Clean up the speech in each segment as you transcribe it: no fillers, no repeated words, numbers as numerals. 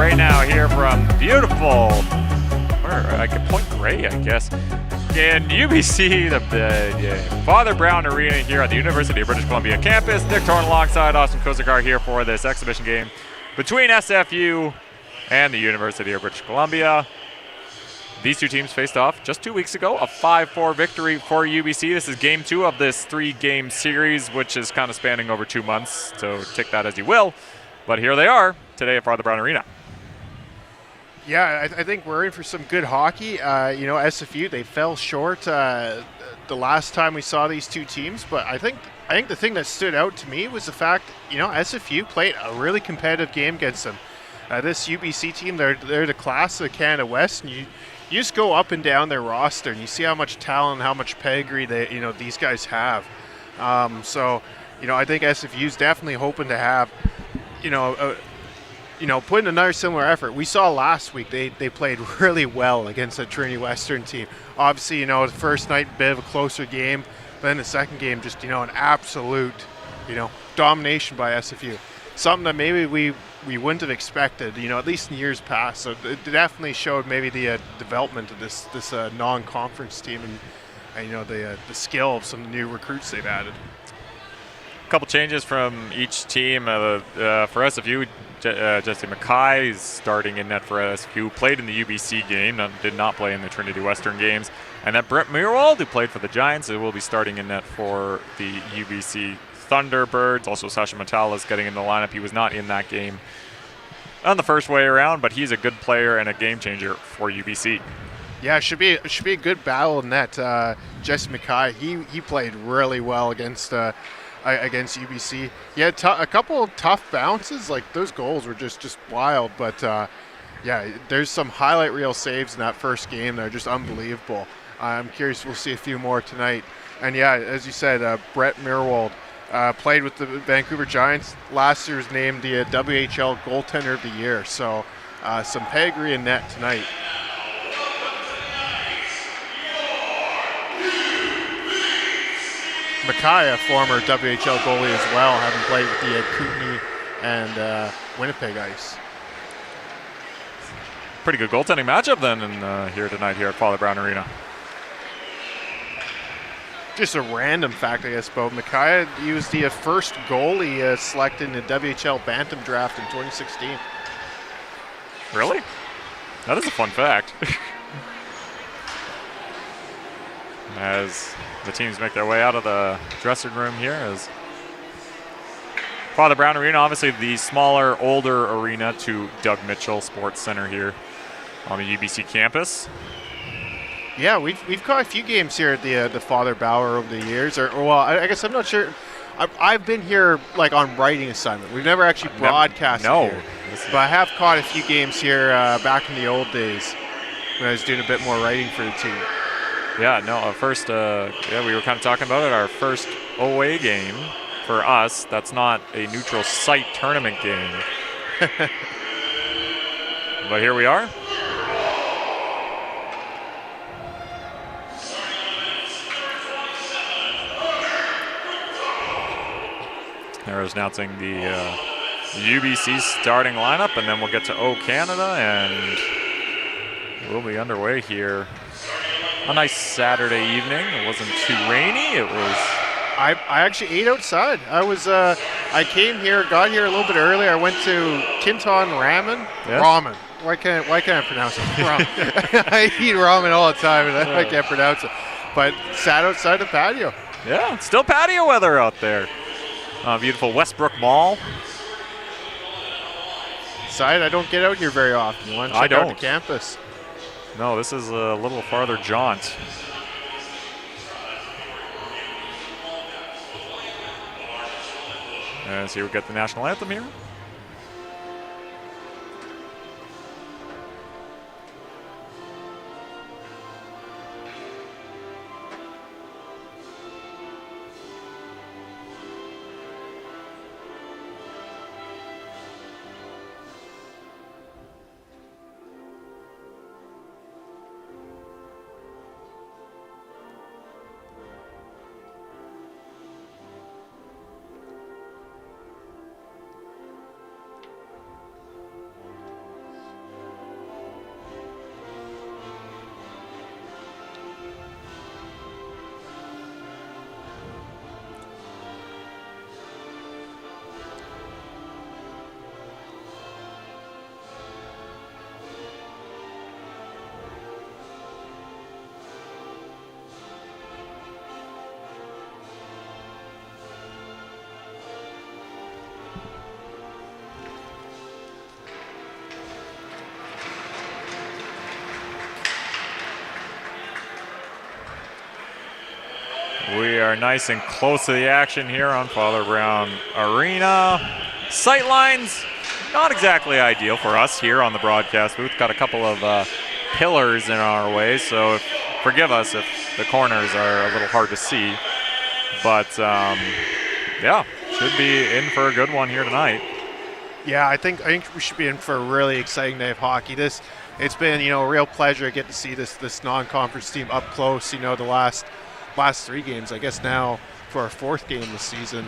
right now here from beautiful, Point Grey, I guess, in UBC, the Father Brown Arena here at the University of British Columbia campus. Nick Torn alongside Austin Kozakar here for this exhibition game between SFU and the University of British Columbia. These two teams faced off just 2 weeks ago, a 5-4 victory for UBC. This is game 2 of this 3-game series, which is kind of spanning over 2 months, so take that as you will. But here they are today at Father Brown Arena. Yeah, I think we're in for some good hockey. SFU, they fell short the last time we saw these two teams, but I think the thing that stood out to me was the fact, SFU played a really competitive game against them. This UBC team, they're the class of Canada West, and you just go up and down their roster, and you see how much talent, how much pedigree these guys have. I think SFU's definitely hoping to have, put in another similar effort. We saw last week they played really well against a Trinity Western team. Obviously, the first night, a bit of a closer game, but then the second game, just, an absolute, domination by SFU. Something that maybe we wouldn't have expected, at least in years past. So it definitely showed maybe the development of this non-conference team and the skill of some new recruits they've added. A couple changes from each team. For SFU, Jesse McKay is starting in net for SFU, played in the UBC game, did not play in the Trinity Western games. And that Brett Meerwald, who played for the Giants, will be starting in net for the UBC Thunderbirds. Also, šxʷməþkվəy is getting in the lineup. He was not in that game on the first way around, but he's a good player and a game changer for UBC. Yeah, it should be a good battle in net. Jesse McKay, he played really well against UBC. He had a couple of tough bounces. Like, those goals were just wild. But, there's some highlight reel saves in that first game that are just unbelievable. I'm curious. We'll see a few more tonight. And, as you said, Brett Meerwald played with the Vancouver Giants. Last year was named the WHL Goaltender of the Year. So some pedigree in net tonight. McKay, a former WHL goalie as well, having played with the Kootenay and Winnipeg Ice. Pretty good goaltending matchup then here tonight here at Father Brown Arena. Just a random fact, I guess, about McKay. He was the first goalie selected in the WHL Bantam draft in 2016. Really? That is a fun fact. As the teams make their way out of the dressing room here, as Father Brown Arena, obviously the smaller, older arena to Doug Mitchell Sports Centre here on the UBC campus. Yeah, we've caught a few games here at the Father Bauer over the years. I guess I'm not sure. I've been here like on writing assignment. We've never actually broadcasted here. But I have caught a few games here back in the old days when I was doing a bit more writing for the team. Yeah, no, we were kind of talking about it. Our first OA game for us, that's not a neutral site tournament game. But here we are. There's announcing the UBC starting lineup, and then we'll get to O Canada, and we'll be underway here. A nice Saturday evening. It wasn't too rainy. It was. I actually ate outside. I came here, got here a little bit early. I went to Kinton Ramen. Yes. Ramen. Why can't I pronounce it? I eat ramen all the time, and I can't pronounce it. But sat outside the patio. Yeah, it's still patio weather out there. Beautiful Westbrook Mall. Side, I don't get out here very often. You want to check out the campus? No, this is a little farther jaunt. As here we get the national anthem here. are nice and close to the action here on Father Brown Arena. Sight lines, not exactly ideal for us here on the broadcast booth. Got a couple of pillars in our way, so forgive us if the corners are a little hard to see. But yeah, should be in for a good one here tonight. Yeah, I think we should be in for a really exciting night of hockey. It's been, a real pleasure to get to see this non-conference team up close. The last 3 games, I guess now for our 4th game this season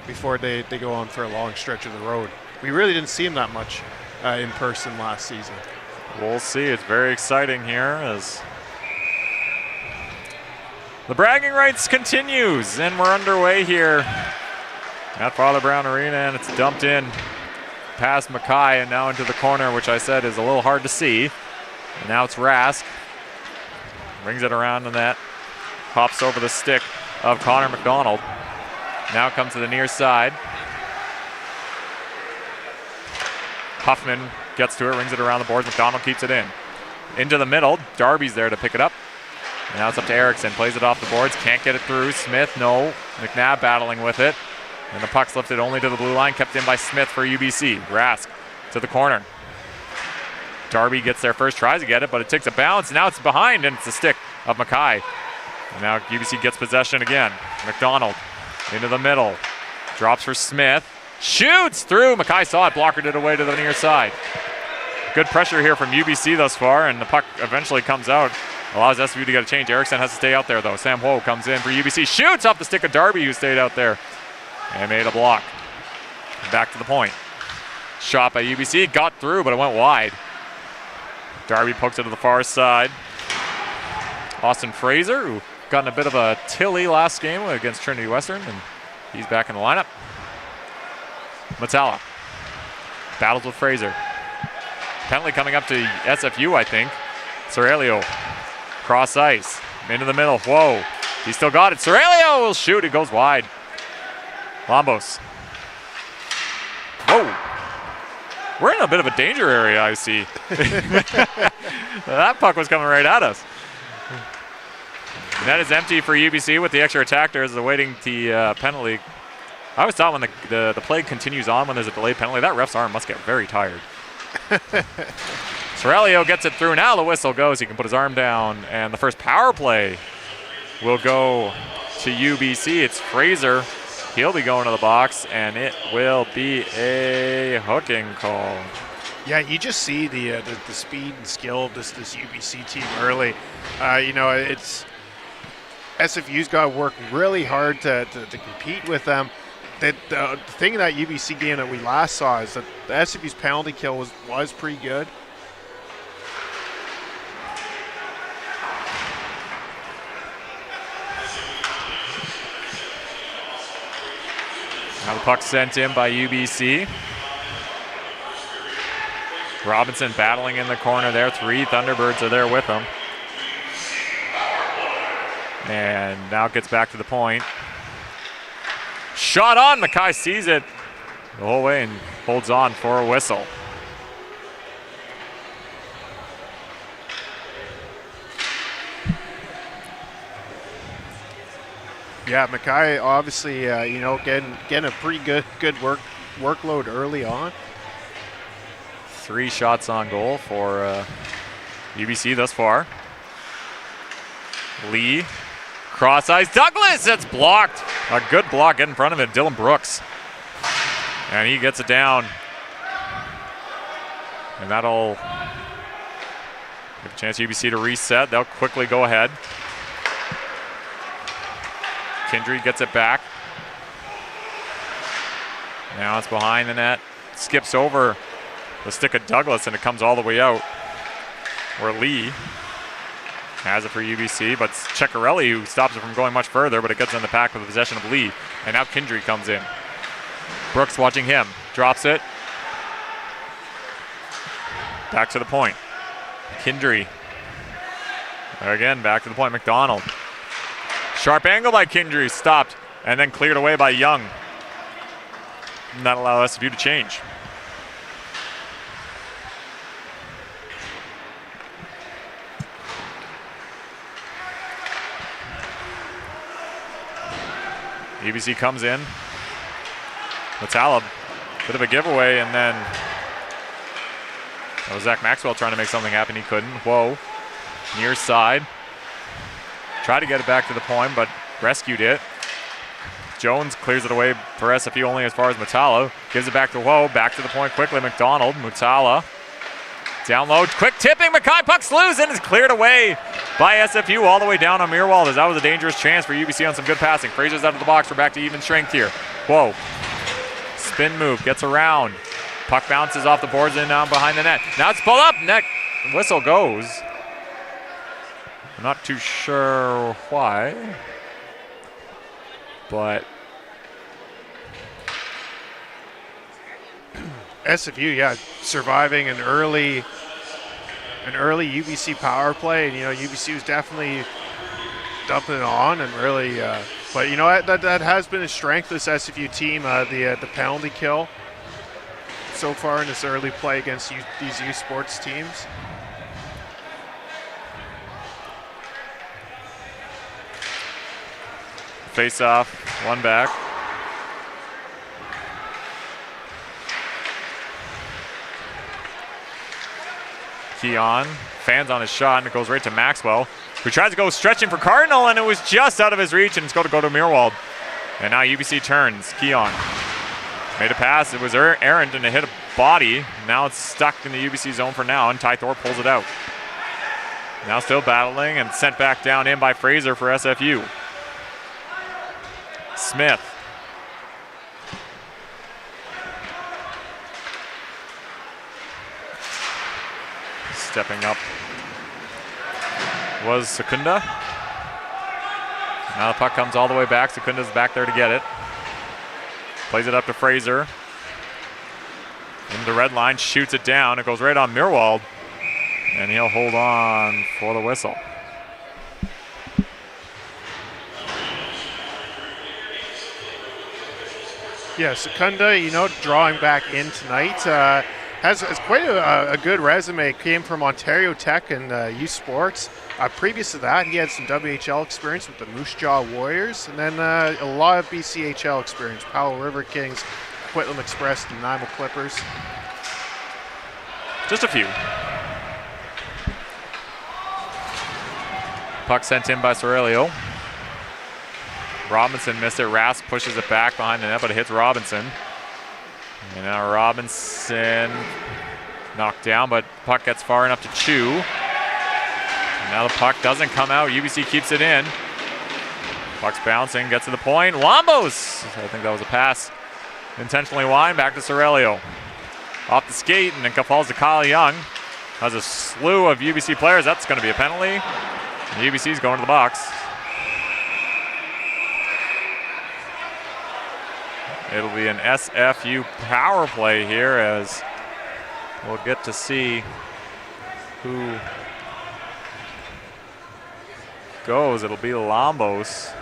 before they go on for a long stretch of the road. We really didn't see them that much in person last season. We'll see. It's very exciting here as the bragging rights continues, and we're underway here at Father Brown Arena, and it's dumped in past Mackay and now into the corner, which I said is a little hard to see. And now it's Rask. Brings it around the net. Pops over the stick of Connor McDonald. Now comes to the near side. Huffman gets to it, rings it around the boards. McDonald keeps it in. Into the middle. Darby's there to pick it up. And now it's up to Erickson. Plays it off the boards. Can't get it through. Smith, no. McNabb battling with it. And the puck's lifted only to the blue line, kept in by Smith for UBC. Rask to the corner. Darby gets there first, tries to get it, but it takes a bounce. Now it's behind, and it's the stick of Mackay. And now UBC gets possession again. McDonald into the middle. Drops for Smith. Shoots through. Mackay saw it, blockered it away to the near side. Good pressure here from UBC thus far, and the puck eventually comes out. Allows SFU to get a change. Erickson has to stay out there, though. Sam Ho comes in for UBC. Shoots off the stick of Darby, who stayed out there. And made a block. Back to the point. Shot by UBC. Got through, but it went wide. Darby pokes it to the far side. Austin Fraser, who got in a bit of a tilly last game against Trinity Western, and he's back in the lineup. Matala battles with Fraser. Penalty coming up to SFU, I think. Cerelio. Cross ice. Into the middle. Whoa. He still got it. Cerelio will shoot. It goes wide. Lombos. Whoa. We're in a bit of a danger area, I see. That puck was coming right at us. Net is empty for UBC with the extra attackers awaiting the penalty. I always thought when the play continues on when there's a delayed penalty, that ref's arm must get very tired. Cerelio gets it through. Now the whistle goes. He can put his arm down. And the first power play will go to UBC. It's Fraser. He'll be going to the box, and it will be a hooking call. Yeah, you just see the speed and skill of this UBC team early. It's SFU's got to work really hard to compete with them. The thing in that UBC game that we last saw is that the SFU's penalty kill was pretty good. Now the puck sent in by UBC. Robinson battling in the corner there. 3 Thunderbirds are there with him. And now gets back to the point. Shot on. Mackay sees it the whole way and holds on for a whistle. Yeah, Mackay obviously, getting a pretty good workload early on. 3 shots on goal for UBC thus far. Lee, cross ice, Douglas, that's blocked. A good block in front of it, Dylan Brooks. And he gets it down. And that'll give a chance UBC to reset. They'll quickly go ahead. Kindry gets it back. Now it's behind the net. Skips over the stick of Douglas, and it comes all the way out. Where Lee has it for UBC, but it's Ceccarelli who stops it from going much further, but it gets in the pack with the possession of Lee. And now Kindry comes in. Brooks watching him. Drops it. Back to the point. Kindry. Again, back to the point. McDonald. Sharp angle by Kindry. Stopped. And then cleared away by Young. And that allowed SFU to change. UBC comes in. mļtāļ, bit of a giveaway, and then that was Zach Maxwell trying to make something happen. He couldn't. Whoa. Near side. Tried to get it back to the point, but rescued it. Jones clears it away for SFU only as far as mļtāļ. Gives it back to Whoa. Back to the point quickly. McDonald. mļtāļ. Down low. Quick tipping. Mackay puck's loose and is cleared away by SFU all the way down on Meerwald, as that was a dangerous chance for UBC on some good passing. Fraser's out of the box. We're back to even strength here. Whoa. Spin move. Gets around. Puck bounces off the boards and down behind the net. Now it's pulled up. Net whistle goes. I'm not too sure why, but SFU, yeah, surviving an early UBC power play, and UBC was definitely dumping it on and really, but that has been a strength of this SFU team, the penalty kill so far in this early play against these youth sports teams. Face off, one back. Keon fans on his shot, and it goes right to Maxwell, who tries to go stretching for Cardinal, and it was just out of his reach, and it's going to go to Meerwald. And now UBC turns. Keon made a pass. It was errant, and it hit a body. Now it's stuck in the UBC zone for now, and Ty Thorpe pulls it out. Now still battling, and sent back down in by Fraser for SFU. Smith. Stepping up was Secunda. Now the puck comes all the way back. Secunda's back there to get it. Plays it up to Fraser. In the red line, shoots it down. It goes right on Meerwald, and he'll hold on for the whistle. Yeah, Secunda, drawing back in tonight, has quite a good resume. Came from Ontario Tech and youth sports. Previous to that, he had some WHL experience with the Moose Jaw Warriors, and then a lot of BCHL experience. Powell River Kings, Quitlam Express, the Nanaimo Clippers. Just a few. Puck sent in by Sorelio. Robinson missed it. Rask pushes it back behind the net, but it hits Robinson. And now Robinson knocked down, but puck gets far enough to Chew. And now the puck doesn't come out. UBC keeps it in. Puck's bouncing, gets to the point. Lambos! I think that was a pass. Intentionally wide, back to Sorelio. Off the skate, and then falls to Kyle Young. Has a slew of UBC players. That's going to be a penalty. And UBC's going to the box. It'll be an SFU power play here, as we'll get to see who goes. It'll be Lambos.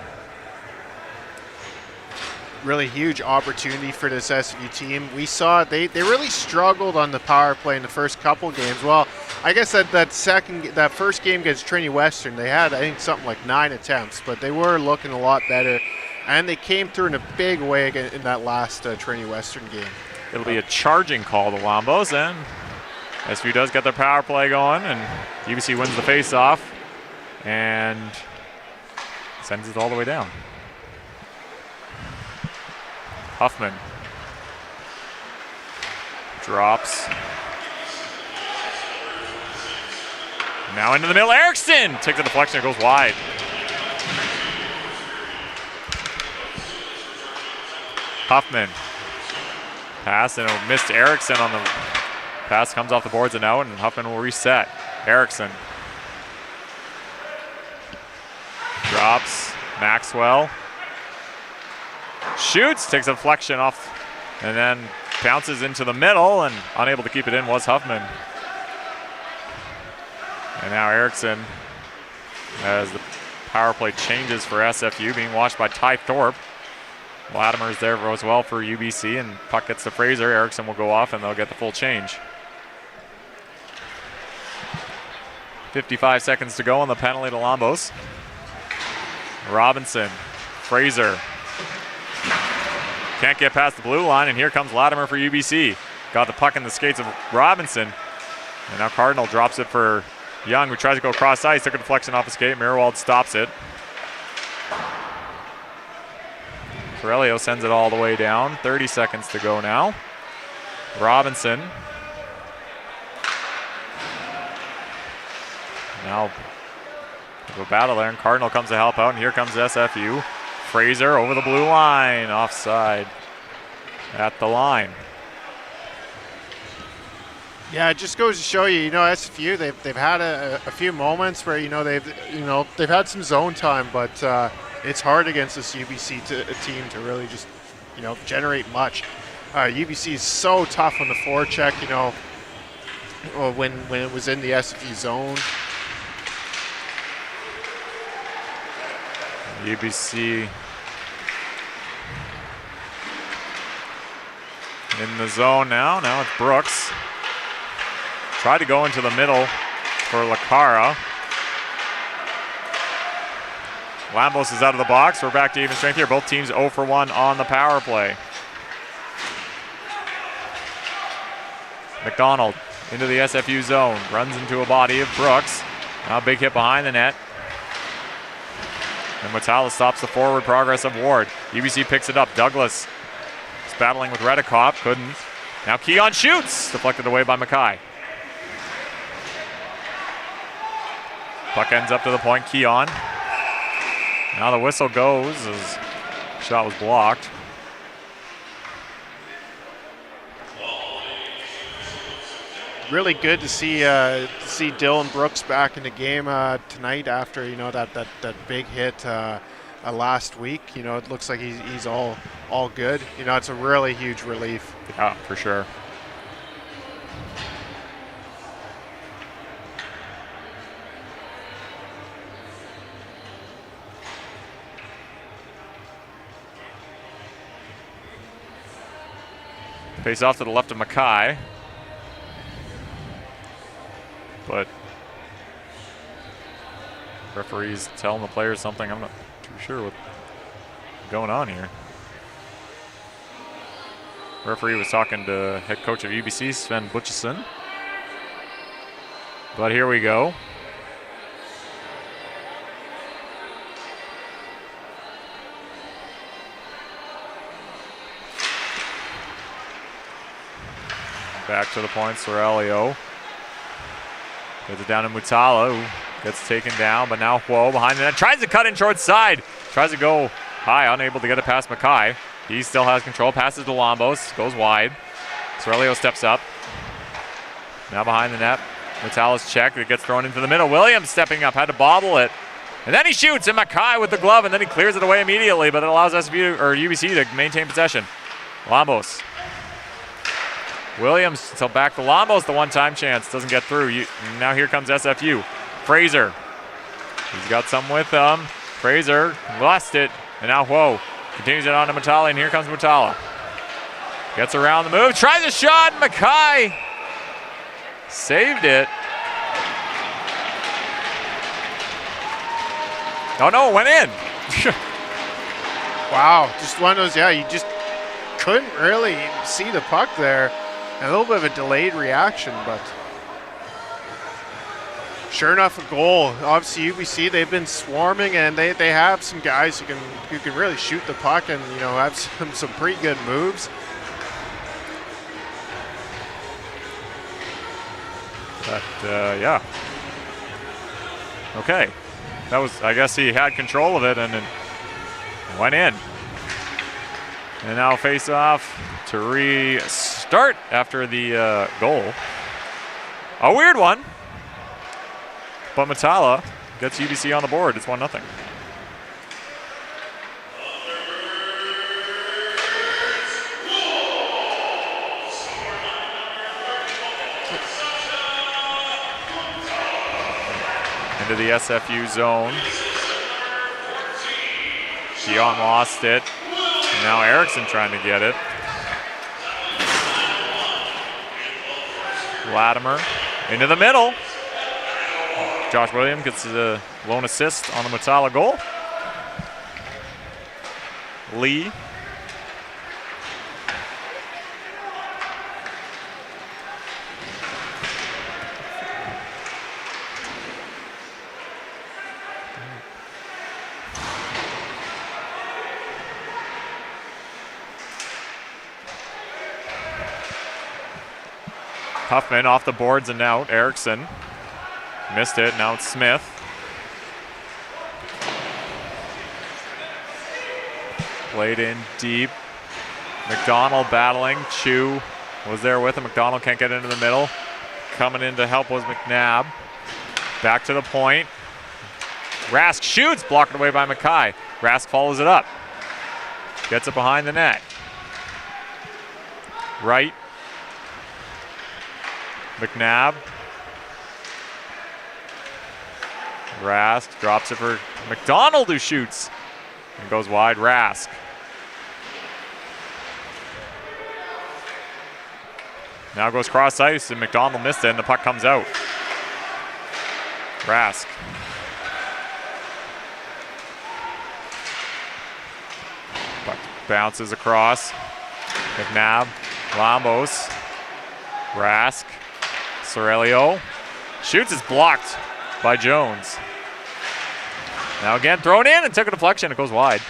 Really huge opportunity for this SFU team. We saw they really struggled on the power play in the first couple games. Well, I guess that first game against Trinity Western, they had, I think, something like 9 attempts, but they were looking a lot better. And they came through in a big way in that last Trinity Western game. It'll be a charging call to Lambos, and SFU does get their power play going, and UBC wins the face-off and sends it all the way down. Huffman drops. Now into the middle. Erickson takes a deflection. It goes wide. Huffman. Pass, and it missed Erickson on the pass. Comes off the boards and out, and Huffman will reset. Erickson. Drops. Maxwell. Shoots, takes a deflection off, and then bounces into the middle, and unable to keep it in was Huffman. And now Erickson, as the power play changes for SFU, being watched by Ty Thorpe. Latimer's there as well for UBC, and puck gets to Fraser. Erickson will go off, and they'll get the full change. 55 seconds to go on the penalty to Lambos. Robinson, Fraser, Can't get past the blue line, and here comes Latimer for UBC. Got the puck in the skates of Robinson. And now Cardinal drops it for Young, who tries to go across ice. Took a deflection off the skate. Mirowald stops it. Corelio sends it all the way down. 30 seconds to go now. Robinson. Now go battle there, and Cardinal comes to help out, and here comes SFU. Fraser over the blue line, offside at the line. Yeah, it just goes to show you, SFU, they've had a few moments where, they've had some zone time, but it's hard against this UBC team to really just, generate much. UBC is so tough on the forecheck, when it was in the SFU zone. UBC in the zone now. Now it's Brooks. Tried to go into the middle for Lacara. Lambos is out of the box. We're back to even strength here. Both teams 0 for 1 on the power play. McDonald into the SFU zone. Runs into a body of Brooks. Now a big hit behind the net. And Matala stops the forward progress of Ward. UBC picks it up. Douglas is battling with Redekop. Couldn't. Now Keon shoots. Deflected away by Mackay. Puck ends up to the point. Keon. Now the whistle goes as shot was blocked. Really good to see Dylan Brooks back in the game tonight after that big hit last week. It looks like he's all good. It's a really huge relief. Yeah, for sure. Face off to the left of Mackay. But referee's telling the players something. I'm not too sure what's going on here. Referee was talking to head coach of UBC, Sven Butchison. But here we go. Back to the point, Sorelio. Gets it down to Mutala, who gets taken down, but now Huo behind the net. Tries to cut in short side. Tries to go high, unable to get it past Mackay. He still has control, passes to Lombos, goes wide. Sorelio steps up. Now behind the net. Mutala's check, it gets thrown into the middle. Williams stepping up, had to bobble it. And then he shoots, and Mackay with the glove, and then he clears it away immediately, but it allows UBC to maintain possession. Lombos. Williams, so back to Lombos, the one-time chance, doesn't get through. Now here comes SFU. Fraser, he's got some with him. Fraser lost it, and now Huo continues it on to Mutala, and here comes Mutala. Gets around the move, tries a shot, Mackay saved it. Oh no, it went in. Wow, just one of those, you just couldn't really see the puck there. A little bit of a delayed reaction, but sure enough, a goal. Obviously, UBC, they've been swarming, and they have some guys who can really shoot the puck and have some pretty good moves. But yeah. Okay, that was. I guess he had control of it, and it went in. And now face off to restart after the goal. A weird one. But Mutala gets UBC on the board. It's 1-0. Into the SFU zone. Keon lost it. Now Erickson trying to get it. Latimer into the middle. Josh Williams gets the lone assist on the Mutala goal. Lee Huffman off the boards and out. Erickson missed it. Now it's Smith. Played in deep. McDonald battling. Chu was there with him. McDonald can't get into the middle. Coming in to help was McNabb. Back to the point. Rask shoots, blocked away by Mackay. Rask follows it up. Gets it behind the net. Right. McNabb. Rask drops it for McDonald, who shoots and goes wide. Rask. Now goes cross ice and McDonald missed it and the puck comes out. Rask. Puck bounces across. McNabb. Lambos. Rask. Sorelio. Shoots is blocked by Jones. Now again thrown in and took a deflection. It goes wide.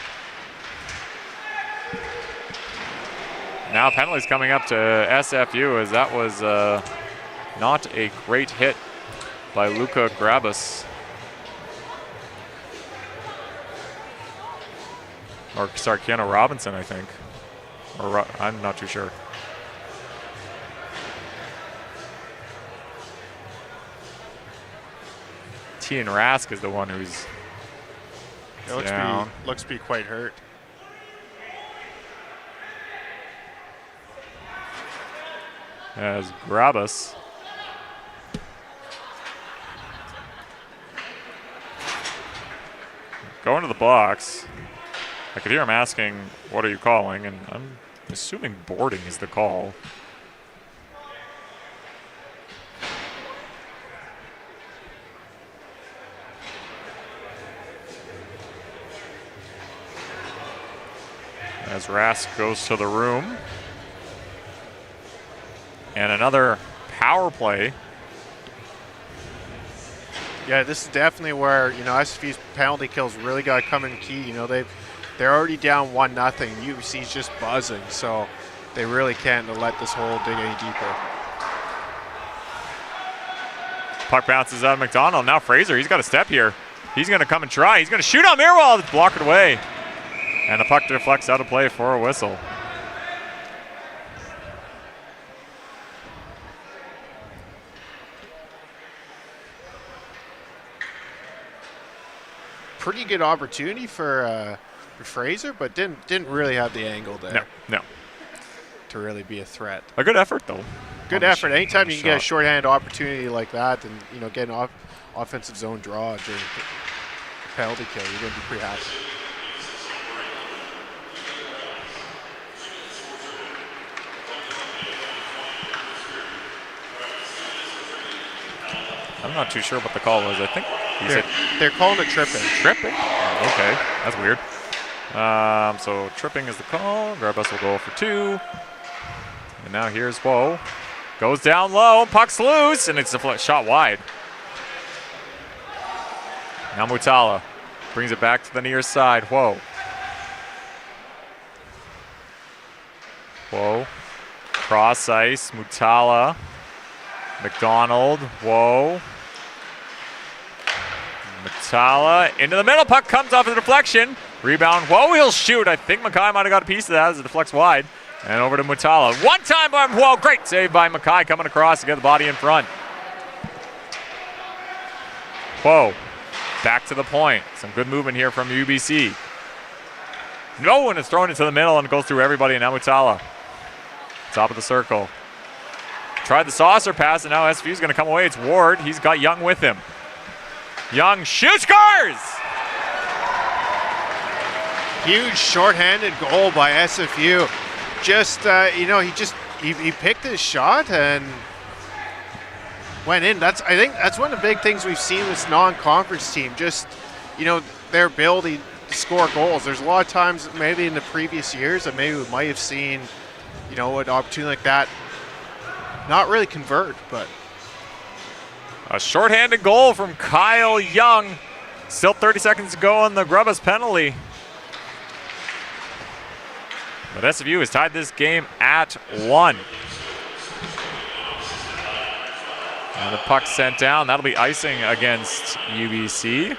Now penalties coming up to SFU as that was not a great hit by Luka Grabus. Or sorry, Keanu Robinson, I think. Or I'm not too sure. Tian Rask is the one who's down. Looks to be quite hurt. As Grabus going to the box. I could hear him asking, what are you calling? And I'm assuming boarding is the call. As Rask goes to the room. And another power play. Yeah, this is definitely where, SFU's penalty kills really got to come in key. They're already down 1-0. UBC's just buzzing, so they really can't let this hole dig any deeper. Puck bounces out of McDonald. Now Fraser, he's got a step here. He's going to come and try. He's going to shoot on Mirwald. It's blocked away. And the puck deflects out of play for a whistle. Pretty good opportunity for Fraser, but didn't really have the angle there. No. To really be a threat. A good effort though. Good effort. Anytime you can get a shorthand opportunity like that, and get an offensive zone draw during the penalty kill, you're gonna be pretty happy. I'm not too sure what the call was. I think they're calling it tripping. Tripping? Okay, that's weird. So tripping is the call. Grabus will go for 2. And now here's Whoa. Goes down low, puck's loose, and it's a shot wide. Now Mutala brings it back to the near side. Whoa. Cross ice, Mutala. McDonald, Whoa. Mutala into the middle, puck comes off the deflection. Rebound, Whoa, he'll shoot. I think Mackay might have got a piece of that as it deflects wide. And over to Mutala. One time by Whoa, great save by Mackay coming across to get the body in front. Whoa, back to the point. Some good movement here from UBC. No one is thrown into the middle and goes through everybody, and now Mutala. Top of the circle. Tried the saucer pass, and now SFU's going to come away. It's Ward. He's got Young with him. Young shoots, scores! Huge shorthanded goal by SFU. Just, he picked his shot and went in. I think that's one of the big things we've seen this non-conference team. Just, their ability to score goals. There's a lot of times maybe in the previous years that maybe we might have seen, an opportunity like that not really convert, but. A shorthanded goal from Kyle Young. Still 30 seconds to go on the Grabus penalty. But SFU has tied this game at 1. And the puck sent down. That'll be icing against UBC.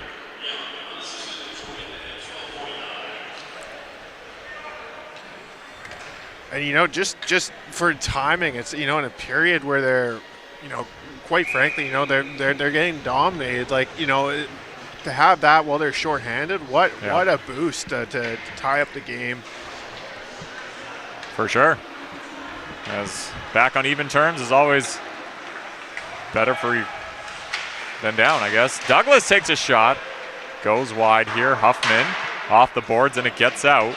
And just for timing, it's in a period where they're, quite frankly, they're getting dominated. Like to have that while they're shorthanded, what a boost to tie up the game. For sure. As back on even terms is always better for you than down, I guess. Douglas takes a shot, goes wide here. Huffman off the boards and it gets out.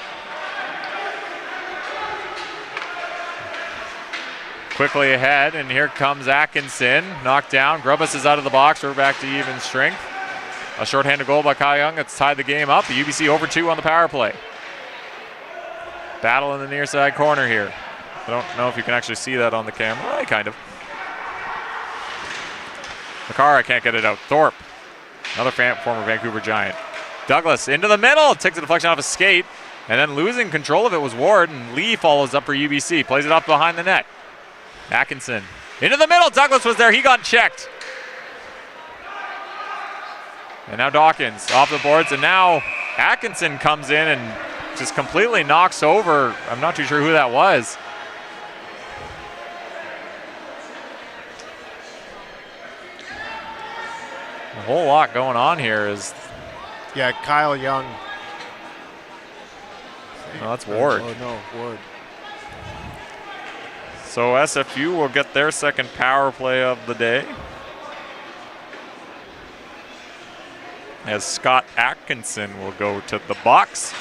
Quickly ahead, and here comes Atkinson, knocked down. Grubas is out of the box. We're back to even strength. A shorthanded goal by Kai Young. It's tied the game up. The UBC over 2 on the power play. Battle in the near side corner here. I don't know if you can actually see that on the camera. Kind of. Makara can't get it out. Thorpe, another former Vancouver Giant. Douglas into the middle, takes a deflection off a skate, and then losing control of it was Ward, and Lee follows up for UBC. Plays it up behind the net. Atkinson into the middle. Douglas was there. He got checked. And now Dawkins off the boards. And now Atkinson comes in and just completely knocks over. I'm not too sure who that was. A whole lot going on here is. Yeah, Kyle Young. No, that's Ward. Oh, no, Ward. So SFU will get their second power play of the day, as Scott Atkinson will go to the box.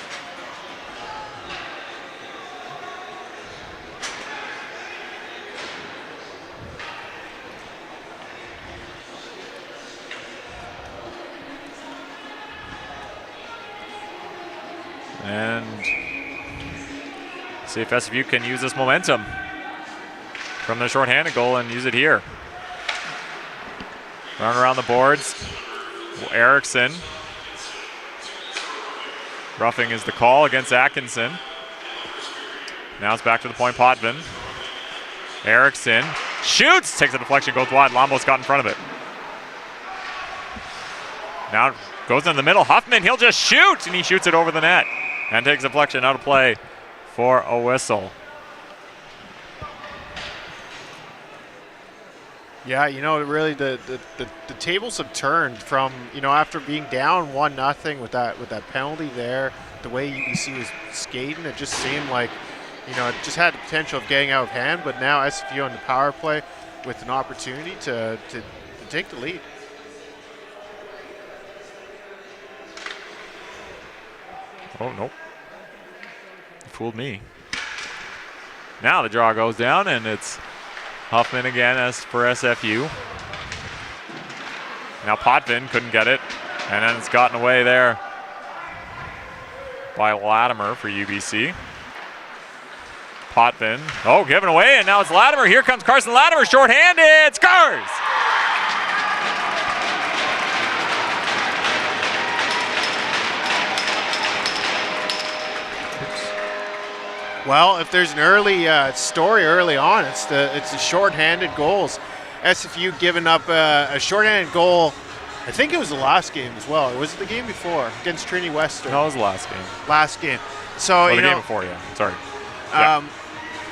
And see if SFU can use this momentum from the shorthanded goal and use it here. Run around the boards. Erickson. Roughing is the call against Atkinson. Now it's back to the point, Potvin. Erickson shoots, takes a deflection, goes wide. Lombo's got in front of it. Now goes in the middle. Huffman, he'll just shoot, and he shoots it over the net and takes a deflection out of play for a whistle. Yeah, really the tables have turned from, after being down 1-0 with that penalty there, the way UBC was skating, it just seemed like, it just had the potential of getting out of hand, but now SFU on the power play with an opportunity to take the lead. Oh, nope. Fooled me. Now the draw goes down, and it's Huffman again as for SFU. Now Potvin couldn't get it, and then it's gotten away there by Latimer for UBC. Potvin, given away, and now it's Latimer. Here comes Carson Latimer, shorthanded, scores! Well, if there's an early story early on, it's the shorthanded goals. SFU giving up a shorthanded goal. I think it was the last game as well. Or was it the game before against Trinity Western? No, it was the last game. Last game. So the game before, yeah. Sorry.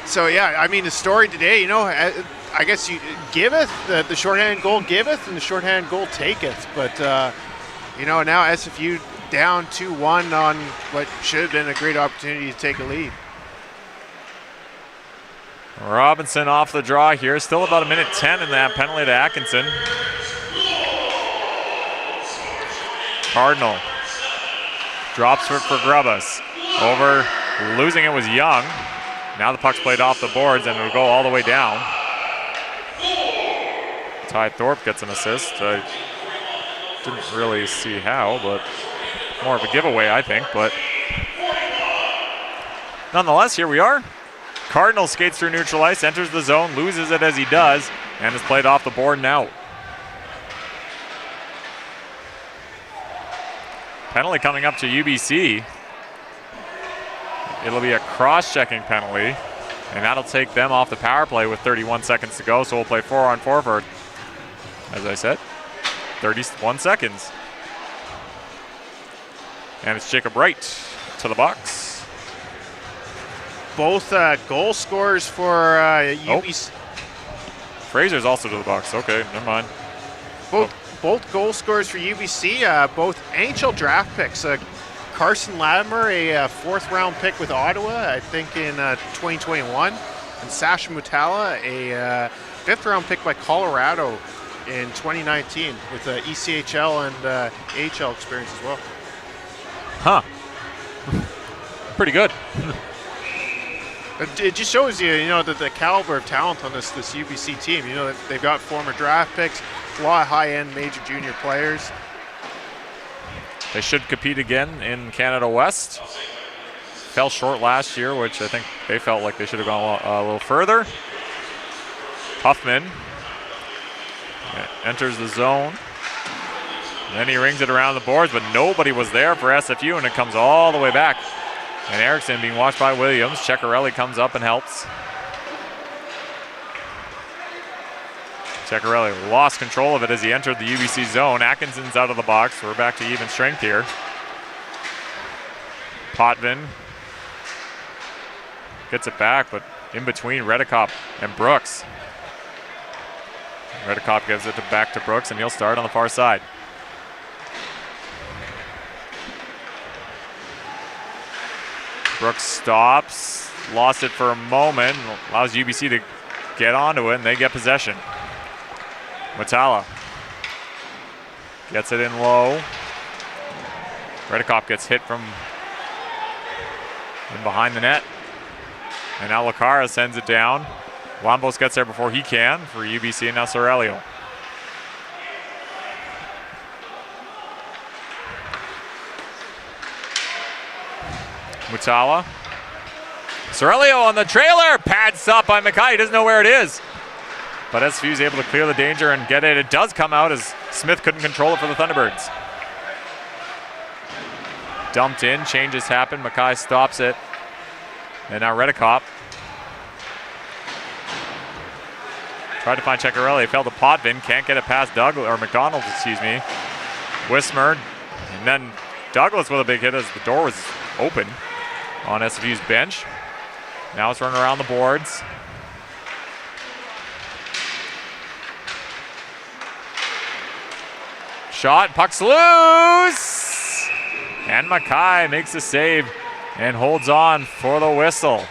So yeah, I mean the story today. I guess you giveth the shorthanded goal giveth, and the shorthanded goal taketh. But now SFU down 2-1 on what should have been a great opportunity to take a lead. Robinson off the draw here. Still about 1:10 in that penalty to Atkinson. Cardinal drops it for Grubas. Over, losing it was Young. Now the puck's played off the boards and it'll go all the way down. Ty Thorpe gets an assist. I didn't really see how, but more of a giveaway, I think. But nonetheless, here we are. Cardinal skates through neutral ice, enters the zone, loses it as he does, and is played off the board and out. Penalty coming up to UBC. It'll be a cross-checking penalty, and that'll take them off the power play with 31 seconds to go, so we'll play 4-on-4 for as I said. 31 seconds. And it's Jacob Wright to the box. Both goal scorers for UBC. Fraser's also to the box. Okay, never mind. Both goal scorers for UBC, both NHL draft picks. Carson Latimer, a fourth-round pick with Ottawa, I think in 2021, and Sasha Mutala, a fifth-round pick by Colorado in 2019 with ECHL and AHL experience as well. Huh. Pretty good. It just shows you, the caliber of talent on this UBC team. They've got former draft picks, a lot of high-end major junior players. They should compete again in Canada West. Fell short last year, which I think they felt like they should have gone a little further. Huffman enters the zone. Then he rings it around the boards, but nobody was there for SFU, and it comes all the way back. And Erickson being watched by Williams. Cekkarelli comes up and helps. Cekkarelli lost control of it as he entered the UBC zone. Atkinson's out of the box. We're back to even strength here. Potvin gets it back, but in between Redekop and Brooks. Redekop gives it back to Brooks, and he'll start on the far side. Brooks stops, lost it for a moment, allows UBC to get onto it, and they get possession. Mutala gets it in low. Redekop gets hit from in behind the net. And now Lacara sends it down. Lambos gets there before he can for UBC, and now Sorelio. Mutala. Sorelio on the trailer, pads up by Mackay. He doesn't know where it is. But SFU is able to clear the danger and get it. It does come out as Smith couldn't control it for the Thunderbirds. Dumped in, changes happen. Mackay stops it. And now Redekop. Tried to find Cekkarelli, fell to Potvin, can't get it past McDonald, excuse me. Wismer, and then Douglas with a big hit as the door was open on SFU's bench. Now it's running around the boards. Shot, puck's loose! And Mackay makes the save and holds on for the whistle.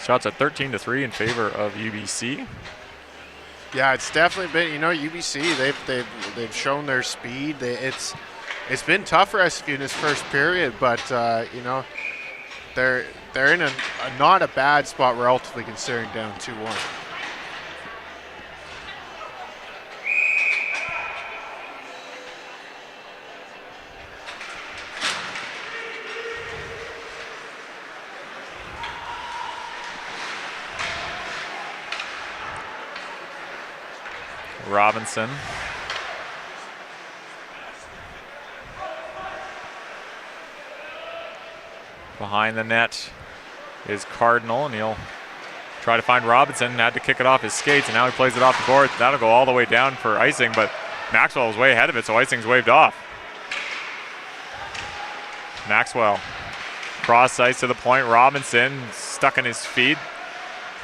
Shots at 13-3 in favor of UBC. Yeah, it's definitely been, UBC, they've shown their speed. It's been tough for SFU in this first period, but they're in a not a bad spot relatively considering down 2-1. Robinson. Behind the net is Cardinal, and he'll try to find Robinson. Had to kick it off his skates, and now he plays it off the board. That'll go all the way down for icing, but Maxwell was way ahead of it, so icing's waved off. Maxwell, cross ice to the point. Robinson stuck in his feet.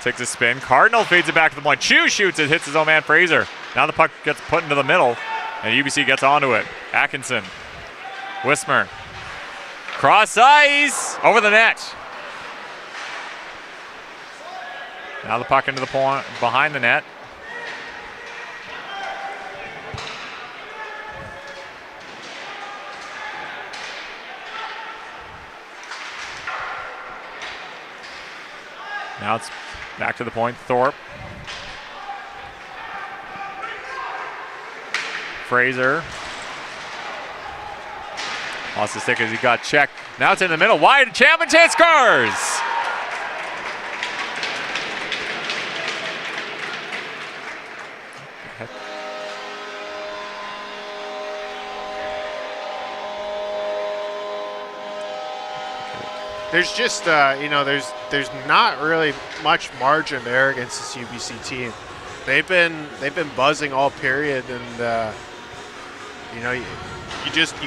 Takes a spin. Cardinal feeds it back to the point. Chu shoots it, hits his own man Fraser. Now the puck gets put into the middle, and UBC gets onto it. Atkinson, Wismer, cross ice, over the net. Now the puck into the point, behind the net. Now it's back to the point, Thorpe. Fraser. Lost the stick as he got checked. Now it's in the middle, wide, Chapman chance scores! there's just there's not really much margin there against this UBC team. They've been buzzing all period, and you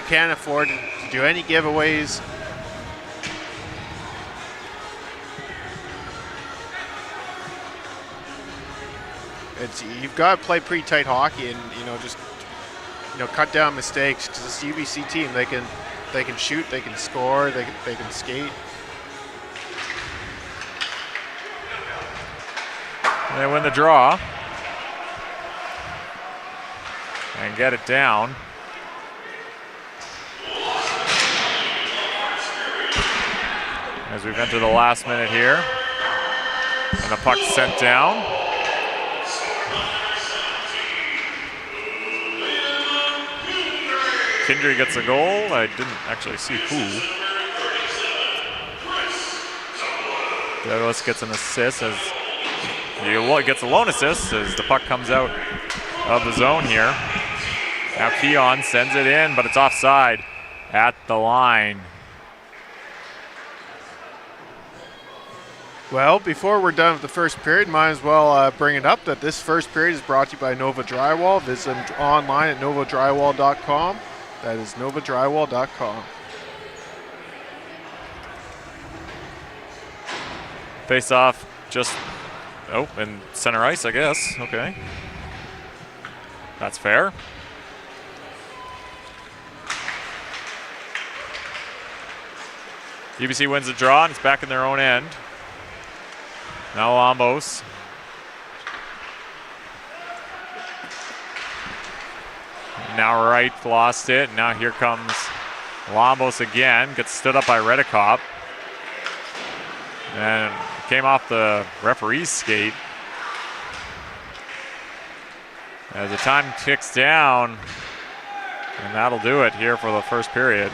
can't afford to do any giveaways. You've got to play pretty tight hockey, and just cut down mistakes, because this UBC team, they can shoot, they can score, they can skate. They win the draw and get it down. As we've entered the last minute here, and the puck's sent down. Kindry gets a goal. I didn't actually see who. Douglas gets an assist as he gets a lone assist as the puck comes out of the zone here. Now Keon sends it in, but it's offside at the line. Well, before we're done with the first period, might as well bring it up that this first period is brought to you by Nova Drywall. Visit them online at novadrywall.com. That is novadrywall.com. Face off just, in center ice, I guess. Okay. That's fair. UBC wins the draw, and it's back in their own end. Now Lambos. Now Wright lost it. Now here comes Lambos again. Gets stood up by Redekop. And came off the referee's skate. As the time ticks down. And that'll do it here for the first period.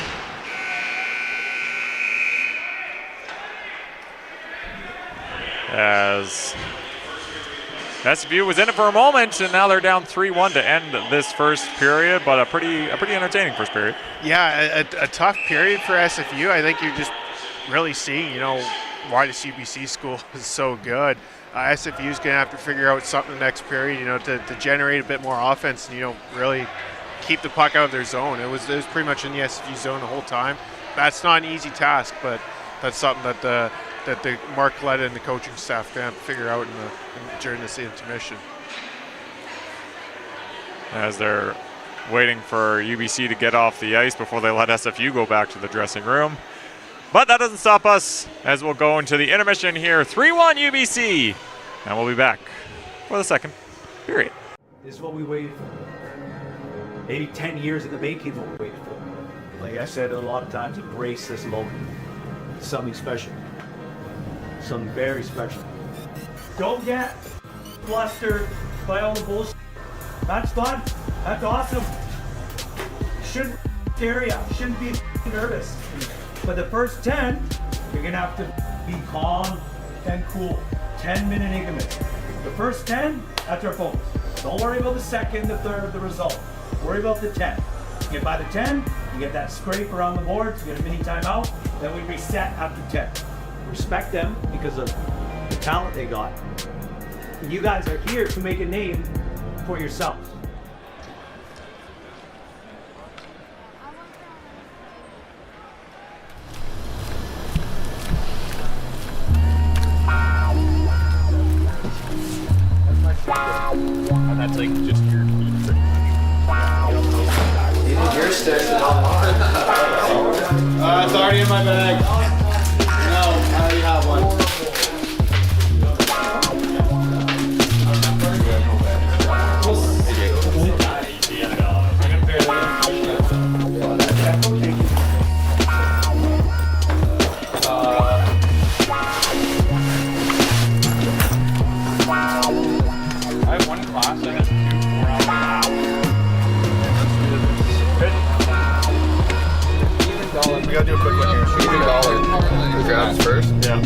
As SFU was in it for a moment, and now they're down 3-1 to end this first period, but a pretty entertaining first period. Yeah, a tough period for SFU. I think you're just really seeing, why the UBC school is so good. SFU is going to have to figure out something the next period, to generate a bit more offense and, really keep the puck out of their zone. It was pretty much in the SFU zone the whole time. That's not an easy task, but that's something that the Mark Letta and the coaching staff can figure out during this intermission. As they're waiting for UBC to get off the ice before they let SFU go back to the dressing room. But that doesn't stop us as we'll go into the intermission here. 3-1 UBC. And we'll be back for the second period. This is what we waited for. Maybe 10 years in the making what we waited for. Like I said a lot of times, embrace this moment. It's something special. Something very special. Don't get flustered by all the bullshit. That's fun. That's awesome. Shouldn't scare you. Shouldn't be nervous. But the first 10, you're gonna have to be calm and cool. 10-minute increments. The first 10, that's our focus. Don't worry about the second, the third, the result. Worry about the 10. You get by the 10, you get that scrape around the boards, you get a mini timeout, then we reset after 10. Respect them because of the talent they got. You guys are here to make a name for yourselves. And that's like just your feet pretty much. Your sticks is on It's already in my bag. No, I already have one. I have one class that has 2 4-hour. We gotta do a quick one here. $1 the grabs first. Yeah.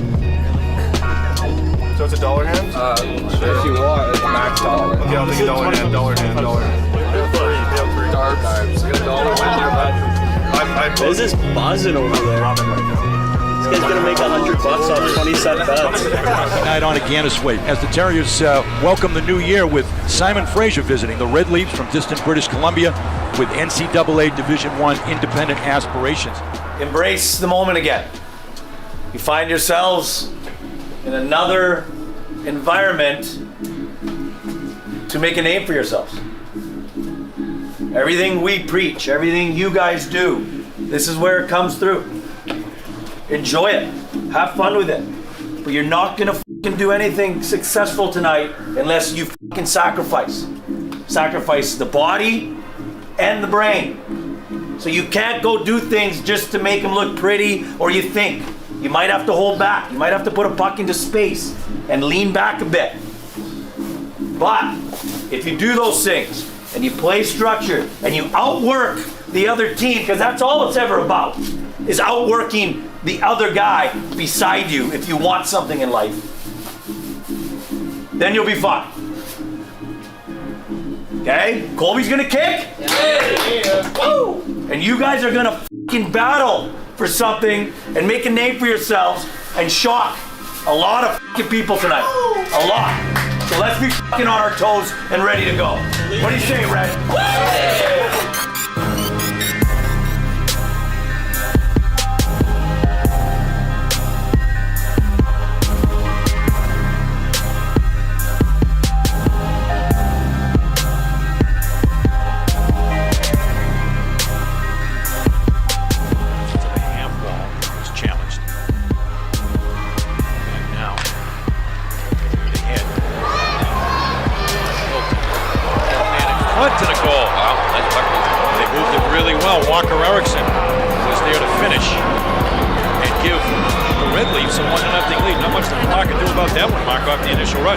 So it's a $1 hand? Sure. If you want, it's max dollar. Okay, I'll take a $1 hand. Dark times. $1 win your bet. This is buzzing over there. This guy's gonna make $100 off 20 set bets. Tonight on Aganis Way, as the Terriers welcome the new year with Simon Fraser visiting the Red Leafs from distant British Columbia with NCAA Division I independent aspirations. Embrace the moment again. You find yourselves in another environment to make a name for yourselves. Everything we preach, everything you guys do, this is where it comes through. Enjoy it. Have fun with it. But you're not gonna fucking do anything successful tonight unless you fucking sacrifice. Sacrifice the body and the brain. So you can't go do things just to make them look pretty or you think. You might have to hold back. You might have to put a puck into space and lean back a bit. But if you do those things and you play structured and you outwork the other team, because that's all it's ever about, is outworking the other guy beside you if you want something in life, then you'll be fine. Okay? Colby's gonna kick. Woo! And you guys are gonna fucking battle for something and make a name for yourselves and shock a lot of fucking people tonight. A lot. So let's be fucking on our toes and ready to go. What do you say, Red?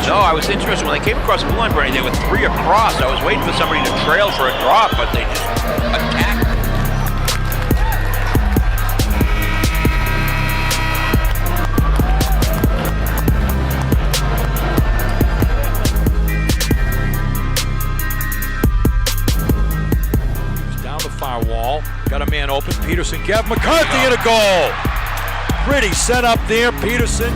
No, I was interested when they came across the blue line, Bernie. They were 3 across. I was waiting for somebody to trail for a drop, but they just attacked. Down the far wall, got a man open. Peterson, Gav McCarthy in a goal. Pretty set up there, Peterson.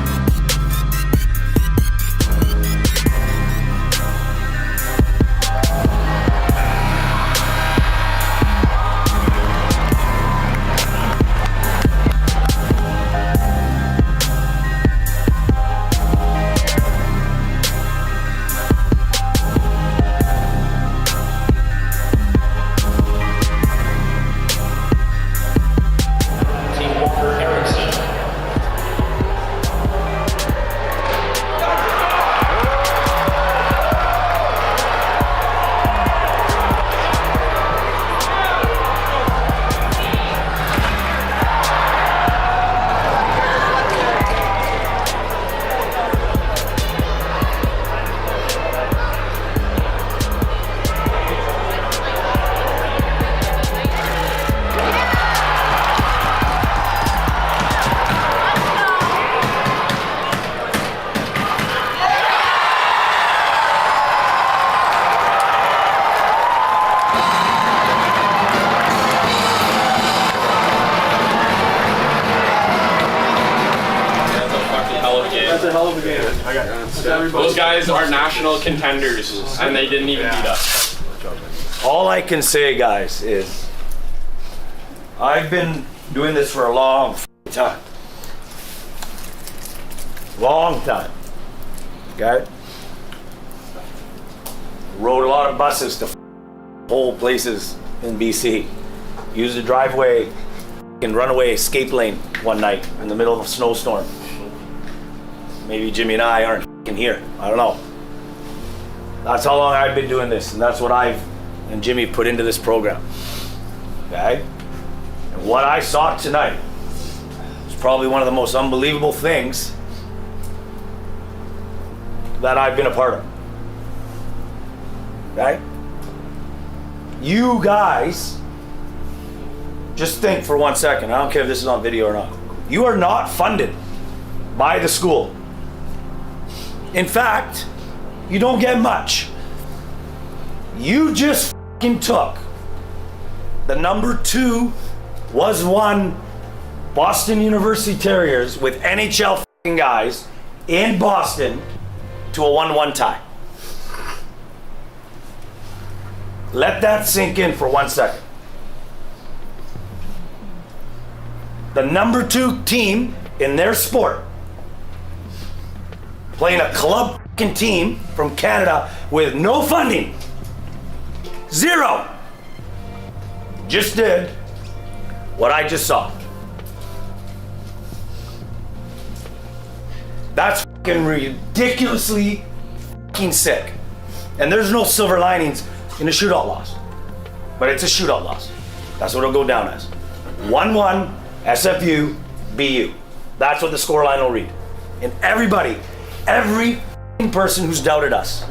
Those guys are national contenders, and they didn't even beat us. All I can say, guys, is I've been doing this for a long time. Long time. Okay? Rode a lot of buses to whole places in BC. Used a driveway and runaway escape lane one night in the middle of a snowstorm. Maybe Jimmy and I aren't here. I don't know. That's how long I've been doing this, and that's what I've and Jimmy put into this program. Okay? And what I saw tonight is probably one of the most unbelievable things that I've been a part of. Okay? You guys, just think for 1 second. I don't care if this is on video or not. You are not funded by the school. In fact, you don't get much. You just fucking took the number 2 was 1 Boston University Terriers with NHL f***ing guys in Boston to a 1-1 tie. Let that sink in for 1 second. The number 2 team in their sport playing a club f***ing team from Canada with no funding. 0. Just did what I just saw. That's f***ing ridiculously f***ing sick. And there's no silver linings in a shootout loss. But it's a shootout loss. That's what it'll go down as. 1-1, SFU, BU. That's what the scoreline will read. And everybody, every f***ing person who's doubted us,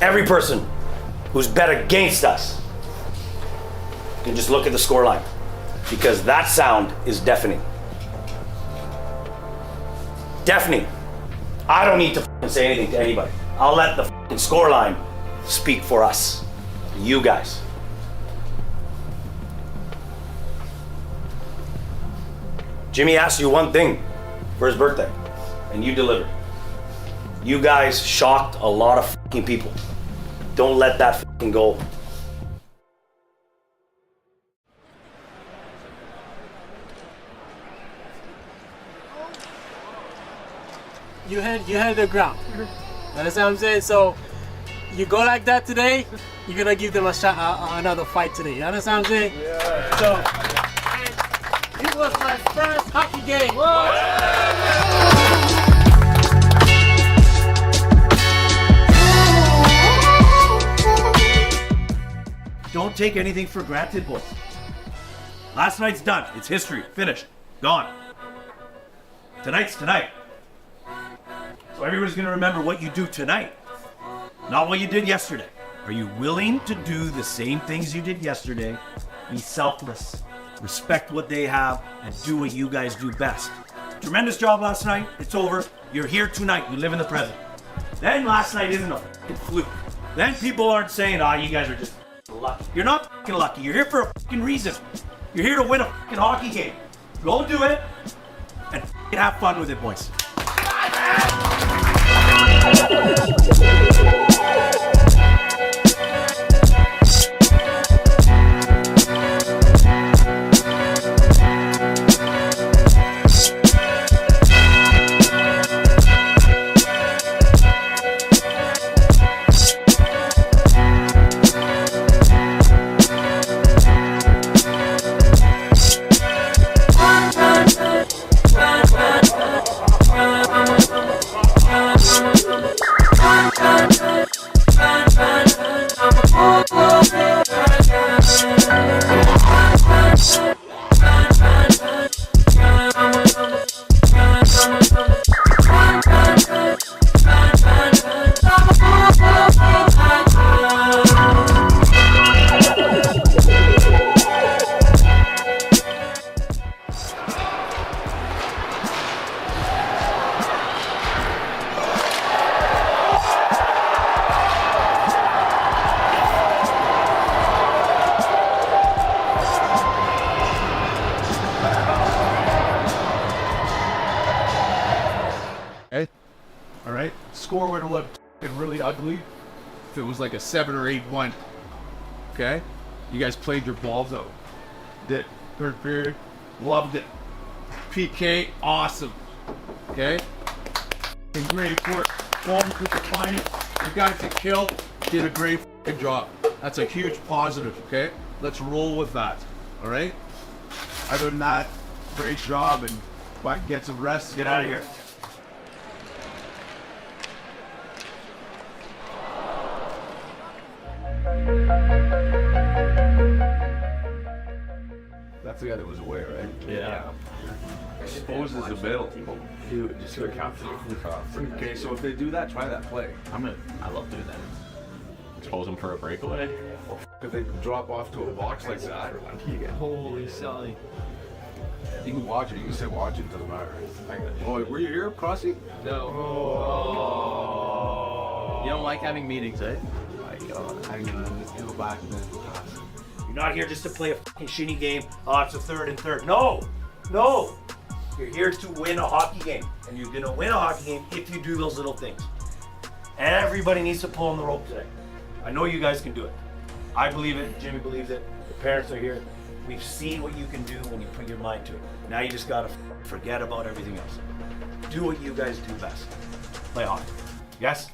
every person who's bet against us, can just look at the scoreline. Because that sound is deafening. Deafening. I don't need to f***ing say anything to anybody. I'll let the f***ing scoreline speak for us. You guys. Jimmy asked you one thing for his birthday, and you delivered. You guys shocked a lot of f***ing people. Don't let that f***ing go. You had the ground. Understand what I'm saying? So you go like that today, you're gonna give them a shot, another fight today. You understand what I'm saying? Yeah. So it was my first hockey game. Don't take anything for granted, boys. Last night's done. It's history. Finished. Gone. Tonight's tonight. So everybody's gonna remember what you do tonight, not what you did yesterday. Are you willing to do the same things you did yesterday? Be selfless, respect what they have, and do what you guys do best. Tremendous job last night. It's over. You're here tonight. You live in the present. Then last night isn't a f***ing fluke. Then people aren't saying, you guys are just lucky. You're not f***ing lucky. You're here for a f***ing reason. You're here to win a f***ing hockey game. Go do it and f***ing have fun with it, boys. Alright? Score would have looked really ugly if it was like a 7 or 8-1. Okay? You guys played your balls out. Did third period. Loved it. PK, awesome. Okay? And great work. Forms with the finest. You guys that killed did a great job. That's a huge positive, okay? Let's roll with that. Alright? Other than that, great job, and get some rest. Get out of here. That's the guy that was away, right? Yeah. Exposes the middle. Dude, just go capture. Okay, so if they do that, try that play. I love doing that. Expose him for a breakaway. If they drop off to a box like that, Holy Sally. you can watch it. You can sit watch it. Doesn't matter. Oh, were you here, Crossy? No. You don't like having meetings, eh? My God, hang on. Let's go back and then pass. You're not here just to play a fucking shitty game. Oh, it's a 3rd and 3rd. No, no. You're here to win a hockey game. And you're gonna win a hockey game if you do those little things. Everybody needs to pull on the rope today. I know you guys can do it. I believe it, Jimmy believes it, the parents are here. We've seen what you can do when you put your mind to it. Now you just gotta forget about everything else. Do what you guys do best. Play hockey. Yes?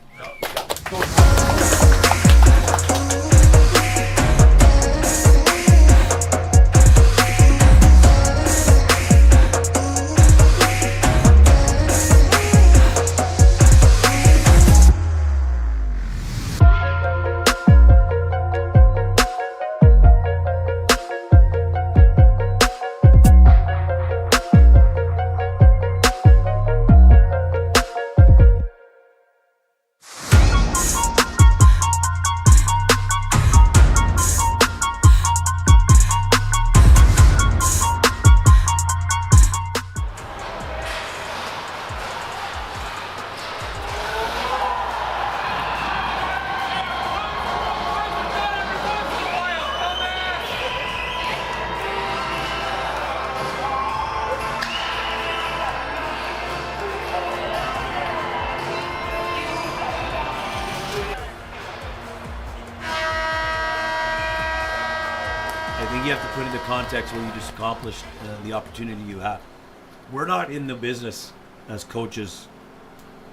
I think you have to put into context what you just accomplished, the opportunity you have. We're not in the business as coaches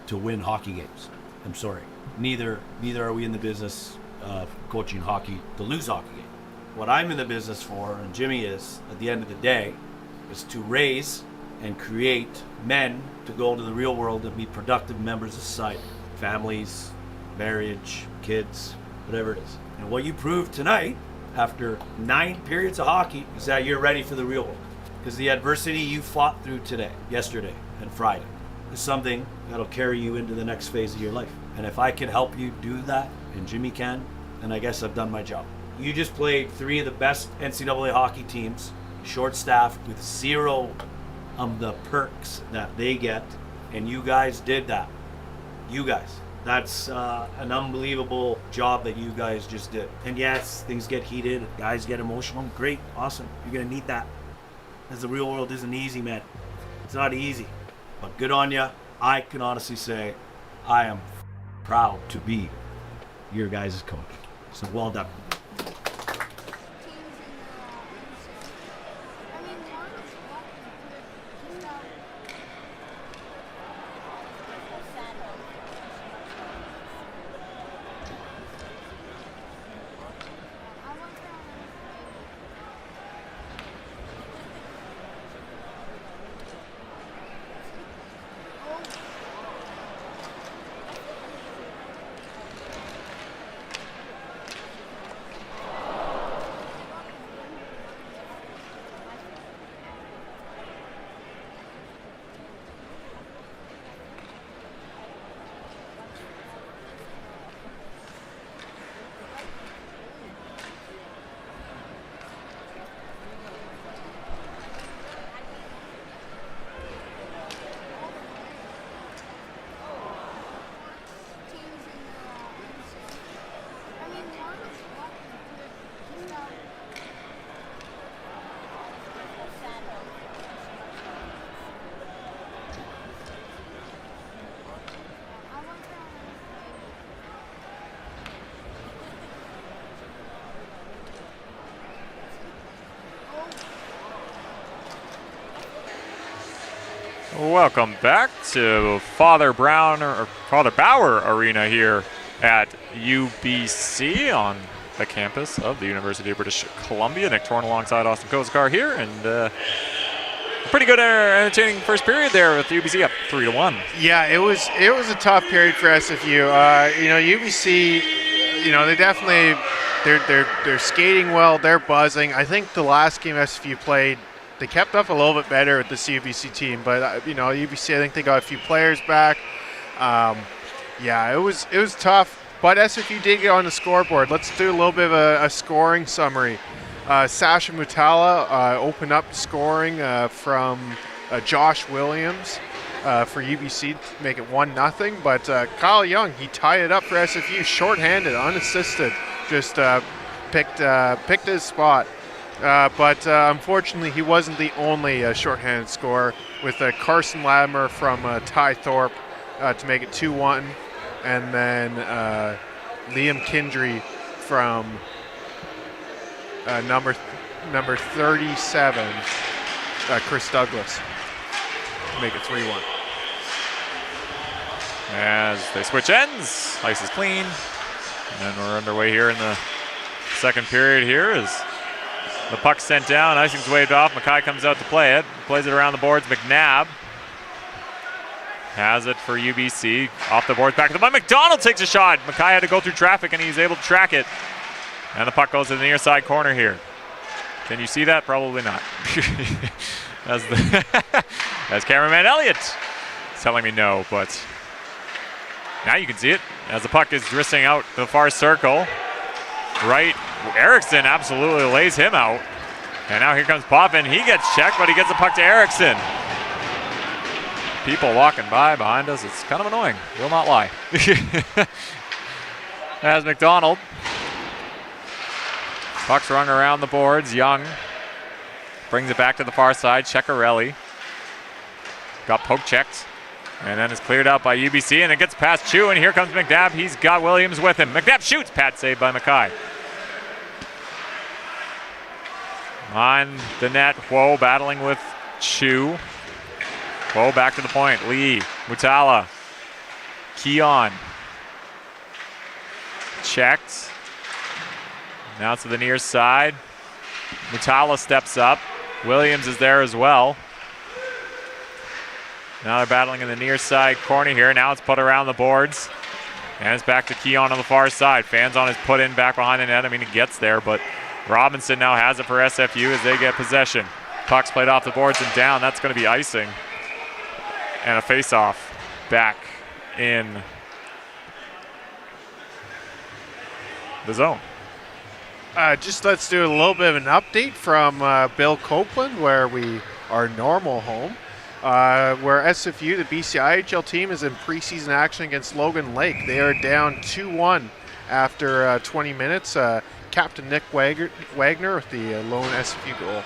to win hockey games. I'm sorry. Neither are we in the business of coaching hockey to lose hockey games. What I'm in the business for, and Jimmy is, at the end of the day, is to raise and create men to go into the real world and be productive members of society. Families, marriage, kids, whatever it is. And what you proved tonight, after 9 periods of hockey, is that you're ready for the real world. Because the adversity you fought through today, yesterday, and Friday is something that'll carry you into the next phase of your life. And if I can help you do that, and Jimmy can, then I guess I've done my job. You just played 3 of the best NCAA hockey teams, short-staffed with 0 of the perks that they get, and you guys did that. You guys. That's an unbelievable job that you guys just did. And yes, things get heated, guys get emotional. Great, awesome. You're gonna need that. Because the real world isn't easy, man. It's not easy. But good on ya. I can honestly say I am proud to be your guys' coach. So well done. Welcome back to Father Bauer Arena here at UBC on the campus of the University of British Columbia. Nick Torn alongside Austin Kozakar here, and pretty good entertaining first period there with UBC up 3-1. Yeah, it was a tough period for SFU. UBC, they definitely they're skating well, they're buzzing. I think the last game SFU played, they kept up a little bit better with the UBC team, but UBC, I think they got a few players back. It was tough, but SFU did get on the scoreboard. Let's do a little bit of a scoring summary. Stz'uminus opened up scoring from Josh Williams for UBC to make it 1-0, but Kyle Young, he tied it up for SFU shorthanded, unassisted, just picked his spot. But unfortunately, he wasn't the only shorthanded scorer, with Carson Latimer from Ty Thorpe to make it 2-1, and then Liam Kindry from number 37, Chris Douglas, to make it 3-1. As they switch ends, ice is clean, and we're underway here in the second period. Here is the puck sent down, icing's waved off. Mackay comes out to play it, plays it around the boards. McNabb has it for UBC, off the boards, back to the point. McDonald takes a shot. Mackay had to go through traffic, and he's able to track it. And the puck goes to the near side corner here. Can you see that? Probably not. As cameraman Elliott is telling me no, but now you can see it as the puck is drifting out to the far circle. Right, Eriksson absolutely lays him out. And now here comes Poppin. He gets checked, but he gets the puck to Eriksson. People walking by behind us. It's kind of annoying. Will not lie. As McDonald. Puck's rung around the boards. Young brings it back to the far side. Ceccarelli got poke checked. And then it's cleared out by UBC, and it gets past Chu, and here comes McNabb. He's got Williams with him. McNabb shoots. Pad save by Mackay. On the net, Whoa battling with Chu. Whoa back to the point. Lee, Mutala, Keon. Checked. Now to the near side. Mutala steps up. Williams is there as well. Now they're battling in the near side corner here. Now it's put around the boards. And it's back to Keon on the far side. Fans on his put in back behind the net. I mean, he gets there, but Robinson now has it for SFU as they get possession. Puck's played off the boards and down. That's going to be icing. And a face-off back in the zone. Just let's do a little bit of an update from Bill Copeland, where we are normal home. Where SFU, the BC IHL team, is in preseason action against Logan Lake. They are down 2-1 after 20 minutes. Captain Nick Wagner with the lone SFU goal.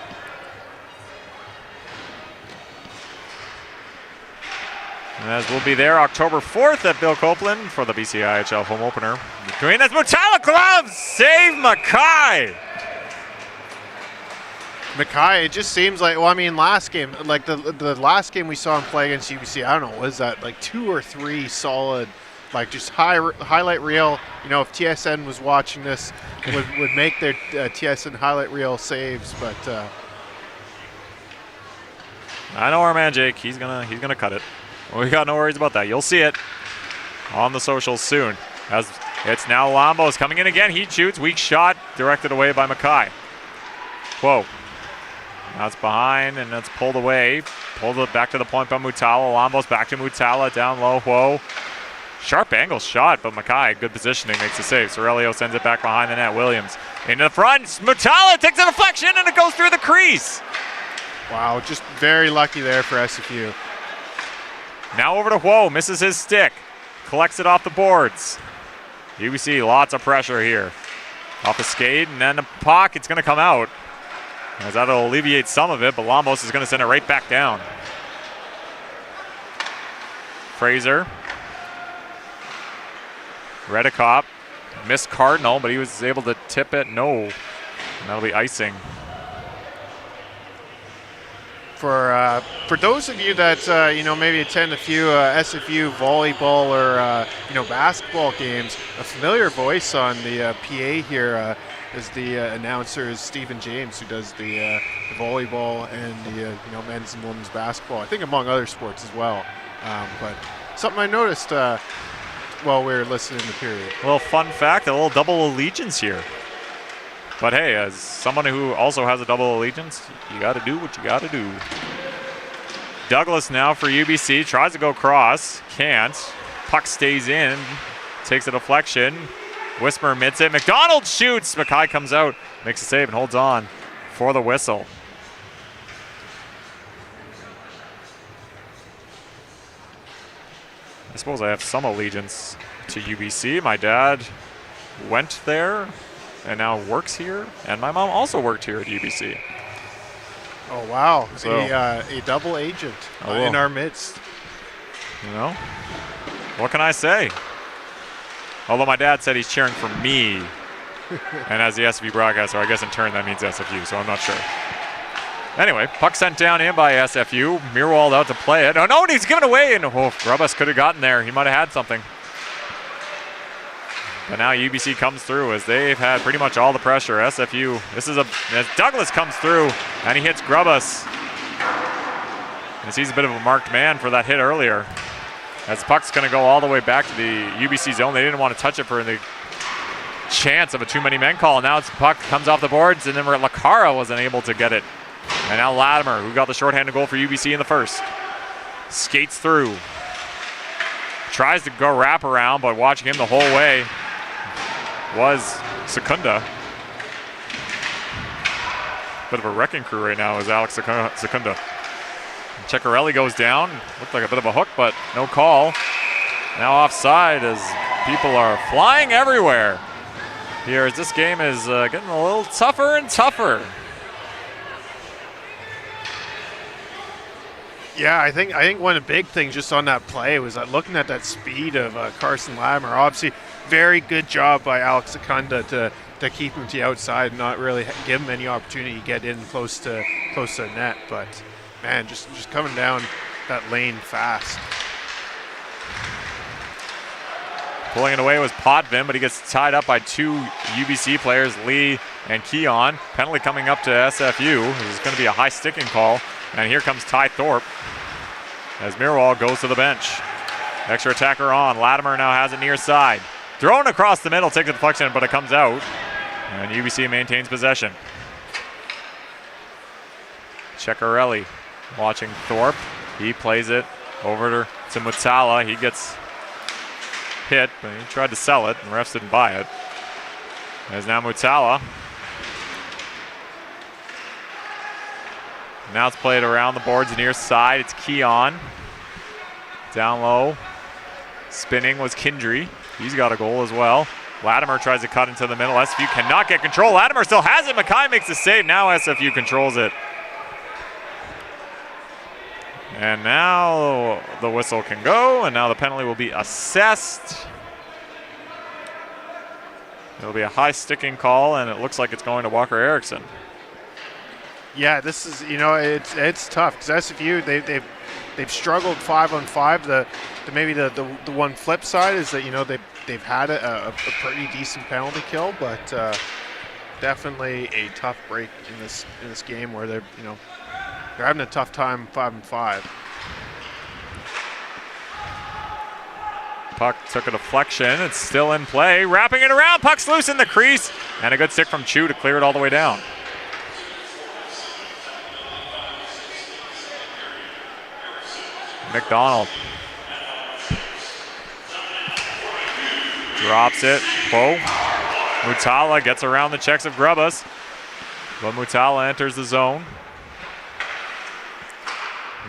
And as we'll be there October 4th at Bill Copeland for the BC IHL home opener. Between that's Mutala gloves, save Mackay. Mackay, it just seems like, well, I mean, last game, like the last game we saw him play against UBC, I don't know, was that like 2 or 3 solid, like just highlight reel. You know, if TSN was watching this, would make their TSN highlight reel saves, but I know our man Jake. He's gonna cut it. We got no worries about that. You'll see it on the socials soon. As it's now Lambos coming in again. He shoots, weak shot, directed away by Mackay. Whoa. Now it's behind, and that's pulled away. Pulled it back to the point by Mutala. Lambos back to Mutala, down low. Whoa. Sharp angle shot, but Mackay, good positioning, makes the save. Sorelio sends it back behind the net. Williams into the front. Mutala takes a deflection, and it goes through the crease. Wow, just very lucky there for SFU. Now over to Whoa, misses his stick. Collects it off the boards. UBC, lots of pressure here. Off the skate, and then the puck, it's going to come out. As that'll alleviate some of it, but Lambos is going to send it right back down. Fraser. Redicop. Missed Cardinal, but he was able to tip it. No. And that'll be icing. For those of you that you know, maybe attend a few SFU volleyball or basketball games, a familiar voice on the PA here is the announcer is Stephen James, who does the volleyball and the men's and women's basketball. I think among other sports as well. But something I noticed while we were listening to the period. A little fun fact, a little double allegiance here. But hey, as someone who also has a double allegiance, you got to do what you got to do. Douglas now for UBC, tries to go cross, can't. Puck stays in, takes a deflection. Wismer mitts it, McDonald shoots. Mackay comes out, makes a save and holds on for the whistle. I suppose I have some allegiance to UBC. My dad went there and now works here. And my mom also worked here at UBC. Oh, wow. So- A double agent in our midst. You know, what can I say? Although my dad said he's cheering for me, and as the SFU broadcaster, I guess in turn that means SFU, so I'm not sure. Anyway, puck sent down in by SFU. Mirwald out to play it. Oh no, and he's given away, and Grubas could have gotten there. He might have had something. But now UBC comes through as they've had pretty much all the pressure. SFU, as Douglas comes through, and he hits Grubas. As he's a bit of a marked man for that hit earlier. As the puck's going to go all the way back to the UBC zone. They didn't want to touch it for the chance of a too many men call. Now it's puck comes off the boards, and then Lacara wasn't able to get it. And now Latimer, who got the shorthanded goal for UBC in the first, skates through. Tries to go wrap around, but watching him the whole way was Secunda. Bit of a wrecking crew right now is Alex Secunda. Ceccarelli goes down. Looked like a bit of a hook, but no call. Now offside as people are flying everywhere here as this game is getting a little tougher and tougher. Yeah, I think one of the big things just on that play was looking at that speed of Carson Latimer. Obviously, very good job by Alex Secunda to keep him to the outside and not really give him any opportunity to get in close to the net. But man, just coming down that lane fast. Pulling it away was Potvin, but he gets tied up by two UBC players, Lee and Keon. Penalty coming up to SFU. This is going to be a high sticking call. And here comes Ty Thorpe as Mirwald goes to the bench. Extra attacker on. Latimer now has it near side. Thrown across the middle, takes a deflection, but it comes out. And UBC maintains possession. Ceccarelli watching Thorpe. He plays it over to Mutala. He gets hit, but he tried to sell it, and refs didn't buy it. There's now Mutala. Now it's played around the boards near side. It's Keon. Down low. Spinning was Kindry. He's got a goal as well. Latimer tries to cut into the middle. SFU cannot get control. Latimer still has it. Mackay makes the save. Now SFU controls it. And now the whistle can go, and now the penalty will be assessed. It'll be a high sticking call, and it looks like it's going to Walker Erickson. Yeah, this is, it's tough because SFU they've struggled 5-on-5. Maybe the one flip side is that they've had a pretty decent penalty kill, but definitely a tough break in this game where they're having a tough time 5-on-5. Puck took a deflection. It's still in play. Wrapping it around. Puck's loose in the crease. And a good stick from Chu to clear it all the way down. McDonald. Drops it. Bo. Mutala gets around the checks of Grubas. But Mutala enters the zone.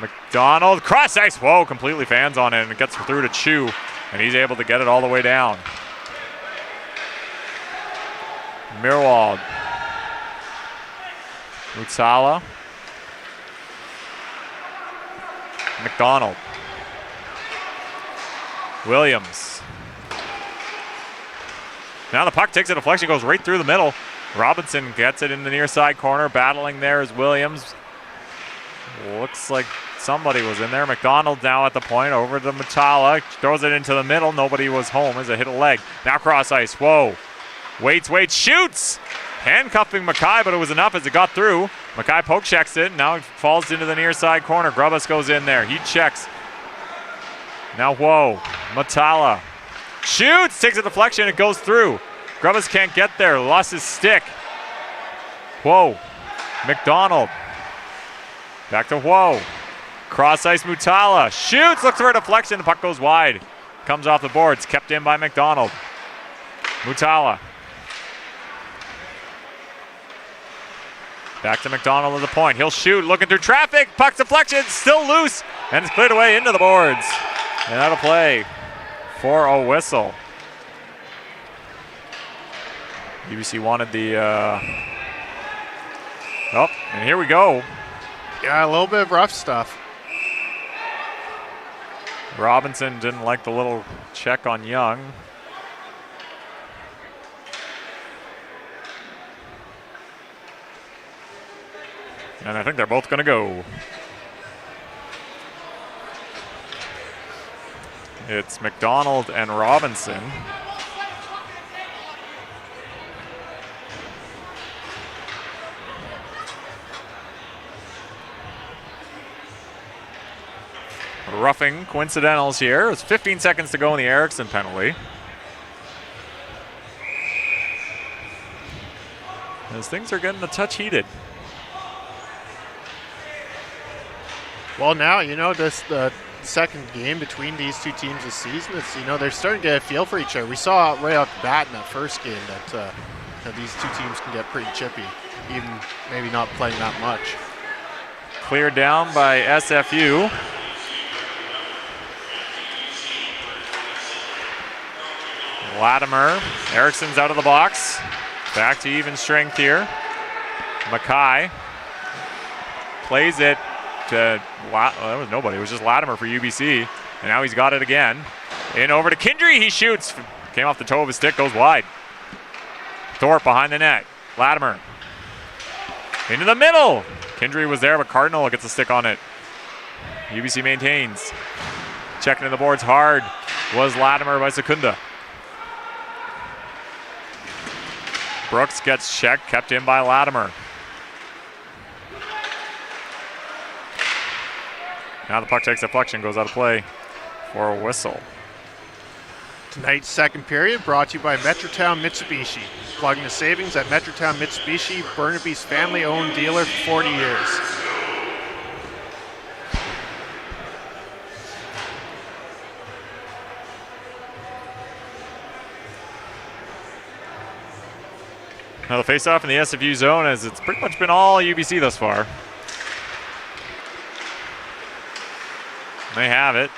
McDonald. Cross ice. Whoa, completely fans on it. And it gets through to Chu. And he's able to get it all the way down. Mirwald. Mutala. McDonald. Williams. Now the puck takes a deflection, goes right through the middle. Robinson gets it in the near side corner. Battling there is Williams. Looks like somebody was in there. McDonald now at the point, over to Mutala. Throws it into the middle. Nobody was home as it hit a leg. Now cross ice. Whoa. Waits, shoots! Handcuffing Mackay, but it was enough as it got through. Mackay poke checks it. Now it falls into the near side corner. Grubas goes in there. He checks. Now, whoa. Mutala shoots, takes a deflection. It goes through. Grubas can't get there. Lost his stick. Whoa. McDonald. Back to whoa. Cross ice Mutala. Shoots, looks for a deflection. The puck goes wide. Comes off the boards. Kept in by McDonald. Mutala. Back to McDonald at the point. He'll shoot, looking through traffic. Puck deflection, still loose. And it's cleared away into the boards. And out of play for a whistle. UBC wanted the, oh, and here we go. Yeah, a little bit of rough stuff. Robinson didn't like the little check on Young. And I think they're both going to go. It's McDonald and Robinson. Roughing coincidentals here. It's 15 seconds to go in the Eriksson penalty. As things are getting a touch heated. Well, now, you know, this the second game between these two teams this season, it's, you know, they're starting to get a feel for each other. We saw right off the bat in that first game that these two teams can get pretty chippy, even maybe not playing that much. Cleared down by SFU. Latimer, Eriksson's out of the box. Back to even strength here. Mackay plays it to, well, that was nobody. It was just Latimer for UBC. And now he's got it again. In over to Kindry, he shoots. Came off the toe of his stick, goes wide. Thorpe behind the net. Latimer into the middle. Kindry was there, but Cardinal gets a stick on it. UBC maintains. Checking to the boards hard was Latimer by Secunda. Brooks gets checked, kept in by Latimer. Now the puck takes deflection, goes out of play for a whistle. Tonight's second period brought to you by Metrotown Mitsubishi. Plugging the savings at Metrotown Mitsubishi, Burnaby's family-owned dealer for 40 years. Now the face-off in the SFU zone, as it's pretty much been all UBC thus far. They have it.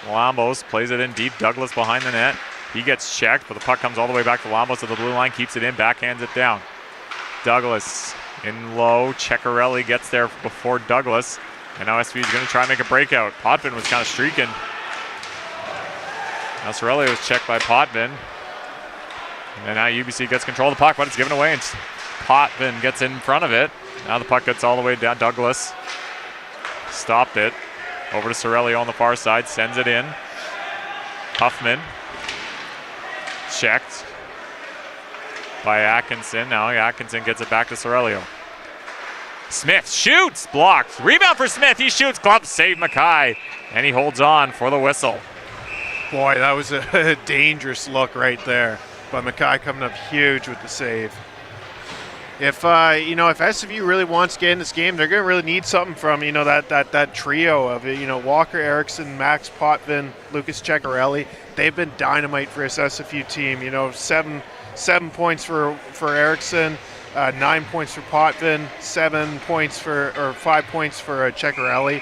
Lambos plays it in deep. Douglas behind the net. He gets checked, but the puck comes all the way back to Lambos to the blue line, keeps it in, backhands it down. Douglas in low. Ceccarelli gets there before Douglas. And now SFU is going to try and make a breakout. Potvin was kind of streaking. Now Sorelli was checked by Potvin. And now UBC gets control of the puck, but it's given away, and Potvin gets in front of it. Now the puck gets all the way down. Douglas stopped it. Over to Sorelli on the far side, sends it in. Huffman checked by Atkinson. Now Atkinson gets it back to Sorelli. Smith shoots, blocked. Rebound for Smith, he shoots, glove save Mackay, and he holds on for the whistle. Boy, that was a dangerous look right there. But Mackay coming up huge with the save. If you know, if SFU really wants to get in this game, they're going to really need something from, you know, that trio of, you know, Walker, Eriksson, Max Potvin, Lucas Ceccarelli. They've been dynamite for this SFU team. You know, seven points for Eriksson, 9 points for Potvin, 5 points for Ceccarelli.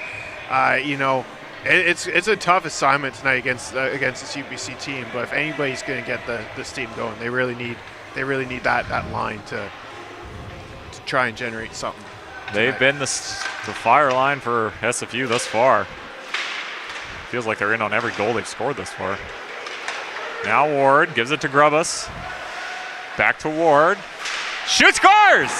You know, it's a tough assignment tonight against this UBC team. But if anybody's going to get this team going, they really need that line to try and generate something. They've been the fire line for SFU thus far. Feels like they're in on every goal they've scored thus far. Now Ward gives it to Grubbus. Back to Ward. Shoot, scores!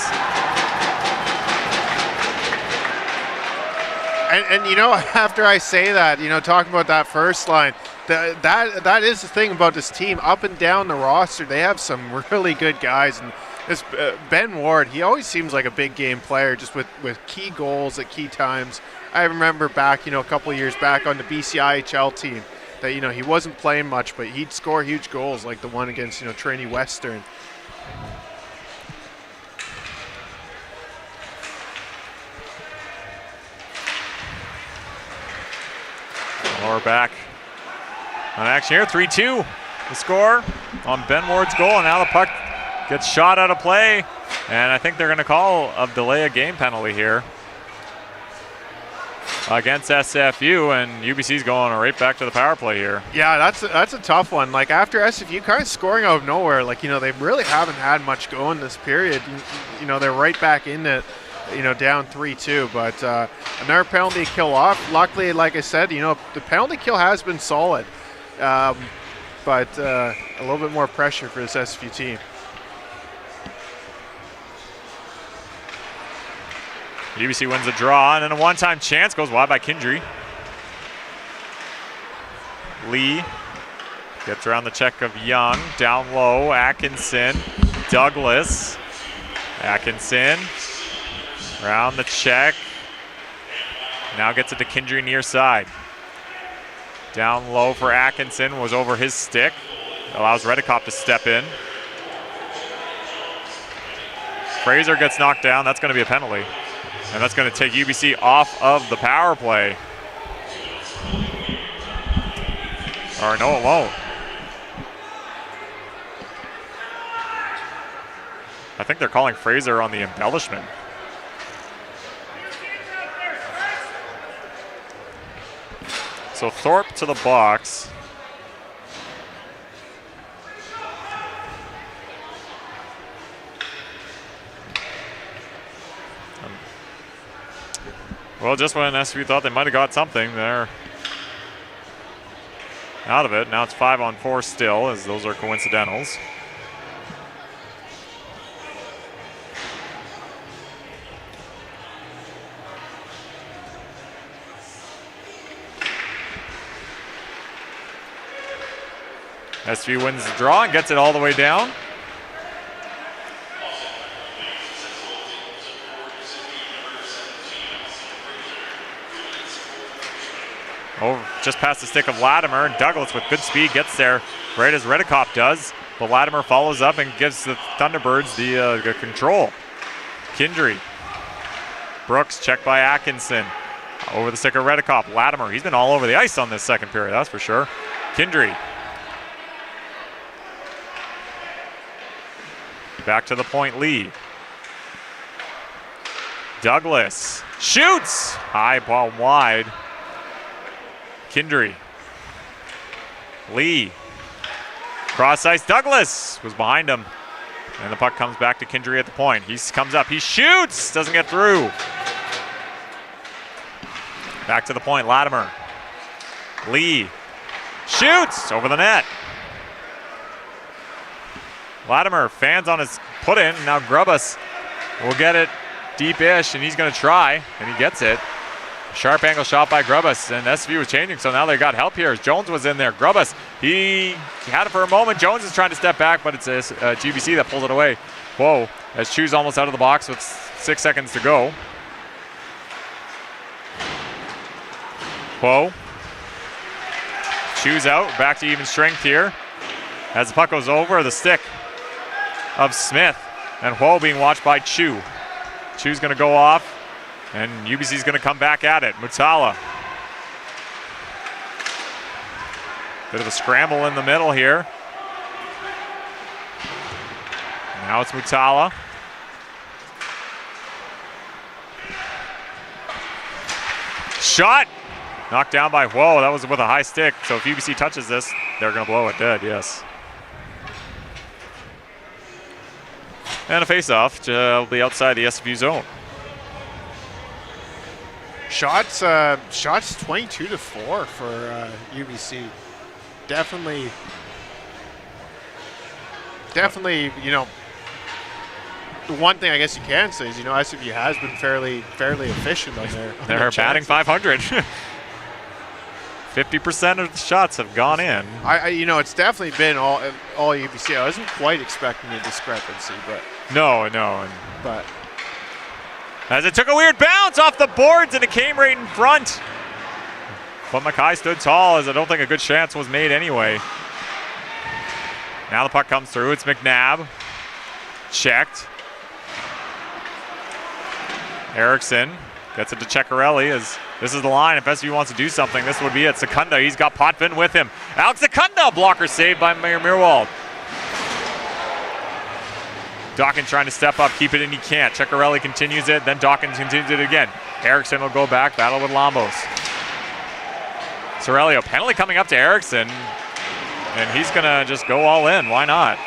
And you know, after I say that, you know, talking about that first line, that is the thing about this team. Up and down the roster, they have some really good guys. And this Ben Ward, he always seems like a big game player, just with key goals at key times. I remember back, you know, a couple of years back on the BCIHL team that, you know, he wasn't playing much, but he'd score huge goals like the one against, you know, Trinity Western. Lower back on action here, 3-2 the score on Ben Ward's goal, and now the puck gets shot out of play, and I think they're going to call a delay of game penalty here. against SFU, and UBC's going right back to the power play here. Yeah, that's a tough one. Like after SFU kind of scoring out of nowhere, like they really haven't had much going this period. They're right back in it, down 3-2. But another penalty kill off. Luckily, like I said, the penalty kill has been solid, but a little bit more pressure for this SFU team. UBC wins a draw, and then a one-time chance goes wide by Kindry. Lee gets around the check of Young. Down low, Atkinson. Douglas. Atkinson. Around the check. Now gets it to Kindry near side. Down low for Atkinson, was over his stick. Allows Redekop to step in. Fraser gets knocked down. That's going to be a penalty. And that's going to take UBC off of the power play. Or no, it won't. I think they're calling Fraser on the embellishment. So Thorpe to the box. Well, just when SFU thought they might have got something, they're out of it. Now it's 5-on-4 still, as those are coincidentals. SFU wins the draw and gets it all the way down. Over just past the stick of Latimer, and Douglas with good speed gets there right as Redekop does. But Latimer follows up and gives the Thunderbirds the control. Kindry. Brooks checked by Atkinson. Over the stick of Redekop. Latimer, he's been all over the ice on this second period, that's for sure. Kindry. Back to the point, Lee. Douglas shoots! High ball wide. Kindry. Lee. Cross ice. Douglas was behind him. And the puck comes back to Kindry at the point. He comes up. He shoots. Doesn't get through. Back to the point. Latimer. Lee. Shoots. Over the net. Latimer fans on his put in. Now Grubbus will get it deep-ish, and he's going to try. And he gets it. Sharp angle shot by Grubbus, and SFU was changing, so now they got help here as Jones was in there. Grubbus, he had it for a moment. Jones is trying to step back, but it's UBC that pulls it away. Whoa, as Chu's almost out of the box with 6 seconds to go. Whoa. Chu's out, back to even strength here. As the puck goes over the stick of Smith, and Whoa being watched by Chu. Chu's going to go off. And UBC's going to come back at it. Mutala. Bit of a scramble in the middle here. Now it's Mutala. Shot! Knocked down by Whoa. That was with a high stick. So if UBC touches this, they're going to blow it dead, yes. And a face-off will be outside the SFU zone. Shots 22-4 for UBC. Definitely, the one thing I guess you can say is, SFU has been fairly efficient on their They're batting 500. 50% of the shots have gone in. It's definitely been all UBC. I wasn't quite expecting a discrepancy, but no. But as it took a weird bounce off the boards and it came right in front. But Mackay stood tall, as I don't think a good chance was made anyway. Now the puck comes through. It's McNabb. Checked. Erickson gets it to Ceccarelli, as this is the line. If SFU wants to do something, this would be it. Secunda, he's got Potvin with him. Alex Secunda, blocker saved by Mayor Mirwald. Dawkins trying to step up, keep it, and he can't. Cekkarelli continues it, then Dawkins continues it again. Eriksson will go back, battle with Lambos. Sorelio, penalty coming up to Eriksson, and he's gonna just go all in. Why not?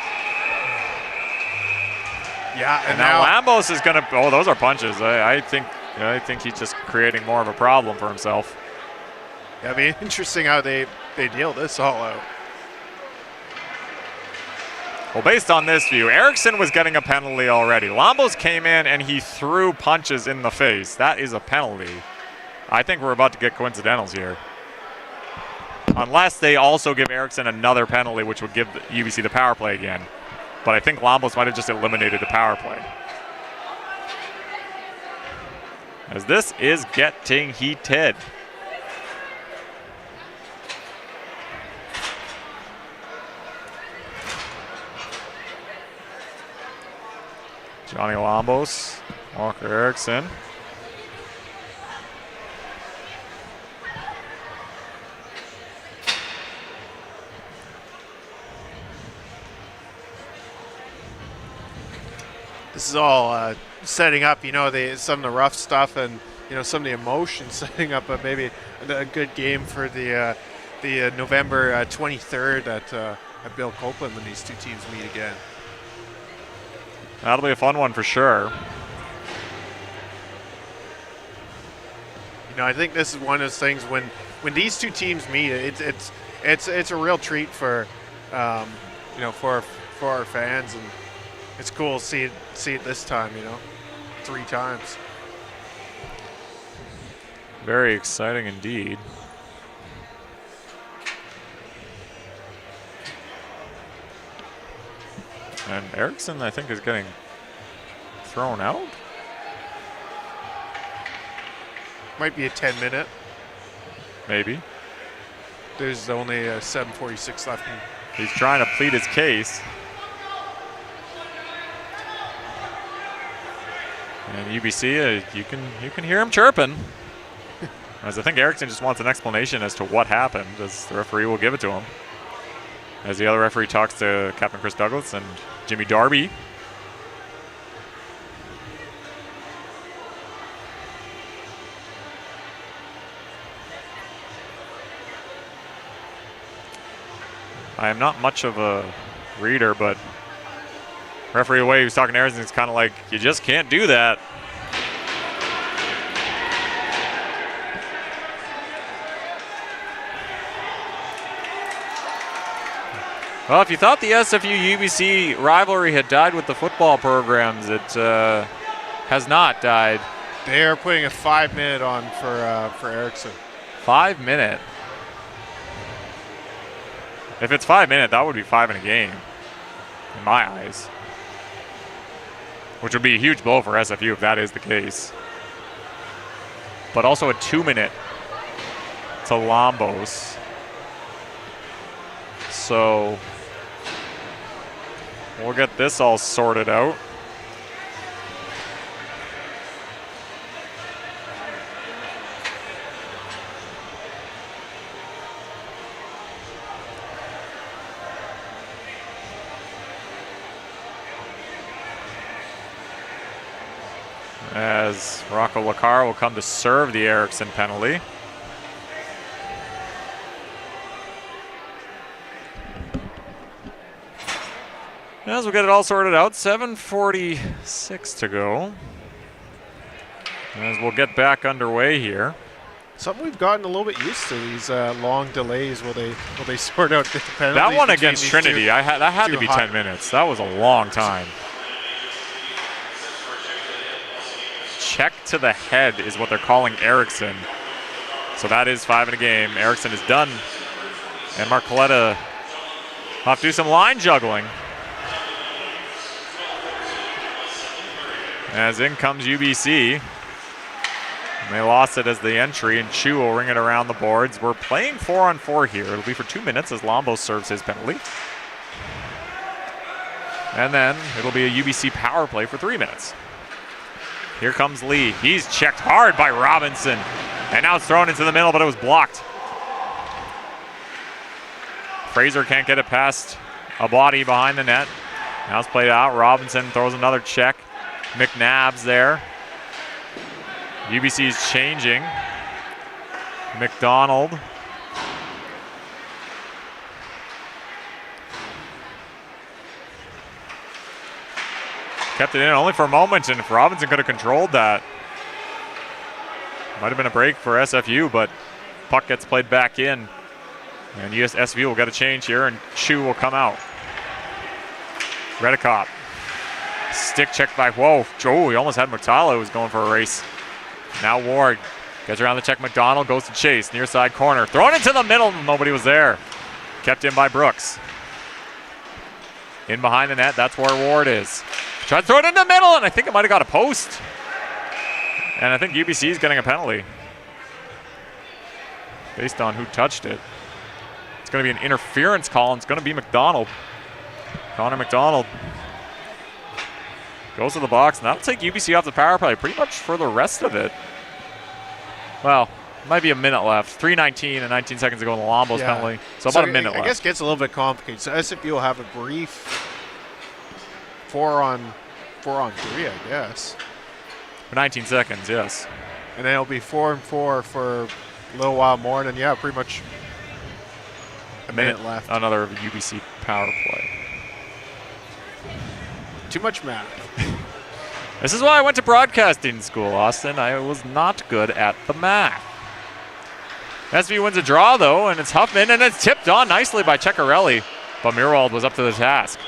Yeah, and now Lambos is gonna. Oh, those are punches. I think he's just creating more of a problem for himself. Yeah, it'll be interesting how they deal this all out. Well, based on this view, Eriksson was getting a penalty already. Lambos came in and he threw punches in the face. That is a penalty. I think we're about to get coincidentals here. Unless they also give Eriksson another penalty, which would give UBC the power play again. But I think Lambos might have just eliminated the power play. As this is getting heated. Johnny Lambos, Walker Eriksson. This is all setting up, some of the rough stuff and some of the emotion setting up maybe a good game for the November 23rd at Bill Copeland when these two teams meet again. That'll be a fun one for sure. I think this is one of those things when these two teams meet, it's a real treat for for our fans, and it's cool to see it this time, 3 times. Very exciting indeed. And Eriksson, I think, is getting thrown out. Might be a 10-minute. Maybe. There's only 7:46 left. He's trying to plead his case. And UBC, you can hear him chirping. As I think Eriksson just wants an explanation as to what happened, as the referee will give it to him. As the other referee talks to Captain Chris Douglas and Jimmy Darby. I am not much of a reader, but referee away, he was talking to Eriksson, it's kind of like, you just can't do that. Well, if you thought the SFU-UBC rivalry had died with the football programs, it has not died. They are putting a 5-minute on for Eriksson. 5-minute? If it's 5-minute, that would be 5 in a game, in my eyes. Which would be a huge blow for SFU if that is the case. But also a 2-minute to Lambos. So we'll get this all sorted out. As Rocco Lacar will come to serve the Eriksson penalty. As we'll get it all sorted out, 7:46 to go. As we'll get back underway here. Something we've gotten a little bit used to, these long delays. Will they sort out the penalties? That one against Trinity, that had to be 10 minutes. That was a long time. Check to the head is what they're calling Eriksson. So that is 5 in a game. Eriksson is done. And Marcoletta will have to do some line juggling. As in comes UBC. And they lost it as the entry, and Chu will ring it around the boards. We're playing 4-on-4 here. It'll be for 2 minutes as Lambos serves his penalty. And then it'll be a UBC power play for 3 minutes. Here comes Lee. He's checked hard by Robinson. And now it's thrown into the middle, but it was blocked. Fraser can't get it past a body behind the net. Now it's played out. Robinson throws another check. McNabb's there. UBC's changing. McDonald. Kept it in only for a moment, and if Robinson could have controlled that, might have been a break for SFU, but puck gets played back in. And SFU will get a change here, and Chu will come out. Redicop. Stick check by, whoa, Joe, he almost had Mutala who was going for a race. Now Ward gets around the check. McDonald goes to chase, near side corner. Thrown into the middle, nobody was there. Kept in by Brooks. In behind the net, that's where Ward is. Tried to throw it in the middle, and I think it might have got a post. And I think UBC is getting a penalty based on who touched it. It's going to be an interference call, and it's going to be McDonald. Connor McDonald goes to the box, and that'll take UBC off the power play pretty much for the rest of it. Well, might be a minute left. 3:19 and 19 seconds to go in the Lombos penalty. So about a minute left. I guess it gets a little bit complicated. So SFU will have a brief 4-on-3, I guess. For 19 seconds, yes. And then it'll be 4-on-4 for a little while more, and then, yeah, pretty much a minute left. Another UBC power play. Too much math. This is why I went to broadcasting school, Austin. I was not good at the math. SFU wins a draw, though, and it's Huffman, and it's tipped on nicely by Ceccarelli. But Mirwald was up to the task.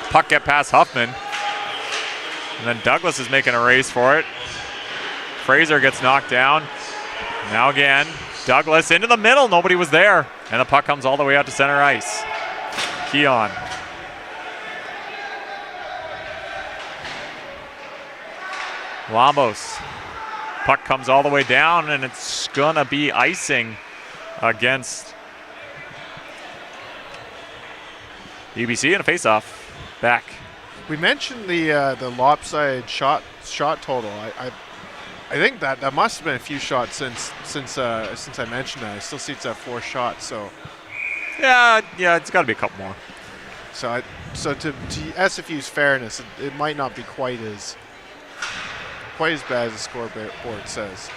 Puck get past Huffman. And then Douglas is making a race for it. Fraser gets knocked down. Now again, Douglas into the middle. Nobody was there. And the puck comes all the way out to center ice. Keon. Lombos. Puck comes all the way down, and it's gonna be icing against UBC and a face-off. Back. We mentioned the lopsided shot total. I think that must have been a few shots since I mentioned that. I still see it's at 4 shots. So yeah, it's got to be a couple more. So to SFU's fairness, it might not be quite as bad as the scoreboard says.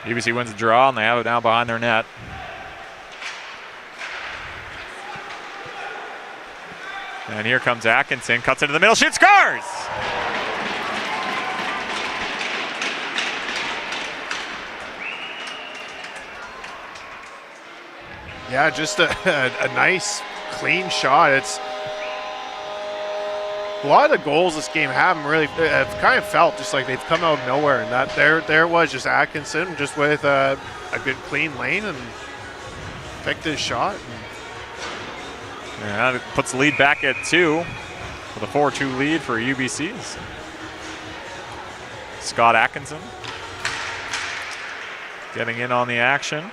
UBC wins the draw, and they have it now behind their net. And here comes Atkinson, cuts into the middle, shoots, scores! Yeah, just a nice, clean shot. It's a lot of the goals this game haven't really, have kind of felt just like they've come out of nowhere. And that there was just Atkinson just with a good clean lane and picked his shot. And it puts the lead back at 2 with a 4-2 lead for UBC's. Scott Atkinson getting in on the action.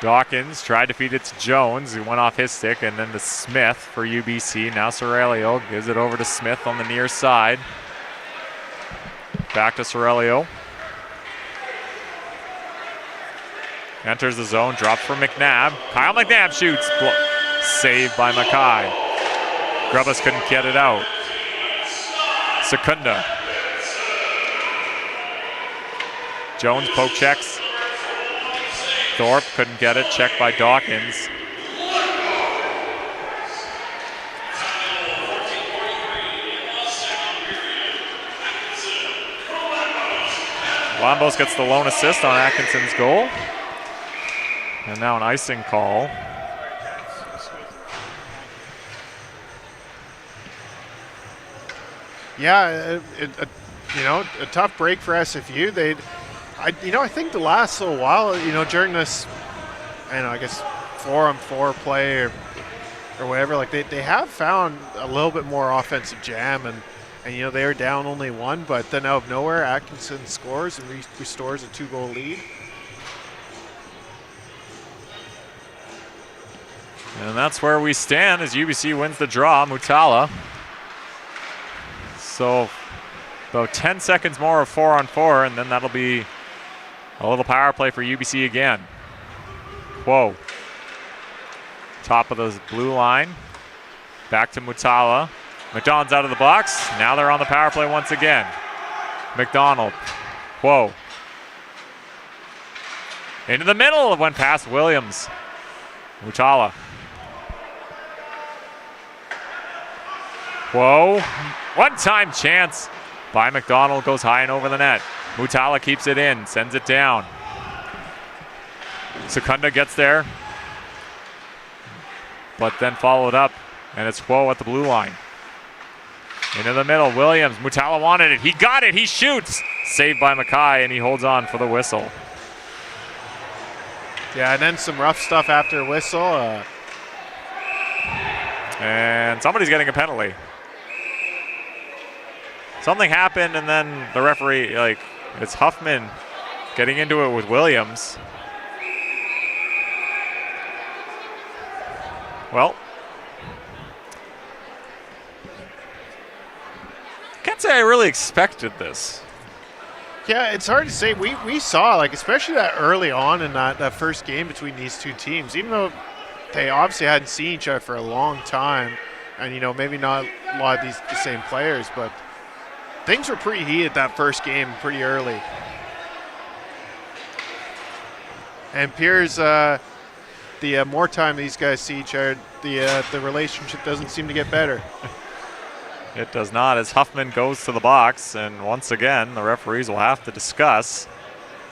Dawkins tried to feed it to Jones, who went off his stick, and then to Smith for UBC. Now Sorelio gives it over to Smith on the near side. Back to Sorelio. Enters the zone, drops for McNabb. Kyle McNabb shoots. Saved by Mackay. Grubbas couldn't get it out. Secunda. Jones poke checks. Thorpe couldn't get it. Checked by Dawkins. Lombos gets the lone assist on Atkinson's goal. And now an icing call. Yeah, a tough break for SFU. I think the last little while, during this, I guess 4-on-4 play or whatever, like they have found a little bit more offensive jam, and they were down only 1, but then out of nowhere, Atkinson scores and restores a 2-goal lead. And that's where we stand as UBC wins the draw. Mutala. So about 10 seconds more of 4-on-4, and then that'll be A little power play for UBC again. Whoa. Top of the blue line. Back to Mutala. McDonald's out of the box. Now they're on the power play once again. McDonald. Whoa. Into the middle. It went past Williams. Mutala. Whoa. One-time chance by McDonald. Goes high and over the net. Mutala keeps it in. Sends it down. Secunda gets there. But then followed up. And it's Whoa at the blue line. Into the middle. Williams. Mutala wanted it. He got it. He shoots. Saved by Mackay, and he holds on for the whistle. Yeah, and then some rough stuff after whistle. And somebody's getting a penalty. Something happened, and then the referee, like, it's Huffman getting into it with Williams. Well, can't say I really expected this. Yeah, it's hard to say. We saw, like, especially that early on in that first game between these two teams, even though they obviously hadn't seen each other for a long time, and, you know, maybe not a lot of the same players, but things were pretty heated that first game pretty early. And Piers, the more time these guys see each other, the relationship doesn't seem to get better. It does not, as Huffman goes to the box, and once again, the referees will have to discuss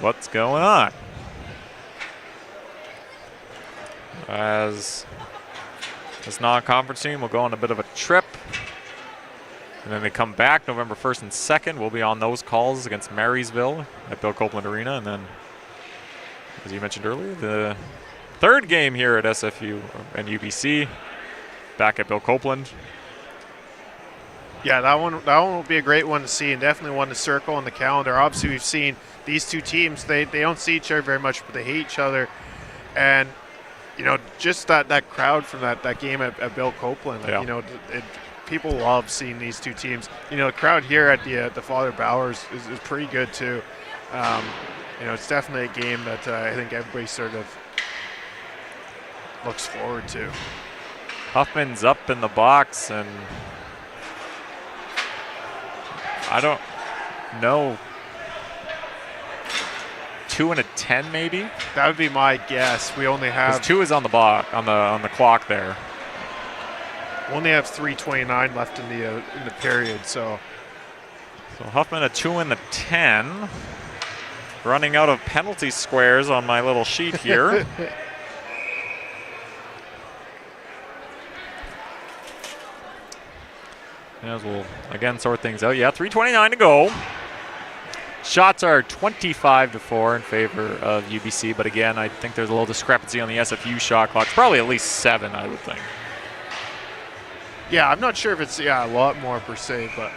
what's going on. As this non-conference team will go on a bit of a trip. And then they come back November 1st and 2nd. We'll be on those calls against Marysville at Bill Copeland Arena. And then, as you mentioned earlier, the third game here at SFU and UBC back at Bill Copeland. Yeah, that one will be a great one to see, and definitely one to circle on the calendar. Obviously, we've seen these two teams, they don't see each other very much, but they hate each other. And, you know, just that crowd from that game at Bill Copeland, like, yeah. You know, people love seeing these two teams. You know, the crowd here at the Father Bauer is pretty good too. You know, it's definitely a game that I think everybody sort of looks forward to. Huffman's up in the box, and I don't know, 2 and a 10 maybe? That would be my guess. We only have 2 is on the clock there. We only have 3:29 left in the period, so Huffman a 2 and a 10. Running out of penalty squares on my little sheet here. As we'll again sort things out. Yeah, 3:29 to go. Shots are 25-4 in favor of UBC, but again, I think there's a little discrepancy on the SFU shot clock. Probably at least 7, I would think. Yeah, I'm not sure if it's a lot more per se, but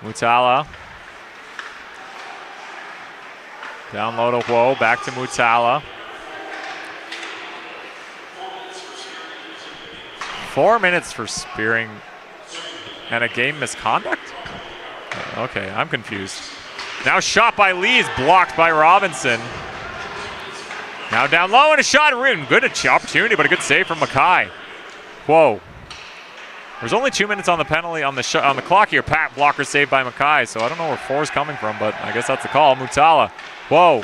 Mutala. Down low to Whoa, back to Mutala. 4 minutes for spearing and a game misconduct? Okay, I'm confused. Now shot by Lee is blocked by Robinson. Now down low and a shot. Good opportunity, but a good save from Mackay. Whoa. There's only 2 minutes on the penalty on the clock here. Pat blocker saved by Mackay, so I don't know where 4 is coming from, but I guess that's the call. Mutala. Whoa.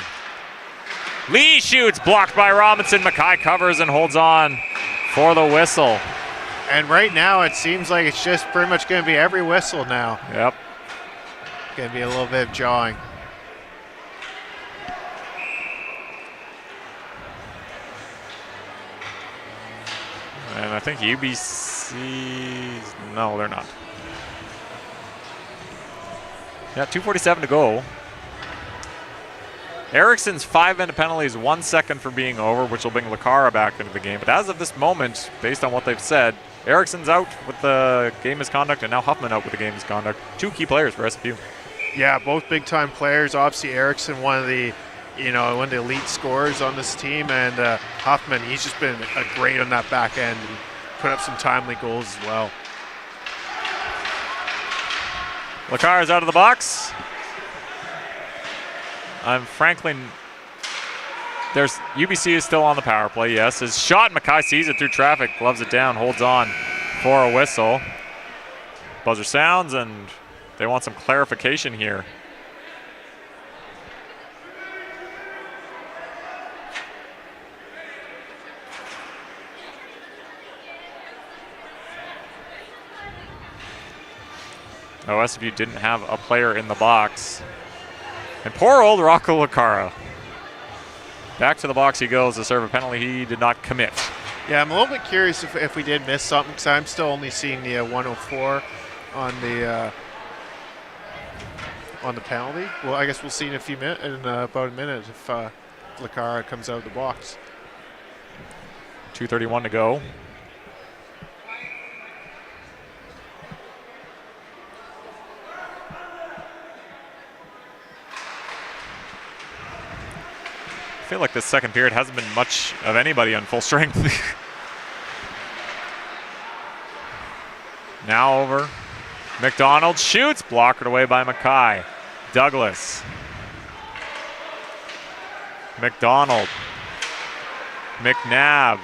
Lee shoots, blocked by Robinson. Mackay covers and holds on for the whistle. And right now it seems like it's just pretty much going to be every whistle now. Yep. Going to be a little bit of jawing. And I think UBC, no, they're not. Yeah, 2:47 to go. Erickson's 5-minute penalty is 1 second from being over, which will bring Lacara back into the game. But as of this moment, based on what they've said, Erickson's out with the game misconduct, and now Huffman out with the game misconduct. 2 key players for SFU. Yeah, both big-time players. Obviously, Erickson, one of the elite scorers on this team, and Huffman, he's just been great on that back end. put up some timely goals as well. Lacar is out of the box. Franklin. There's UBC is still on the power play. Yes, his shot. Mackay sees it through traffic, gloves it down, holds on for a whistle. Buzzer sounds, and they want some clarification here. Oh, SFU didn't have a player in the box. And poor old Rocco Lacara. Back to the box he goes to serve a penalty he did not commit. Yeah, I'm a little bit curious if we did miss something, because I'm still only seeing the 104 on the penalty. Well, I guess we'll see in about a minute if Lacara comes out of the box. 2:31 to go. I feel like this second period hasn't been much of anybody on full strength. Now over. McDonald shoots, blocked away by Mackay. Douglas. McDonald. McNabb.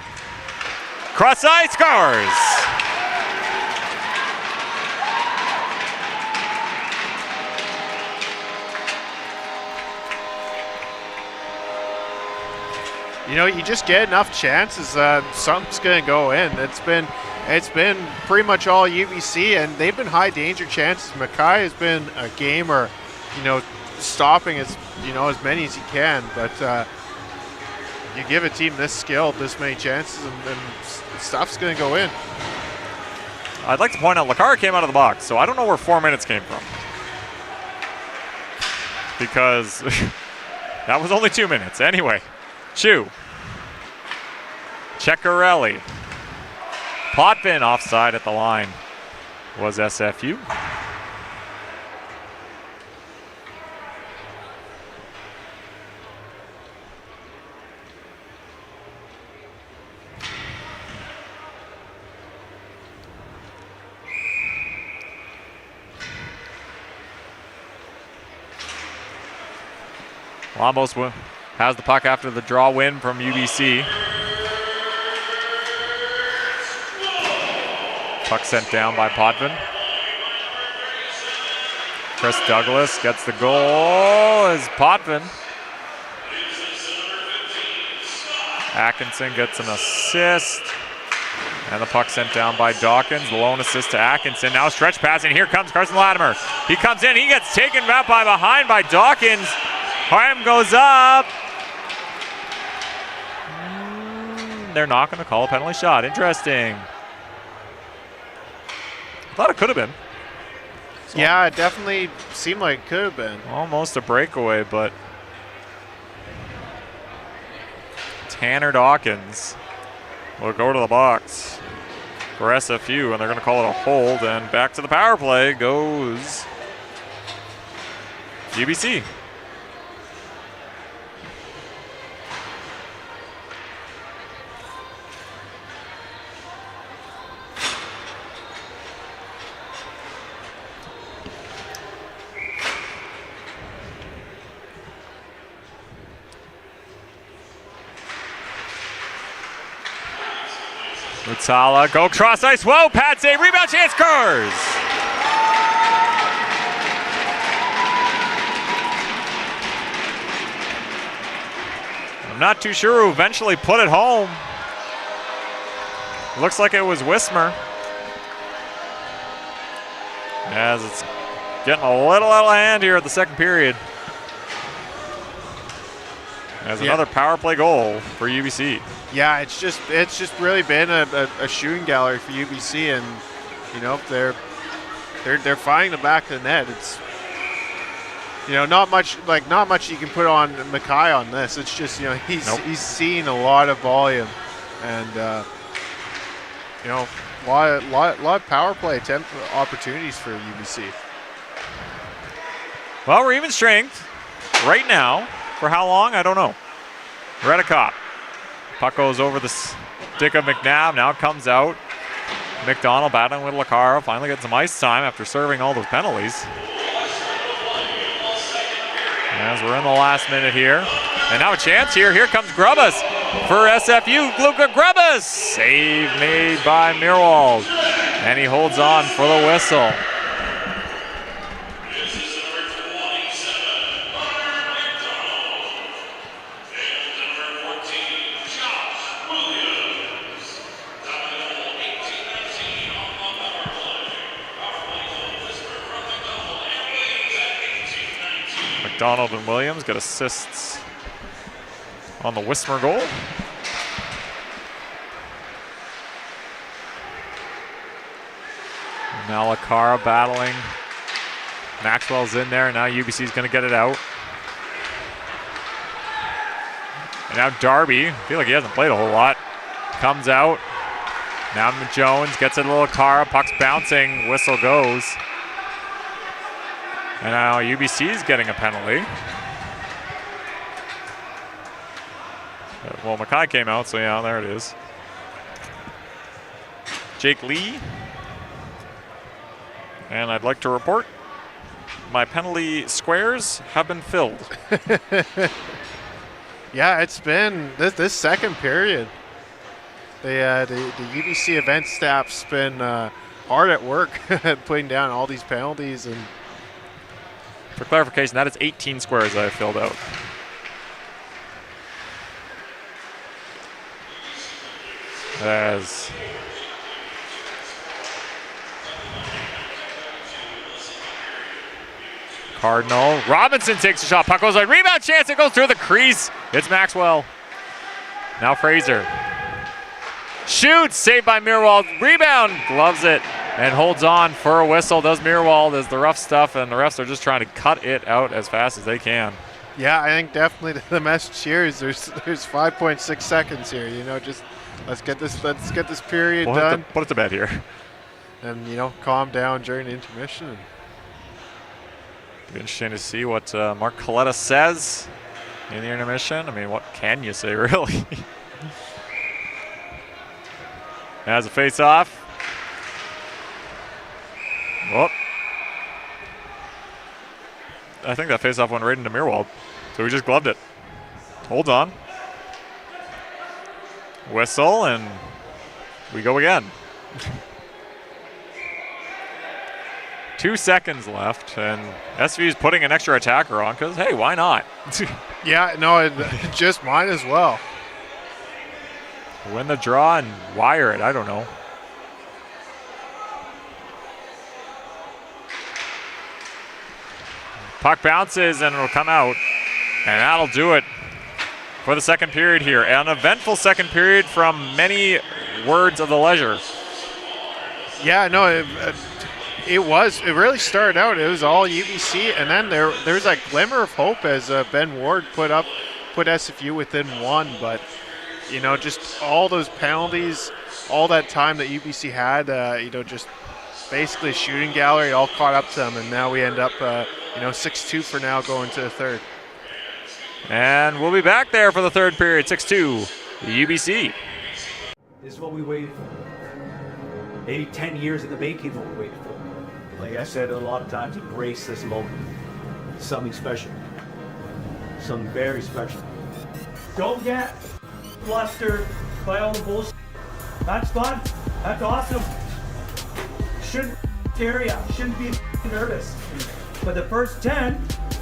Cross ice, scores! You know, you just get enough chances, something's going to go in. It's been pretty much all UBC, and they've been high danger chances. Mackay has been a gamer, you know, stopping as many as he can. But you give a team this skill, this many chances, and stuff's going to go in. I'd like to point out Lacara came out of the box, so I don't know where 4 minutes came from, because that was only 2 minutes. Anyway. Chu. Ceccarelli. Potvin offside at the line was SFU. Lambos has the puck after the draw win from UBC. Puck sent down by Potvin. Chris Douglas gets the goal as Potvin. Atkinson gets an assist. And the puck sent down by Dawkins. The lone assist to Atkinson. Now stretch passing. Here comes Carson Latimer. He comes in. He gets taken out by behind by Dawkins. Arm goes up. They're not going to call a penalty shot. Interesting. I thought it could have been. Yeah, it definitely seemed like it could have been. Almost a breakaway, but Tanner Dawkins will go to the box for SFU, and they're going to call it a hold, and back to the power play goes UBC. Utsala, go cross ice. Whoa, pad save, rebound chance, scores! I'm not too sure who eventually put it home. Looks like it was Wismer. As it's getting a little out of hand here at the second period. As another power play goal for UBC. Yeah, it's just really been a shooting gallery for UBC, and you know they're finding the back of the net. It's not much you can put on Mackay on this. It's just he's seen a lot of volume, and a lot of power play opportunities for UBC. Well, we're even strength right now. For how long? I don't know. Redicott. Puck goes over the stick of McNabb. Now it comes out McDonald battling with Lacara, finally getting some ice time after serving all those penalties. As we're in the last minute here. And now a chance here. Here comes Grubbas for SFU. Luka Grubbas! Save made by Mirwald. And he holds on for the whistle. McDonald and Williams get assists on the Wismer goal. Now Lacara battling. Maxwell's in there, and now UBC's going to get it out. And now Darby, I feel like he hasn't played a whole lot, comes out. Now Jones gets it to Lacara, puck's bouncing, whistle goes. And now UBC's getting a penalty. Well, Mackay came out, so yeah, there it is. Jake Lee. And I'd like to report my penalty squares have been filled. Yeah, it's been this second period. The UBC event staff's been hard at work putting down all these penalties. And for clarification, that is 18 squares that I filled out. As Cardinal. Robinson takes a shot. Puck goes on. Rebound chance. It goes through the crease. It's Maxwell. Now Fraser. Shoots. Saved by Mirwald. Rebound. Gloves it and holds on for a whistle. Does Mirwald as the rough stuff, and the refs are just trying to cut it out as fast as they can. Yeah, I think definitely the message here is there's 5.6 seconds here. You know, just let's get this period done. Put it to bed here. And calm down during the intermission. It'll be interesting to see what Mark Coletta says in the intermission. I mean, what can you say, really? As a face-off. Whoop. I think that face-off went right into Mirwald. So we just gloved it. Holds on. Whistle, and we go again. 2 seconds left, and SVU's putting an extra attacker on because, hey, why not? Yeah, no, just mine as well. Win the draw and wire it. I don't know. Puck bounces and it'll come out, and that'll do it for the second period here. An eventful second period from many words of the leisure. Yeah, no, it really started out. It was all UBC, and then there's a glimmer of hope as Ben Ward put SFU within one, but just all those penalties, all that time that UBC had, just basically shooting gallery all caught up to them, and now we end up 6-2 for now going to the third. And we'll be back there for the third period, 6-2, UBC. This is what we waited for. Maybe 10 years in the making what we waited for. Like I said a lot of times, embrace this moment. Something special. Something very special. Don't get flustered by all the bullshit. That's fun. That's awesome. Shouldn't scare you. Shouldn't be nervous. But the first 10,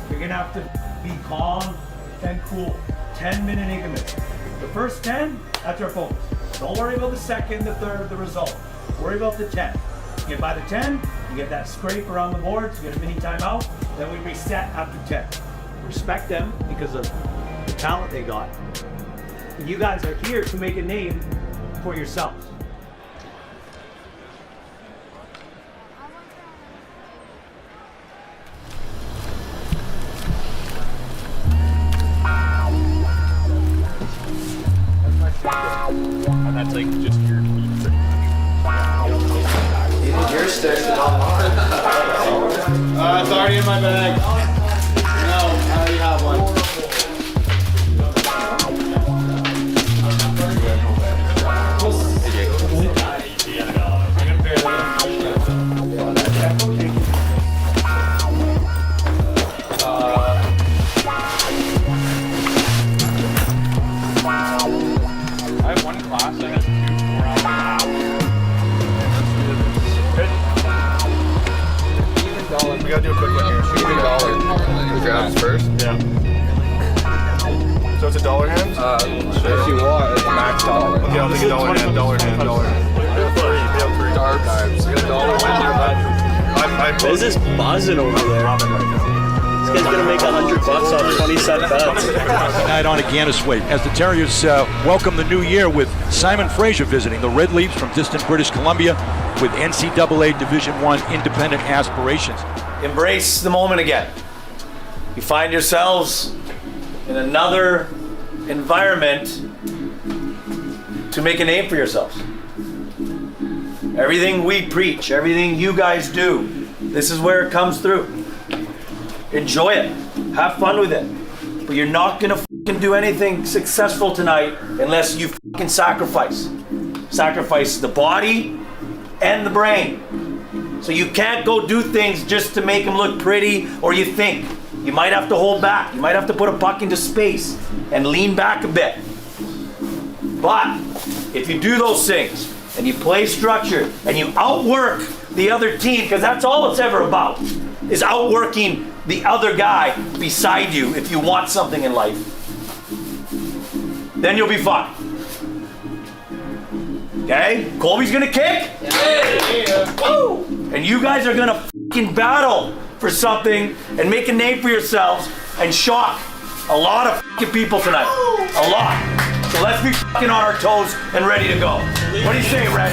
you're going to have to be calm and cool. 10-minute increments. The first 10, that's our focus. Don't worry about the second, the third, the result. Worry about the 10. You get by the 10, you get that scrape around the boards, you get a mini timeout, then we reset after 10. Respect them because of the talent they got. You guys are here to make a name for yourselves. And that's like just your Your sticks is on mine. it's already in my bag. No, I already have one. I have one class that has 2 4 hours. We gotta do a quick one here. $1 for grabs first. Yeah. So it's a dollar hand? If you want, it's max dollar. Okay, I'll take a dollar hand. Dark times. You got a dollar win What is this buzzing over there? This guy's gonna make $100 off 20 set bets. Tonight on Gannisway, as the Terriers welcome the new year with Simon Fraser visiting the Red Leaves from distant British Columbia with NCAA Division I independent aspirations. Embrace the moment again. You find yourselves in another environment to make a name for yourselves. Everything we preach, everything you guys do, this is where it comes through. Enjoy it. Have fun with it. But you're not gonna do anything successful tonight unless you sacrifice. Sacrifice the body and the brain. So you can't go do things just to make them look pretty or you think. You might have to hold back. You might have to put a puck into space and lean back a bit. But if you do those things and you play structured and you outwork the other team, because that's all it's ever about, is outworking the other guy beside you if you want something in life, then you'll be fine. Okay? Colby's gonna kick. Woo! And you guys are gonna fucking battle for something and make a name for yourselves and shock a lot of fucking people tonight. A lot. So let's be fucking on our toes and ready to go. What do you say, Red?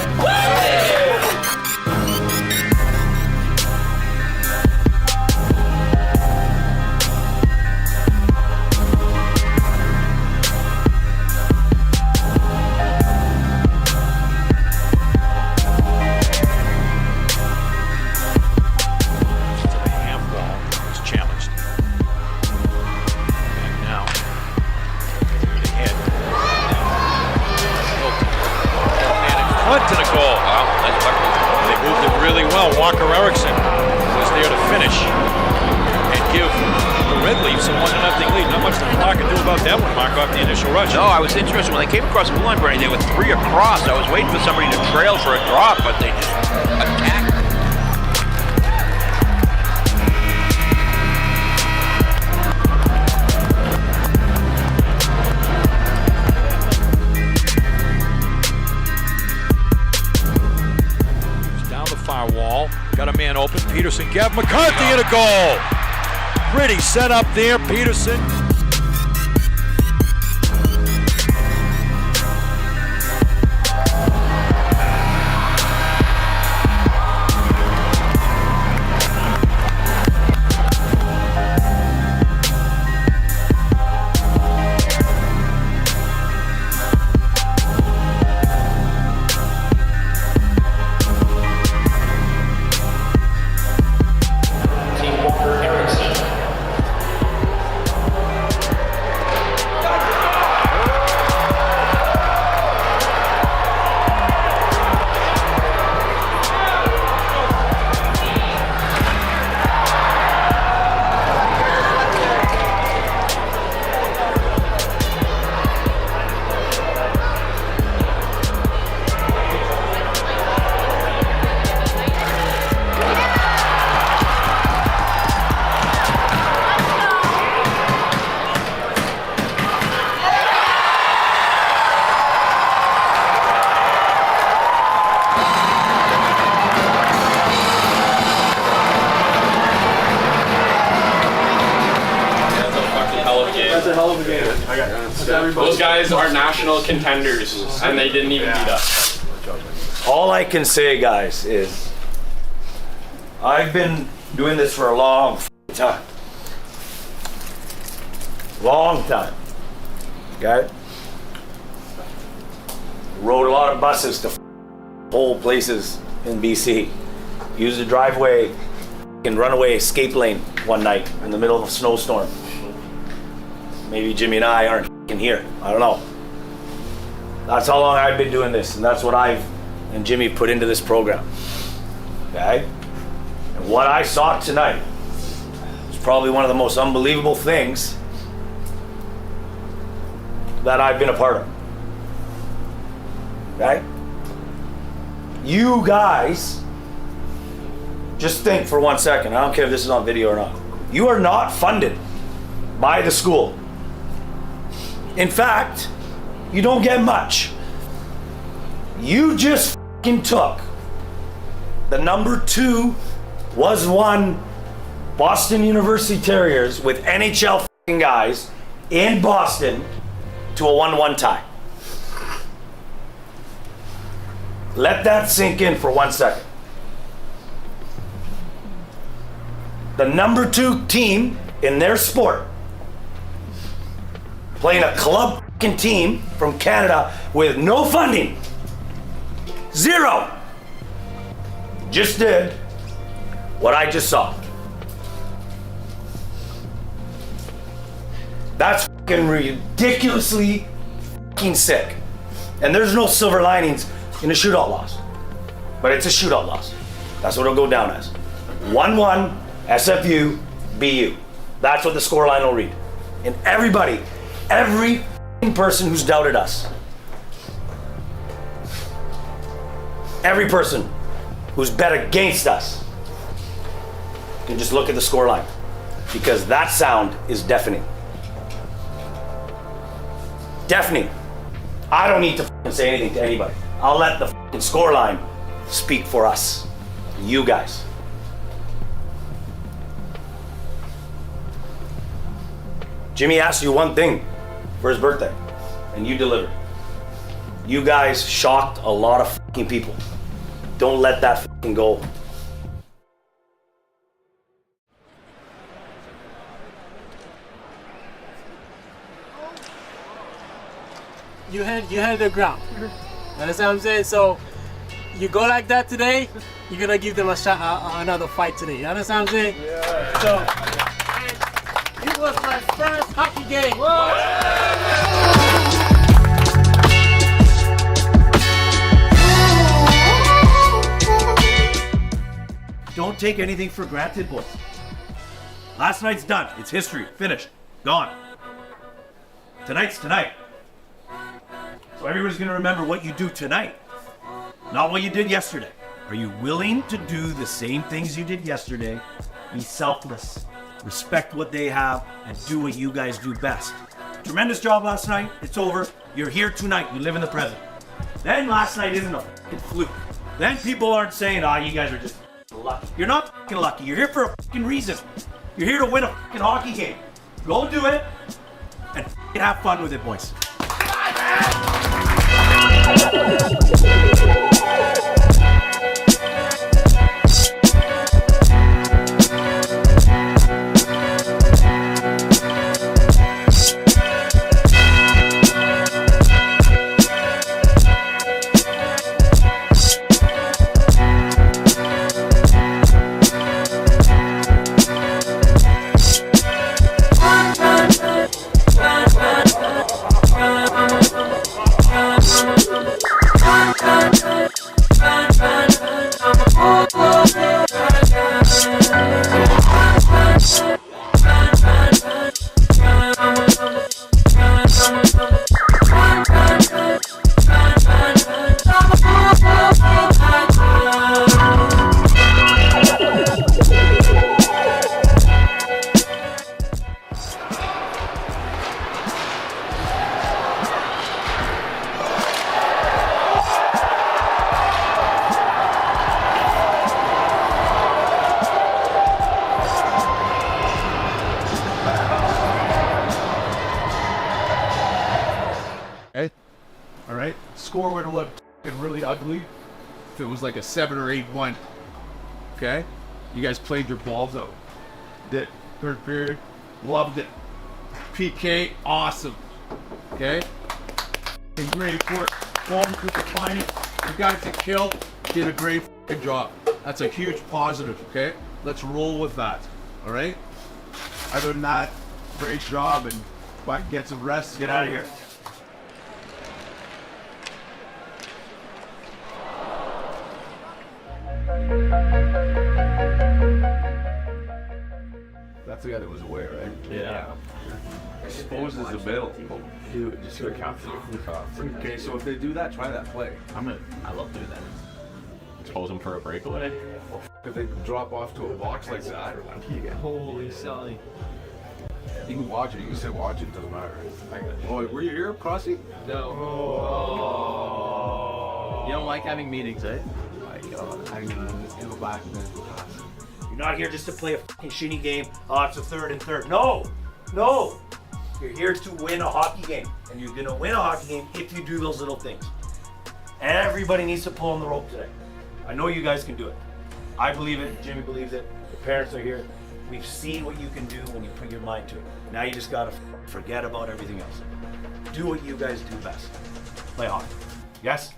No, I was interested when they came across the blue line, Bernie. They were 3 across. I was waiting for somebody to trail for a drop, but they just attacked. He's down the far wall. Got a man open. Peterson, Gavin McCarthy, and a goal. Pretty set up there, Peterson. Those guys are national contenders, and they didn't even beat us. All I can say, guys, is I've been doing this for a long time. Long time. Okay? Rode a lot of buses to whole places in BC. Used the driveway in runaway escape lane one night in the middle of a snowstorm. Maybe Jimmy and I aren't in here. I don't know. That's how long I've been doing this, and that's what I've and Jimmy put into this program. Okay? And what I saw tonight is probably one of the most unbelievable things that I've been a part of. right? You guys, just think for 1 second. I don't care if this is on video or not. You are not funded by the school. In fact, you don't get much. You just fucking took the number 2 was 1 Boston University Terriers with NHL fucking guys in Boston to a 1-1 tie. Let that sink in for 1 second. The number 2 team in their sport playing a club fucking team from Canada with no funding. 0. Just did what I just saw. That's fucking ridiculously fucking sick. And there's no silver linings in a shootout loss. But it's a shootout loss. That's what it'll go down as. 1-1, SFU, BU. That's what the scoreline will read. And everybody, every fucking person who's doubted us, every person who's bet against us, can just look at the scoreline. Because that sound is deafening. Deafening. I don't need to fucking say anything to anybody. I'll let the fucking scoreline speak for us. You guys. Jimmy asked you one thing for his birthday, and you delivered. You guys shocked a lot of fucking people. Don't let that fucking go. You had the ground. Understand what I'm saying? So you go like that today, you're gonna give them a shot, another fight today. You understand what I'm saying? Yeah. So it was my first hockey game. Don't take anything for granted, boys. Last night's done. It's history. Finished. Gone. Tonight's tonight. So everybody's gonna remember what you do tonight, not what you did yesterday. Are you willing to do the same things you did yesterday? Be selfless, respect what they have, and do what you guys do best. Tremendous job last night. It's over. You're here tonight. You live in the present. Then last night isn't a fucking fluke. Then people aren't saying, you guys are just lucky. You're not fucking lucky. You're here for a fucking reason. You're here to win a fucking hockey game. Go do it and fucking have fun with it, boys. Score would have looked really ugly if it was like a 7 or 8-1. Okay? You guys played your balls out. Did third period, loved it. PK, awesome. Okay? And great work. Ball to the final. You guys that killed did a great job. That's a huge positive, okay? Let's roll with that. Alright? Other than that, great job, and get some rest, get out of here. That's the guy that was away, right? Yeah. Exposes the middle. Do it. Just go capture. Okay, so if they do that, try that play. I love doing that. Expose him for a breakaway. If they drop off to a box like that, Holy Sally. you can watch it. You can say watch it. Doesn't matter. Oh, were you here, Crossy? No. You don't like having meetings, eh? I'm gonna go back and then. You're not here just to play a fucking shitty game. Oh, it's a third and third. No, no. You're here to win a hockey game, and you're gonna win a hockey game if you do those little things. Everybody needs to pull on the rope today. I know you guys can do it. I believe it. Jimmy believes it. The parents are here. We've seen what you can do when you put your mind to it. Now you just gotta forget about everything else. Do what you guys do best. Play hockey. Yes?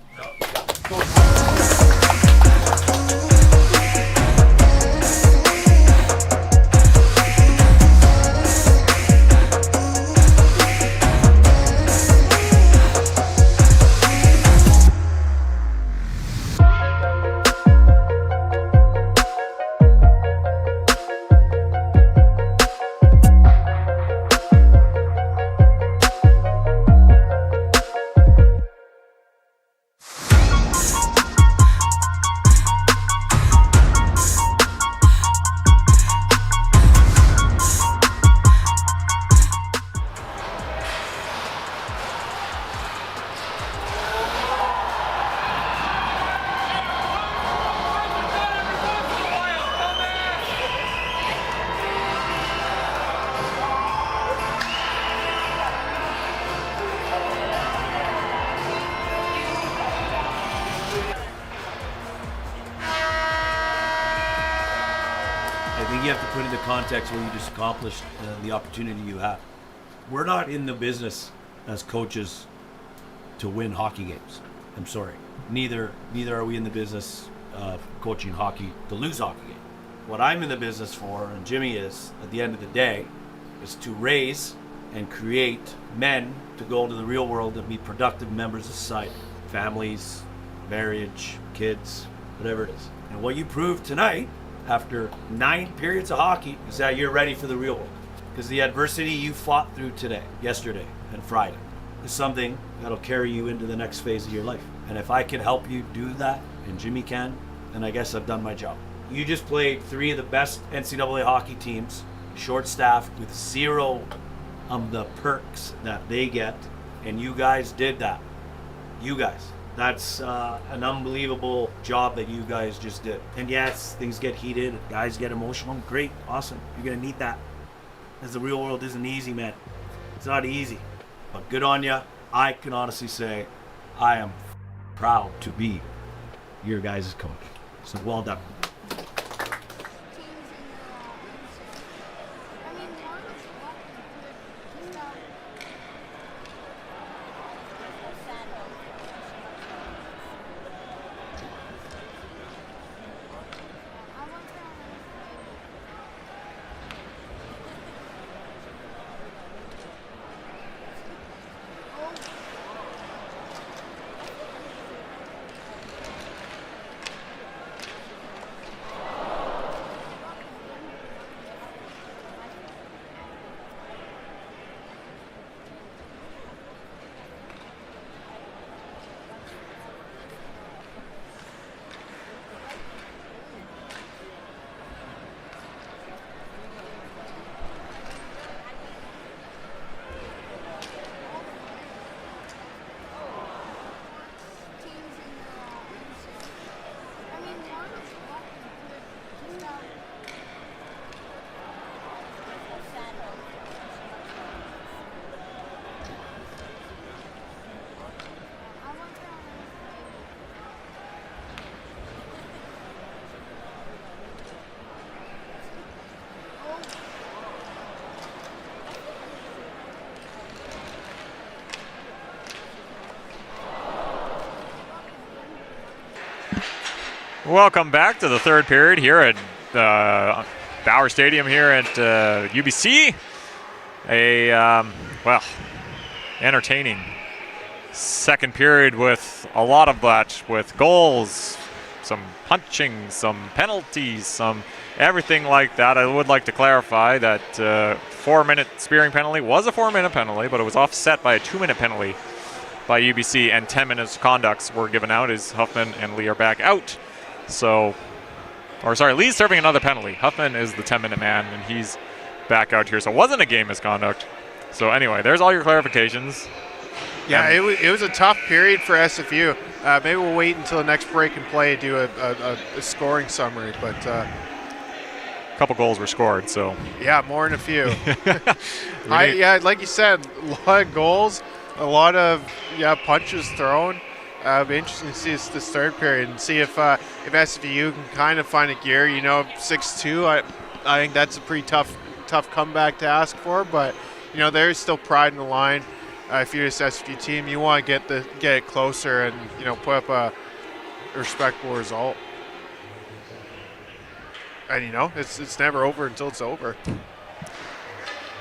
You have to put into context what you just accomplished, the opportunity you have. We're not in the business as coaches to win hockey games. I'm sorry. Neither are we in the business of coaching hockey to lose hockey games. What I'm in the business for, and Jimmy is, at the end of the day, is to raise and create men to go into the real world and be productive members of society. Families, marriage, kids, whatever it is. And what you proved tonight, after 9 periods of hockey, is that you're ready for the real world. Because the adversity you fought through today, yesterday, and Friday is something that'll carry you into the next phase of your life. And if I can help you do that, and Jimmy can, then I guess I've done my job. You just played 3 of the best NCAA hockey teams, short-staffed, with 0 of the perks that they get, and you guys did that. You guys. That's an unbelievable job that you guys just did. And yes, things get heated, guys get emotional. Great, awesome. You're gonna need that. As the real world isn't easy, man. It's not easy. But good on ya. I can honestly say I am proud to be your guys' coach. So well done. Welcome back to the third period here at Bauer Stadium here at UBC. Well, entertaining second period with a lot of that, with goals, some punching, some penalties, some everything like that. I would like to clarify that 4-minute spearing penalty was a 4-minute penalty, but it was offset by a 2-minute penalty by UBC, and 10 minutes conducts were given out as Huffman and Lee are back out. So, or sorry, Lee's serving another penalty. Huffman is the 10-minute man, and he's back out here. So it wasn't a game misconduct. So anyway, there's all your clarifications. Yeah, it was a tough period for SFU. Maybe we'll wait until the next break and play, do a scoring summary. But a couple goals were scored, so. Yeah, more than a few. Yeah, like you said, a lot of goals, a lot of punches thrown. It'll be interesting to see this third period and see if SFU can kind of find a gear. 6-2. I think that's a pretty tough comeback to ask for, but there's still pride in the line. If you're this SFU team, you want to get it closer and put up a respectable result. And it's never over until it's over.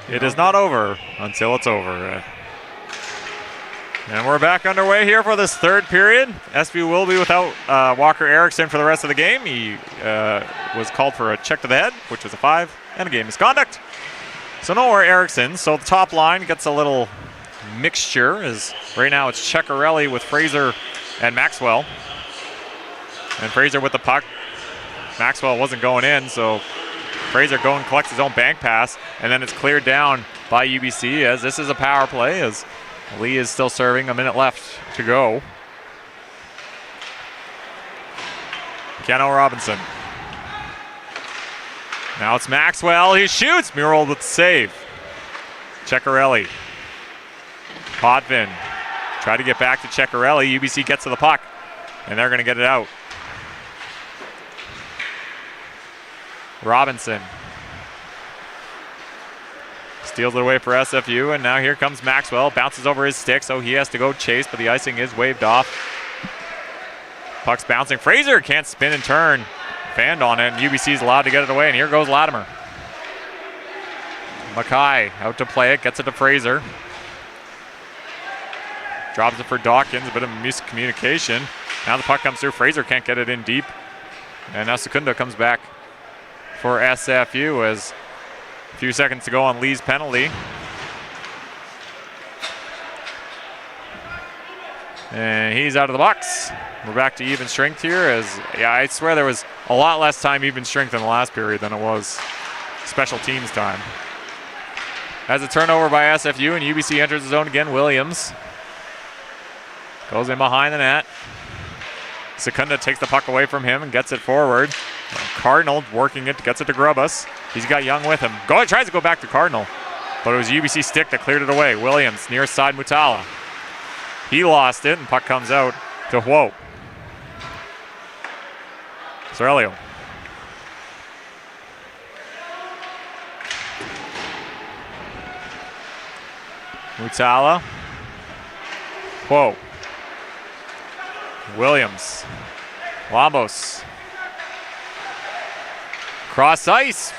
It is not over until it's over. And we're back underway here for this third period. SFU will be without Walker Erickson for the rest of the game. He was called for a check to the head, which was a 5, and a game misconduct. So no more Erickson. So the top line gets a little mixture, as right now it's Ceccarelli with Fraser and Maxwell. And Fraser with the puck. Maxwell wasn't going in, so Fraser collects his own bank pass, and then it's cleared down by UBC as this is a power play, as Lee is still serving, a minute left to go. Keno Robinson. Now it's Maxwell, he shoots, Murrell with the save. Ceccarelli. Potvin try to get back to Ceccarelli. UBC gets to the puck, and they're going to get it out. Robinson steals it away for SFU, and now here comes Maxwell. Bounces over his stick, so he has to go chase, but the icing is waved off. Puck's bouncing. Fraser can't spin and turn. Fanned on it, and UBC is allowed to get it away, and here goes Latimer. Mackay out to play it, gets it to Fraser. Drops it for Dawkins, a bit of miscommunication. Now the puck comes through. Fraser can't get it in deep. And now Secunda comes back for SFU as a few seconds to go on Lee's penalty. And he's out of the box. We're back to even strength here as, I swear there was a lot less time even strength in the last period than it was special teams time. As a turnover by SFU, and UBC enters the zone again. Williams goes in behind the net. Secunda takes the puck away from him and gets it forward. Cardinal working it, gets it to Grubus. He's got Young with him. Tries to go back to Cardinal, but it was UBC stick that cleared it away. Williams, near side Mutala. He lost it, and puck comes out to Whoa. Cerelio. Mutala. Whoa. Williams. Lambos. Cross ice.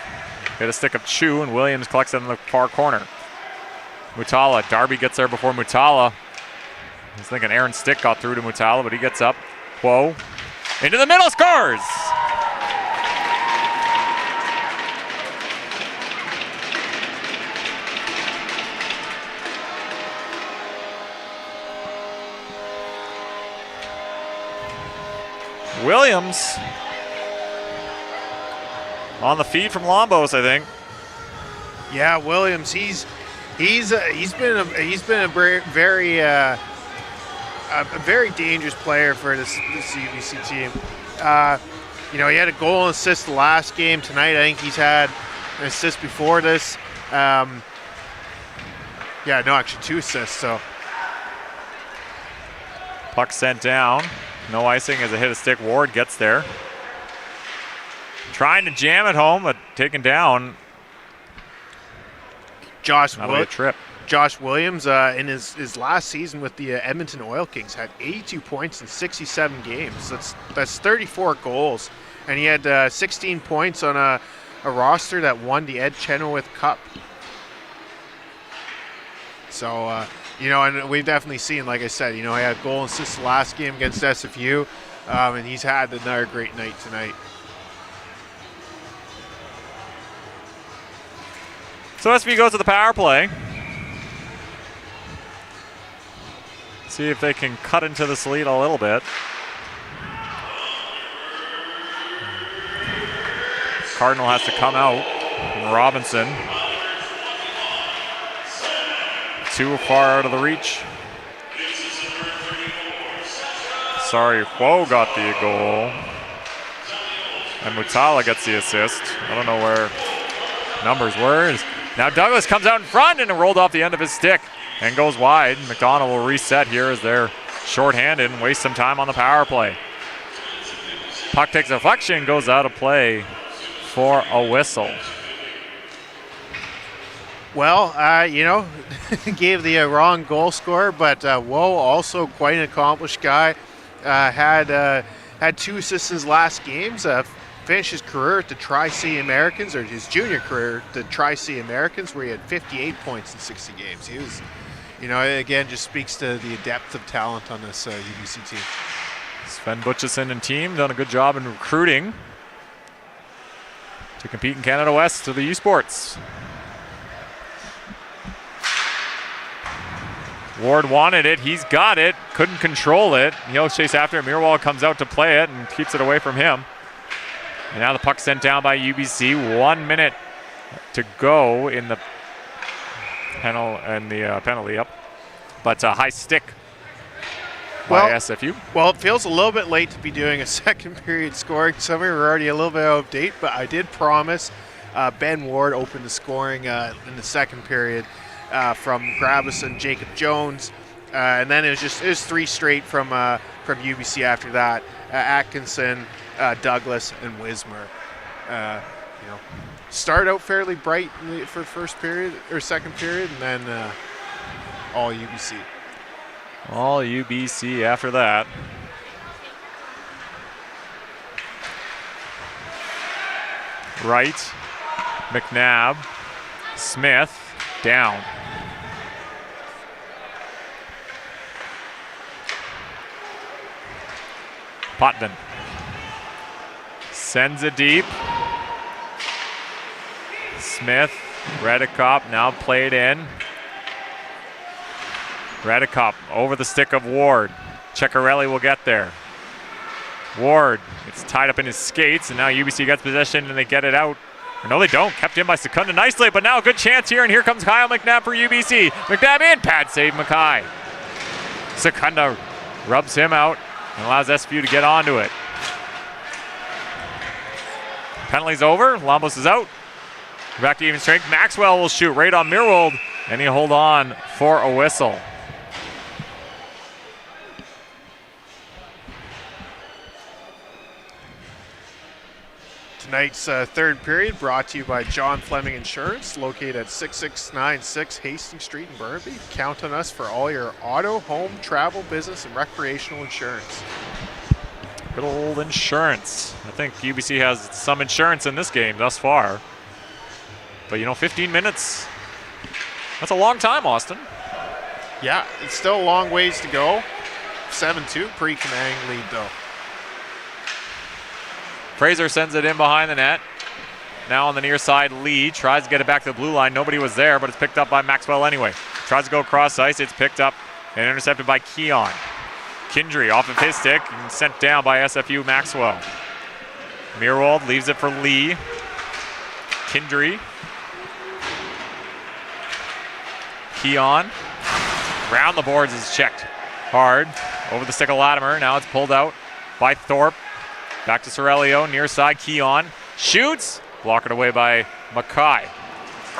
Get a stick of Chu, and Williams collects it in the far corner. Mutala. Darby gets there before Mutala. I was thinking Aaron's stick got through to Mutala, but he gets up. Whoa. Into the middle, scores! Williams on the feed from Lombos, I think. Yeah, Williams. He's been a very dangerous player for this UBC team. He had a goal and assist the last game. Tonight, I think he's had an assist before this. Actually 2 assists. So puck sent down. No icing as a hit of stick. Ward gets there. Trying to jam it home, but taken down. Josh Williams, in his last season with the Edmonton Oil Kings, had 82 points in 67 games. That's 34 goals. And he had 16 points on a roster that won the Ed Chenoweth Cup. So You know, and we've definitely seen, like I said, you know, he had goal and assist last game against SFU, and he's had another great night tonight. So SFU goes to the power play. See if they can cut into this lead a little bit. Cardinal has to come out. And Robinson. Too far out of the reach. Sorry, Whoa got the goal. And Mutala gets the assist. I don't know where numbers were. Now Douglas comes out in front and it rolled off the end of his stick and goes wide. McDonald will reset here as they're shorthanded and waste some time on the power play. Puck takes a deflection, goes out of play for a whistle. Well, you know, gave the wrong goal scorer, but Whoa, also quite an accomplished guy. Had 2 assists in his last games. Finished his career at the Tri-C Americans, or his junior career at the Tri-C Americans, where he had 58 points in 60 games. He was, you know, again, just speaks to the depth of talent on this UBC team. Sven Butchison and team done a good job in recruiting to compete in Canada West to the U Sports. Ward wanted it, he's got it, couldn't control it. He'll chase after it. Mirwald comes out to play it and keeps it away from him. And now the puck sent down by UBC. 1 minute to go in the penalty up. But a high stick by SFU. Well, it feels a little bit late to be doing a second period scoring. Some of you were already a little bit out of date, but I did promise Ben Ward opened the scoring in the second period from Gravis and Jacob Jones. And then it was 3 straight from UBC after that. Atkinson, Douglas, and Wismer. You know, start out fairly bright for first period or second period, and then all UBC. All UBC after that. Wright, McNabb, Smith, down. Potvin sends it deep. Smith, Redekop now played in. Redekop over the stick of Ward. Ceccarelli will get there. Ward, it's tied up in his skates, and now UBC gets possession and they get it out. Or no, they don't. Kept in by Secunda nicely, but now a good chance here, and here comes Kyle McNabb for UBC. McNabb in, pad save Mackay. Secunda rubs him out and allows SFU to get onto it. Penalty's over. Lambos is out. Back to even strength. Maxwell will shoot right on Mirwold, and he'll hold on for a whistle. Tonight's third period brought to you by John Fleming Insurance, located at 6696 Hastings Street in Burnaby. Count on us for all your auto, home, travel, business, and recreational insurance. Good old insurance. I think UBC has some insurance in this game thus far. But, you know, 15 minutes, that's a long time, Austin. Yeah, it's still a long ways to go. 7-2, pretty commanding lead, though. Fraser sends it in behind the net. Now on the near side, Lee tries to get it back to the blue line. Nobody was there, but it's picked up by Maxwell anyway. Tries to go across ice. It's picked up and intercepted by Keon. Kindry off of his stick and sent down by SFU Maxwell. Mirwald leaves it for Lee. Kindry. Keon. Round the boards is checked hard. Over the stick of Latimer. Now it's pulled out by Thorpe. Back to Sorelio, near side, Keon. Shoots. Blocked away by Mackay.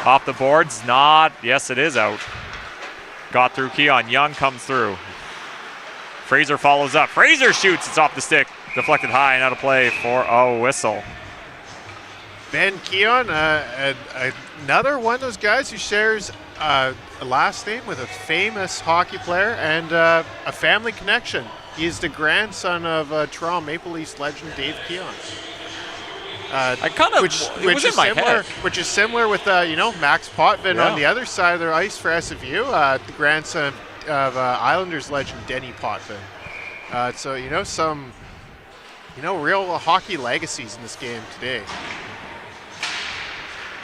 Off the boards, not. Yes, it is out. Got through Keon. Young comes through. Fraser follows up. Fraser shoots. It's off the stick. Deflected high and out of play for a whistle. Ben Keon, another one of those guys who shares a last name with a famous hockey player and a family connection. He is the grandson of Toronto Maple Leafs legend Dave Keon. Which is similar with Max Potvin on the other side of the ice for SFU. The grandson of Islanders legend Denny Potvin. So some real hockey legacies in this game today.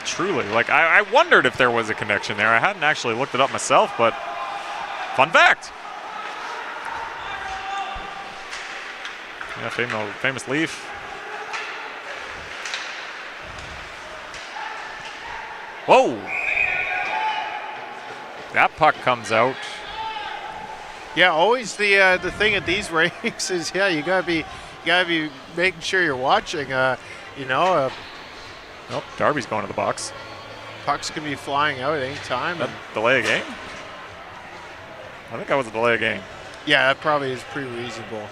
Truly, like I wondered if there was a connection there. I hadn't actually looked it up myself, but fun fact. Yeah, famous Leaf. Whoa! That puck comes out. Yeah, always the thing at these rinks is you gotta be making sure you're watching. Nope, Darby's going to the box. Pucks can be flying out at any time. That delay a game? I think that was a delay a game. Yeah, that probably is pretty reasonable.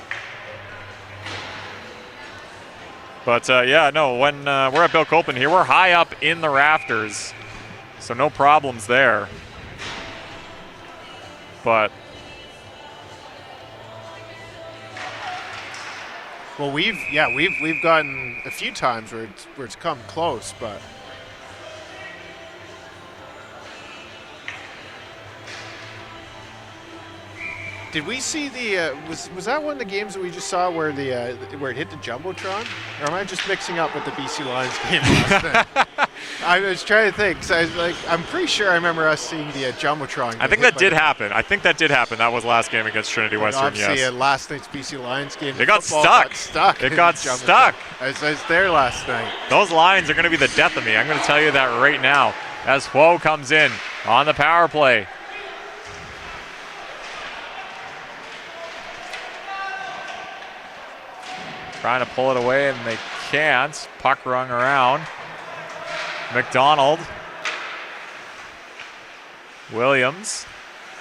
But when we're at Bill Copeland here, we're high up in the rafters, so no problems there. But well, we've gotten a few times where it's come close, but did we see the was that one of the games that we just saw where where it hit the jumbotron, or am I just mixing up with the BC Lions game last night? I was trying to think, because I'm pretty sure I remember us seeing the jumbotron. I think that did happen. That was last game against Trinity Western. Obviously, yes. Last night's BC Lions game. It got stuck. It got stuck. I was there last night. Those lines are going to be the death of me. I'm going to tell you that right now. As Hwo comes in on the power play. Trying to pull it away, and they can't. Puck rung around. McDonald. Williams.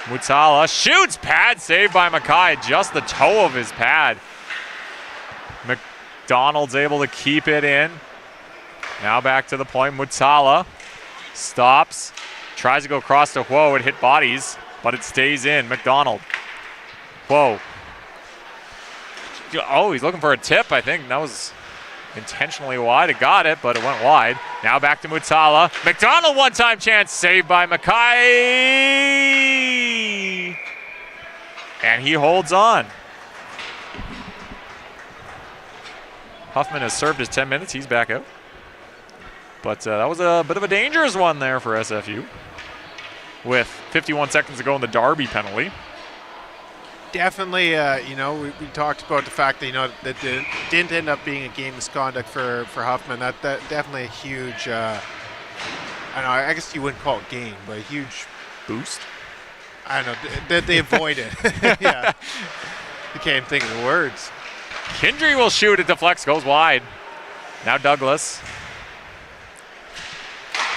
Mutala shoots. Pad saved by Mackay. Just the toe of his pad. McDonald's able to keep it in. Now back to the point. Mutala stops. Tries to go across to Hwo. It hit bodies, but it stays in. McDonald. Hwo. Oh, he's looking for a tip, I think. That was intentionally wide. It got it, but it went wide. Now back to Mutala. McDonald one-time chance, saved by Mackay. And he holds on. Huffman has served his 10 minutes. He's back out. But that was a bit of a dangerous one there for SFU. With 51 seconds to go in the Darby penalty. Definitely, we talked about the fact that that didn't end up being a game misconduct for Huffman. That definitely a huge. I guess you wouldn't call it game, but a huge boost. I don't know that they avoided. Yeah, you can't think of the words. Kindry will shoot. It deflects, goes wide. Now Douglas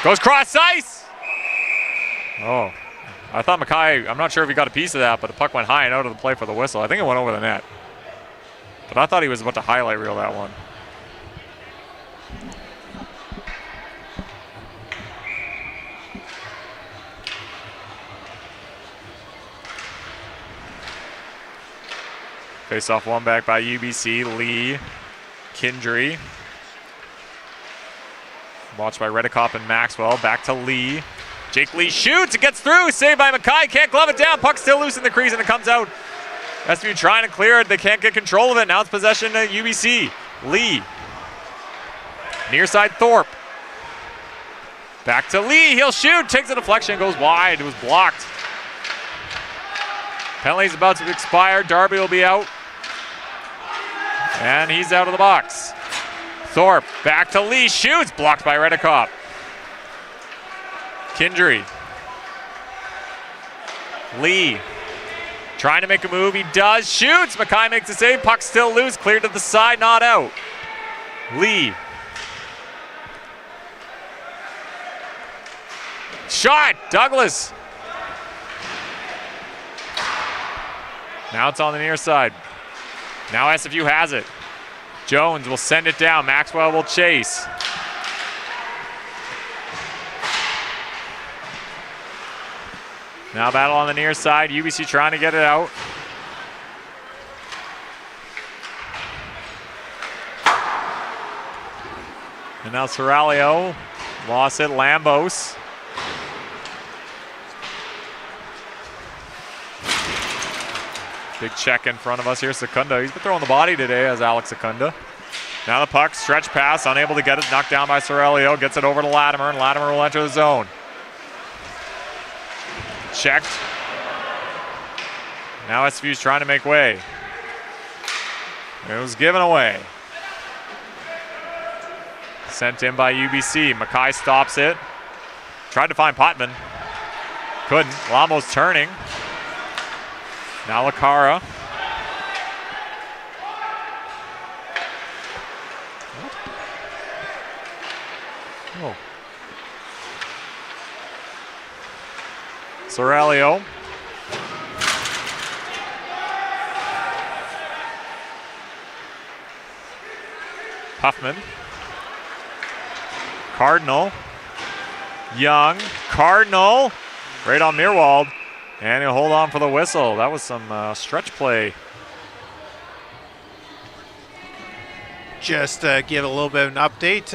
goes cross ice. Oh. I thought Mackay, I'm not sure if he got a piece of that, but the puck went high and out of the play for the whistle. I think it went over the net. But I thought he was about to highlight reel that one. Face off one back by UBC. Lee, Kindry. Watched by Redekop and Maxwell. Back to Lee. Jake Lee shoots, it gets through, saved by Mackay, can't glove it down, puck still loose in the crease and it comes out. SFU trying to clear it, they can't get control of it, now it's possession to UBC. Lee, near side Thorpe. Back to Lee, he'll shoot, takes a deflection, goes wide, it was blocked. Penalty's about to expire, Darby will be out. And he's out of the box. Thorpe, back to Lee, shoots, blocked by Redekop. Kindry. Lee trying to make a move. He does. Shoots. Mackay makes a save. Puck still loose. Cleared to the side. Not out. Lee. Shot. Douglas. Now it's on the near side. Now SFU has it. Jones will send it down. Maxwell will chase. Now battle on the near side. UBC trying to get it out. And now Serralio lost it. Lambos. Big check in front of us here. Secunda, he's been throwing the body today as Alex Secunda. Now the puck, stretch pass, unable to get it, knocked down by Sorelio, gets it over to Latimer, and Latimer will enter the zone. Checked. Now SFU's trying to make way. It was given away. Sent in by UBC. Mackay stops it. Tried to find Potman. Couldn't. Lamo's turning. Now Lacara. Oh. Sorelio. Huffman. Cardinal. Young. Cardinal. Right on Meerwald. And he'll hold on for the whistle. That was some stretch play. Just give a little bit of an update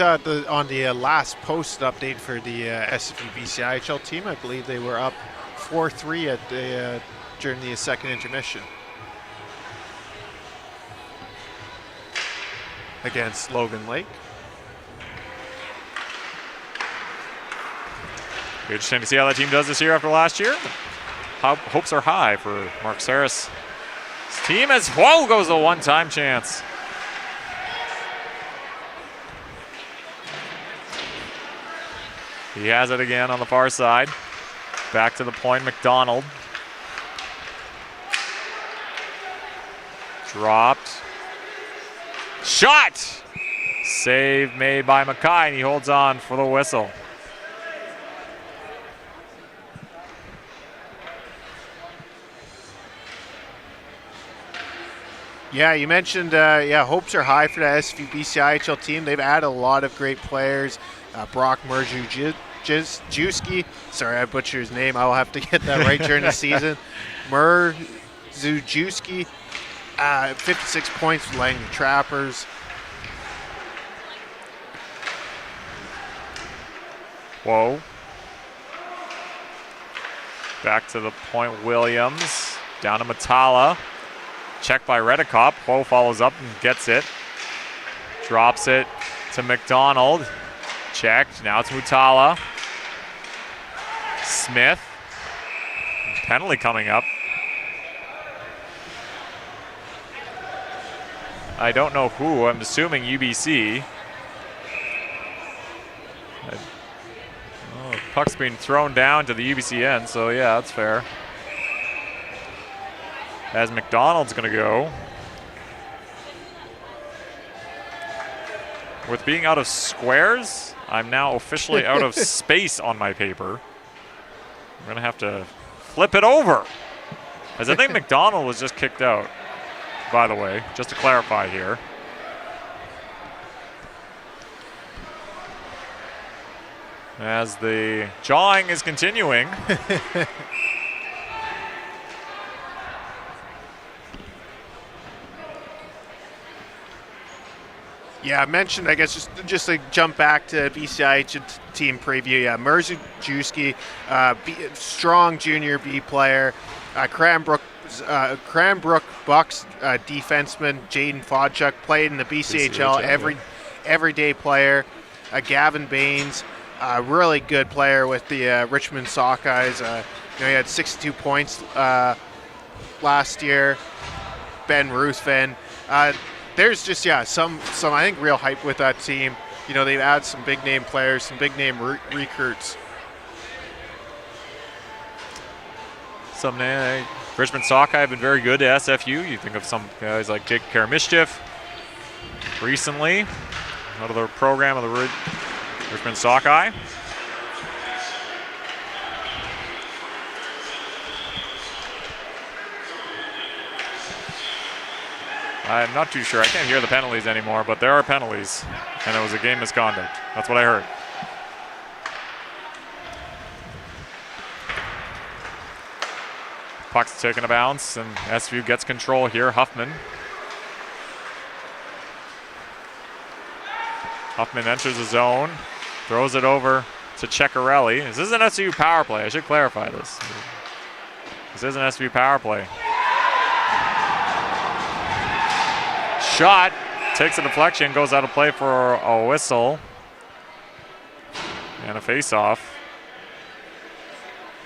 on the last post update for the SFU BCIHL team. I believe they were up 4-3 at the during the second intermission against Logan Lake. Interesting to see how that team does this year after last year. Hopes are high for Mark Saris. His team as whoa goes a one-time chance. He has it again on the far side. Back to the point, McDonald. Dropped. Shot! Save made by Mackay, and he holds on for the whistle. Yeah, you mentioned, hopes are high for the SFU BCIHL team. They've added a lot of great players. Brock Murzujewski, sorry, I butchered his name. I'll have to get that right during the season. Murzujewski, 56 points for Langley Trappers. Whoa. Back to the point, Williams. Down to Matala. Checked by Redekop. Whoa follows up and gets it. Drops it to McDonald. Checked. Now it's Mutala. Smith. Penalty coming up. I don't know who. I'm assuming UBC. Puck's being thrown down to the UBC end, so yeah, that's fair. As McDonald's going to go. With being out of squares, I'm now officially out of space on my paper. I'm going to have to flip it over. As I think McDonald was just kicked out, by the way, just to clarify here. As the jawing is continuing. Yeah, I mentioned, I guess, just to jump back to BCIH team preview. Yeah, Murzujewski, strong junior B player. Cranbrook Bucks defenseman Jaden Fodchuk played in the BCHL, everyday player. Gavin Baines, really good player with the Richmond Sockeyes. He had 62 points last year. Ben Ruthven. There's just, some I think real hype with that team. They've added some big name players, some big name recruits. Richmond Sockeye have been very good to SFU. You think of some guys like Jake Karamishchev recently out of the program of the Richmond Sockeye. I'm not too sure. I can't hear the penalties anymore, but there are penalties, and it was a game misconduct. That's what I heard. Puck's taking a bounce, and SFU gets control here. Huffman enters the zone, throws it over to Ceccarelli. This is an SFU power play. I should clarify this. This is an SFU power play. shot takes a deflection, goes out of play for a whistle. And a face-off.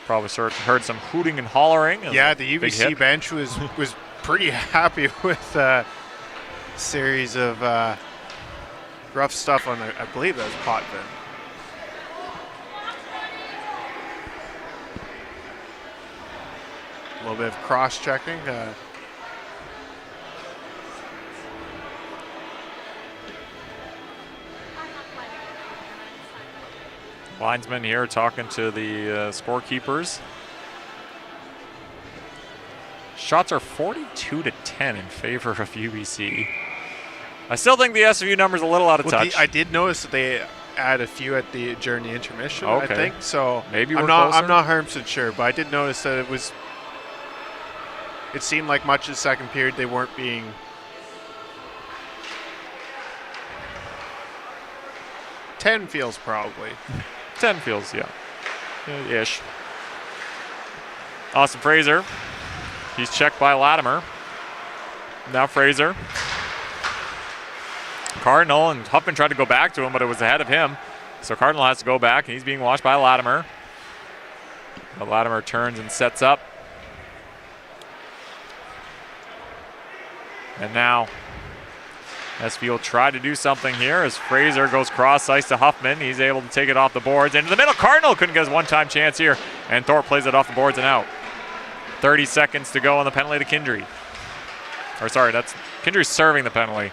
Probably heard some hooting and hollering. Yeah, the UBC bench was pretty happy with a series of rough stuff on, I believe that was Potvin. A little bit of cross-checking. Linesman here talking to the scorekeepers. Shots are 42-10 in favor of UBC. I still think the SFU number's a little out of touch. I did notice that they add a few during the intermission. Okay. I think so. Maybe I'm we're not closer? 100% sure, but I did notice that it seemed like much of the second period they weren't being. 10 feels probably. 10 feels, yeah. Ish. Austin Fraser. He's checked by Latimer. Now Fraser. Cardinal and Huffman tried to go back to him, but it was ahead of him. So Cardinal has to go back, and he's being watched by Latimer. But Latimer turns and sets up. And now SFU will try to do something here as Fraser goes cross ice to Huffman. He's able to take it off the boards. Into the middle, Cardinal couldn't get his one-time chance here. And Thorpe plays it off the boards and out. 30 seconds to go on the penalty to Kindry. Or sorry, that's Kindry's serving the penalty.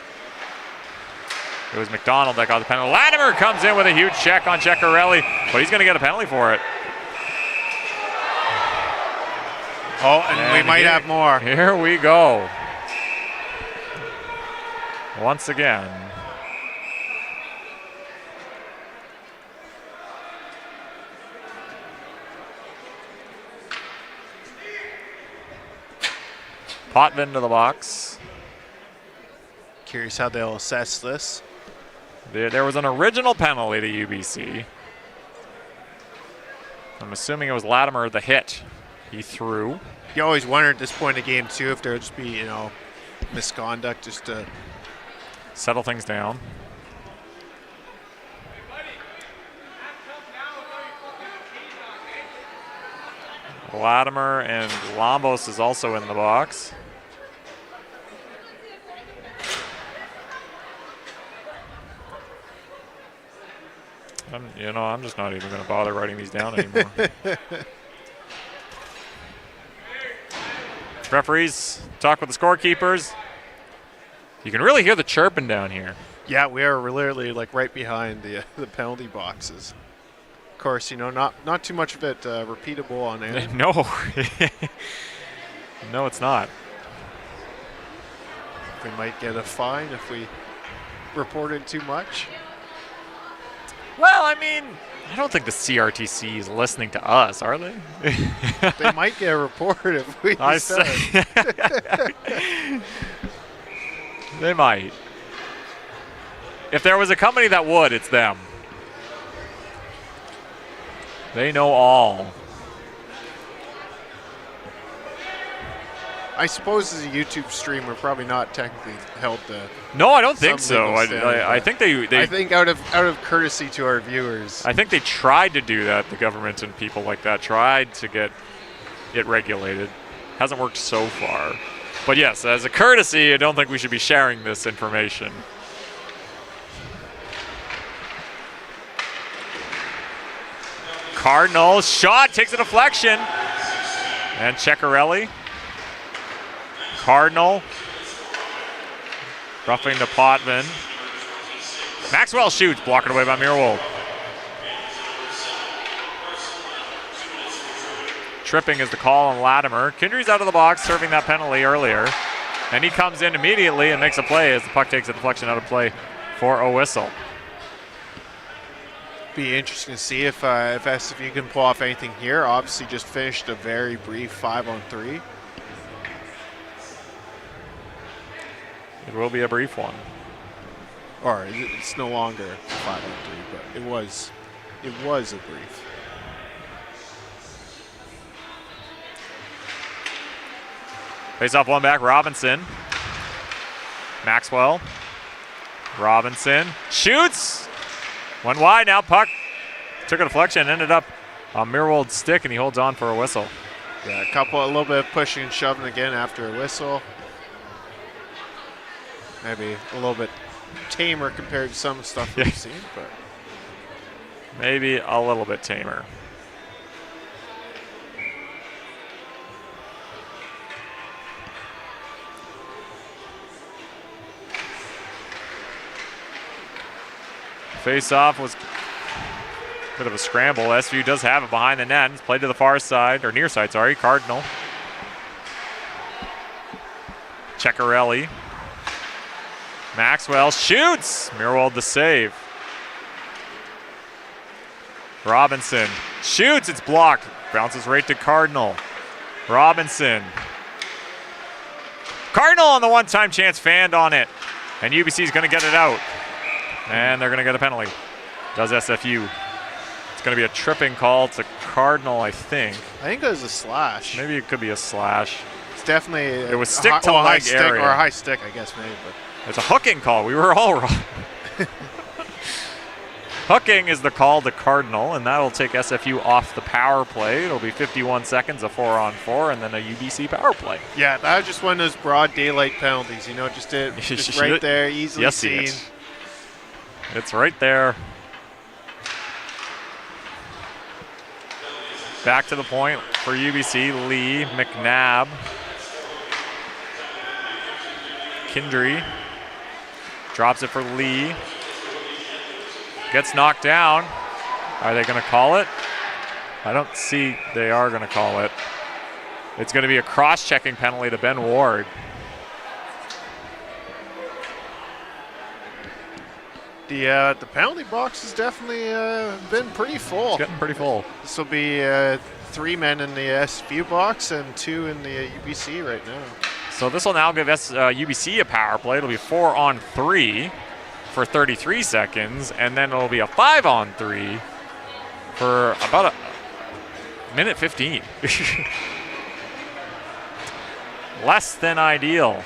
It was McDonald that got the penalty. Latimer comes in with a huge check on Cekkarelli, but he's going to get a penalty for it. Oh, and we might have more. Here we go. Once again. Potvin to the box. Curious how they'll assess this. There was an original penalty to UBC. I'm assuming it was Latimer the hit he threw. You always wonder at this point in the game too if there would just be, misconduct just to settle things down. Latimer and Lambos is also in the box. I'm just not even going to bother writing these down anymore. Referees talk with the scorekeepers. You can really hear the chirping down here. Yeah, we are literally right behind the penalty boxes. Of course, not too much of it repeatable on air. No. No, it's not. We might get a fine if we reported too much. Well, I mean, I don't think the CRTC is listening to us, are they? They might get a report if we say. They might. If there was a company that would, it's them. They know all. I suppose as a YouTube stream, we're probably not technically held to. No, I don't think so. I think they. I think out of courtesy to our viewers. I think they tried to do that. The government and people like that tried to get it regulated. Hasn't worked so far. But yes, as a courtesy, I don't think we should be sharing this information. Cardinal shot takes a deflection. And Cekkarelli. Cardinal. Roughing to Potvin. Maxwell shoots, blocked away by Mirwold. Tripping is the call on Latimer. Kindry's out of the box, serving that penalty earlier. And he comes in immediately and makes a play as the puck takes a deflection out of play for a whistle. Be interesting to see if SFU can pull off anything here. Obviously just finished a very brief 5-on-3. It will be a brief one. Or it's no longer 5-on-3, but it was a brief. Face off one back, Robinson. Maxwell. Robinson shoots. Went wide. Now puck took a deflection. Ended up on Mirwold's stick, and he holds on for a whistle. Yeah, a little bit of pushing and shoving again after a whistle. Maybe a little bit tamer compared to some stuff we've seen, but maybe a little bit tamer. Face-off was a bit of a scramble. SFU does have it behind the net. It's played to the far side, or near side, sorry. Cardinal. Ceccarelli. Maxwell shoots. Mirwold the save. Robinson shoots. It's blocked. Bounces right to Cardinal. Robinson. Cardinal on the one-time chance, fanned on it. And UBC is going to get it out. And they're going to get a penalty. Does SFU. It's going to be a tripping call to Cardinal, I think. I think it was a slash. Maybe it could be a slash. It's definitely it was stick to leg area. Or a high stick, I guess, maybe. But it's a hooking call. We were all wrong. Hooking is the call to Cardinal, and that will take SFU off the power play. It'll be 51 seconds, a 4-on-4, and then a UBC power play. Yeah, that was just one of those broad daylight penalties. You know, just right there, easily seen. It's right there. Back to the point for UBC. Lee, McNabb. Kindry drops it for Lee. Gets knocked down. Are they going to call it? I don't see they are going to call it. It's going to be a cross-checking penalty to Ben Ward. The penalty box has definitely been pretty full. It's getting pretty full. This will be 3 men in the SFU box and 2 in the UBC right now. So this will now give UBC a power play. It'll be 4-on-3 for 33 seconds, and then it'll be a 5-on-3 for about a minute 15. Less than ideal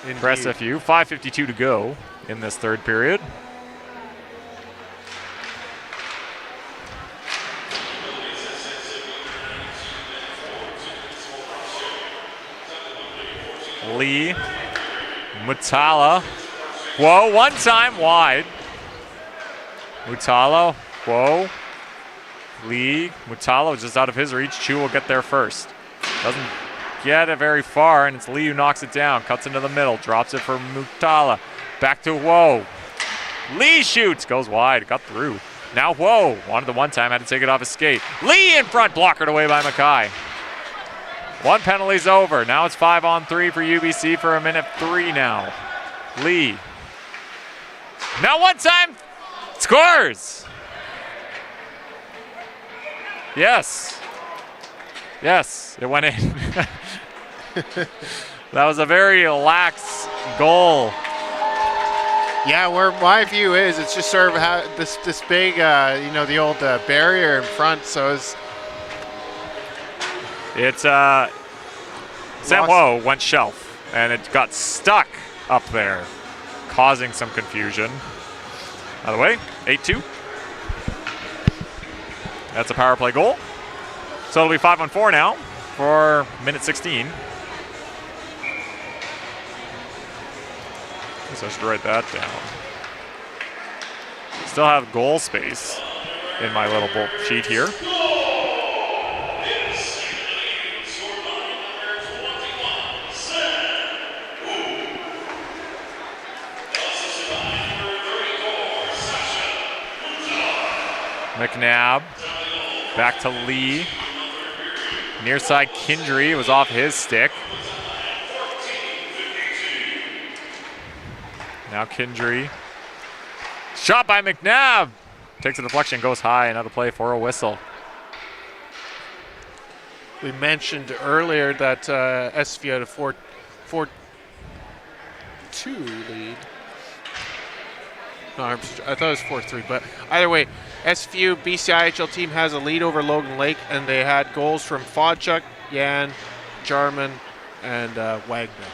for SFU. 5:52 to go in this third period. Lee, Mutala. Whoa, one time wide. Mutala, whoa. Lee, Mutala just out of his reach. Chu will get there first. Doesn't get it very far, and it's Lee who knocks it down. Cuts into the middle, drops it for Mutala. Back to Whoa. Lee shoots, goes wide, got through. Now Whoa, wanted the one time, had to take it off his skate. Lee in front, blockered away by Mackay. One penalty's over. Now it's 5-on-3 for UBC for a minute 3 now. Lee. Now one time, scores! Yes. Yes, it went in. That was a very lax goal. Yeah, where my view is, it's just sort of this big, the old barrier in front. So it's Samwo went shelf, and it got stuck up there, causing some confusion. By the way, 8-2. That's a power play goal. So it'll be 5-on-4 now for minute 16. So I should write that down. Still have goal space in my little sheet here. McNabb, back to Lee. Near side Kindry was off his stick. Now Kindry. Shot by McNabb. Takes a deflection, goes high. Another play for a whistle. We mentioned earlier that SFU had a 4-2 lead. No, I thought it was 4-3, but either way, SFU BCIHL team has a lead over Logan Lake, and they had goals from Fodchuk, Yan, Jarman, and Wagner.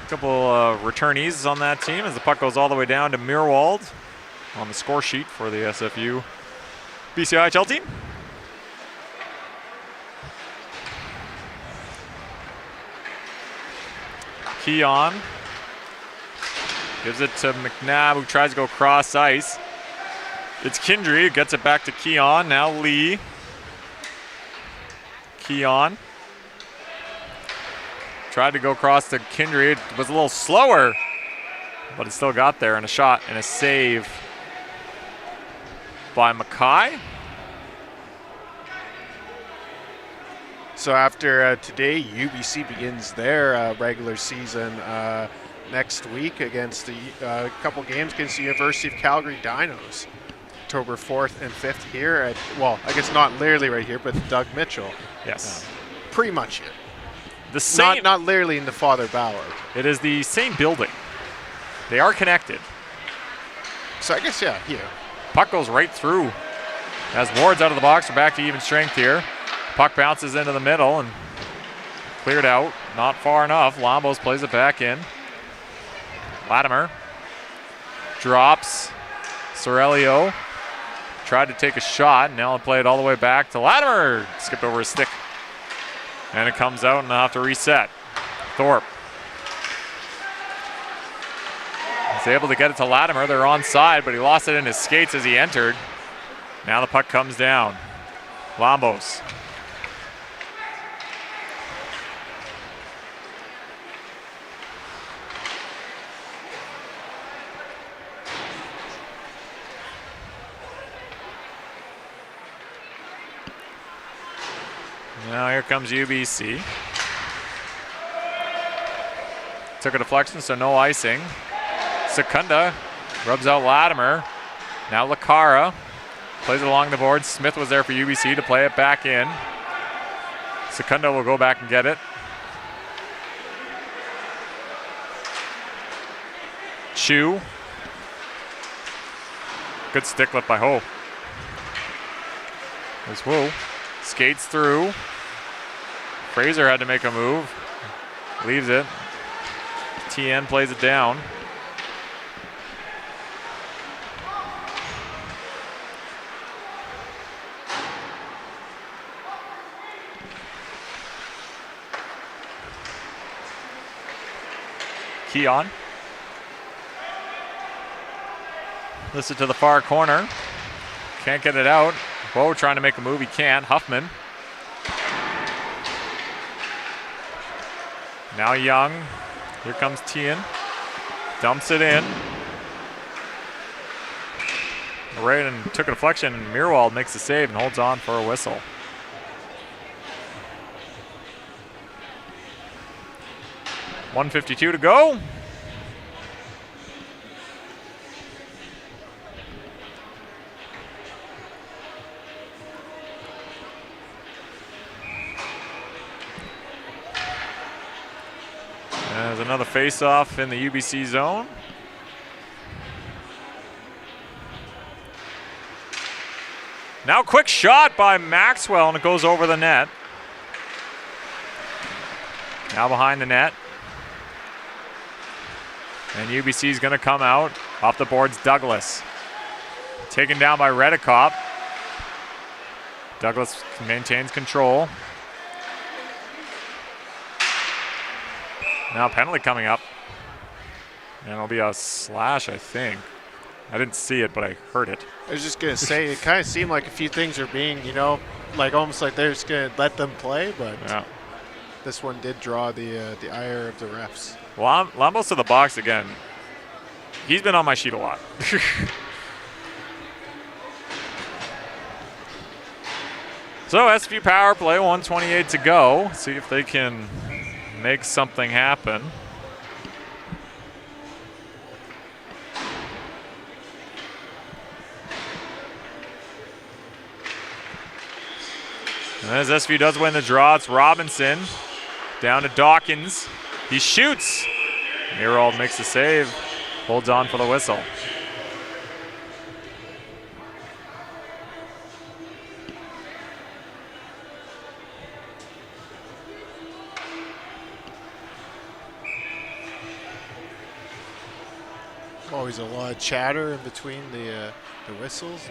A couple returnees on that team as the puck goes all the way down to Meerwald on the score sheet for the SFU BCIHL team. Keon gives it to McNabb, who tries to go cross ice. It's Kindry who gets it back to Keon. Now Lee. Keon tried to go across to Kindry. It was a little slower, but it still got there, and a shot and a save by Mackay. So after today, UBC begins their regular season next week against a couple games against the University of Calgary Dinos. October 4th and 5th here at, well, I guess not literally right here, but Doug Mitchell. Yes. Pretty much it. The same. Not literally in the Father Bauer. It is the same building. They are connected. So I guess, yeah, here. Puck goes right through. As Ward's out of the box, we're back to even strength here. Puck bounces into the middle and cleared out. Not far enough. Lombos plays it back in. Latimer drops. Sorelio tried to take a shot. Now he'll play it all the way back to Latimer. Skipped over his stick. And it comes out and they'll have to reset. Thorpe is able to get it to Latimer. They're onside, but he lost it in his skates as he entered. Now the puck comes down. Lombos. Now here comes UBC. Took a deflection, so no icing. Secunda rubs out Latimer. Now Lacara plays it along the board. Smith was there for UBC to play it back in. Secunda will go back and get it. Chu. Good stick lift by Ho. There's Wu. Skates through. Fraser had to make a move. Leaves it. TN plays it down. Keon. Listen to the far corner. Can't get it out. Bo trying to make a move. He can't. Huffman. Now Young. Here comes Tien. Dumps it in. Right and took a deflection, and Meerwald makes the save and holds on for a whistle. .152 to go. There's another face-off in the UBC zone. Now quick shot by Maxwell, and it goes over the net. Now behind the net. And UBC is going to come out. Off the boards, Douglas. Taken down by Redekop. Douglas maintains control. Now penalty coming up. And it'll be a slash, I think. I didn't see it, but I heard it. I was just going to say, it kind of seemed like a few things are being, like almost like they're just going to let them play, but yeah. This one did draw the ire of the refs. Lambos to the box again. He's been on my sheet a lot. So SFU power play, 1:28 to go. See if they can make something happen. And as SFU does win the draw, it's Robinson down to Dawkins. He shoots. Meerwald makes the save, holds on for the whistle. Always a lot of chatter in between the whistles.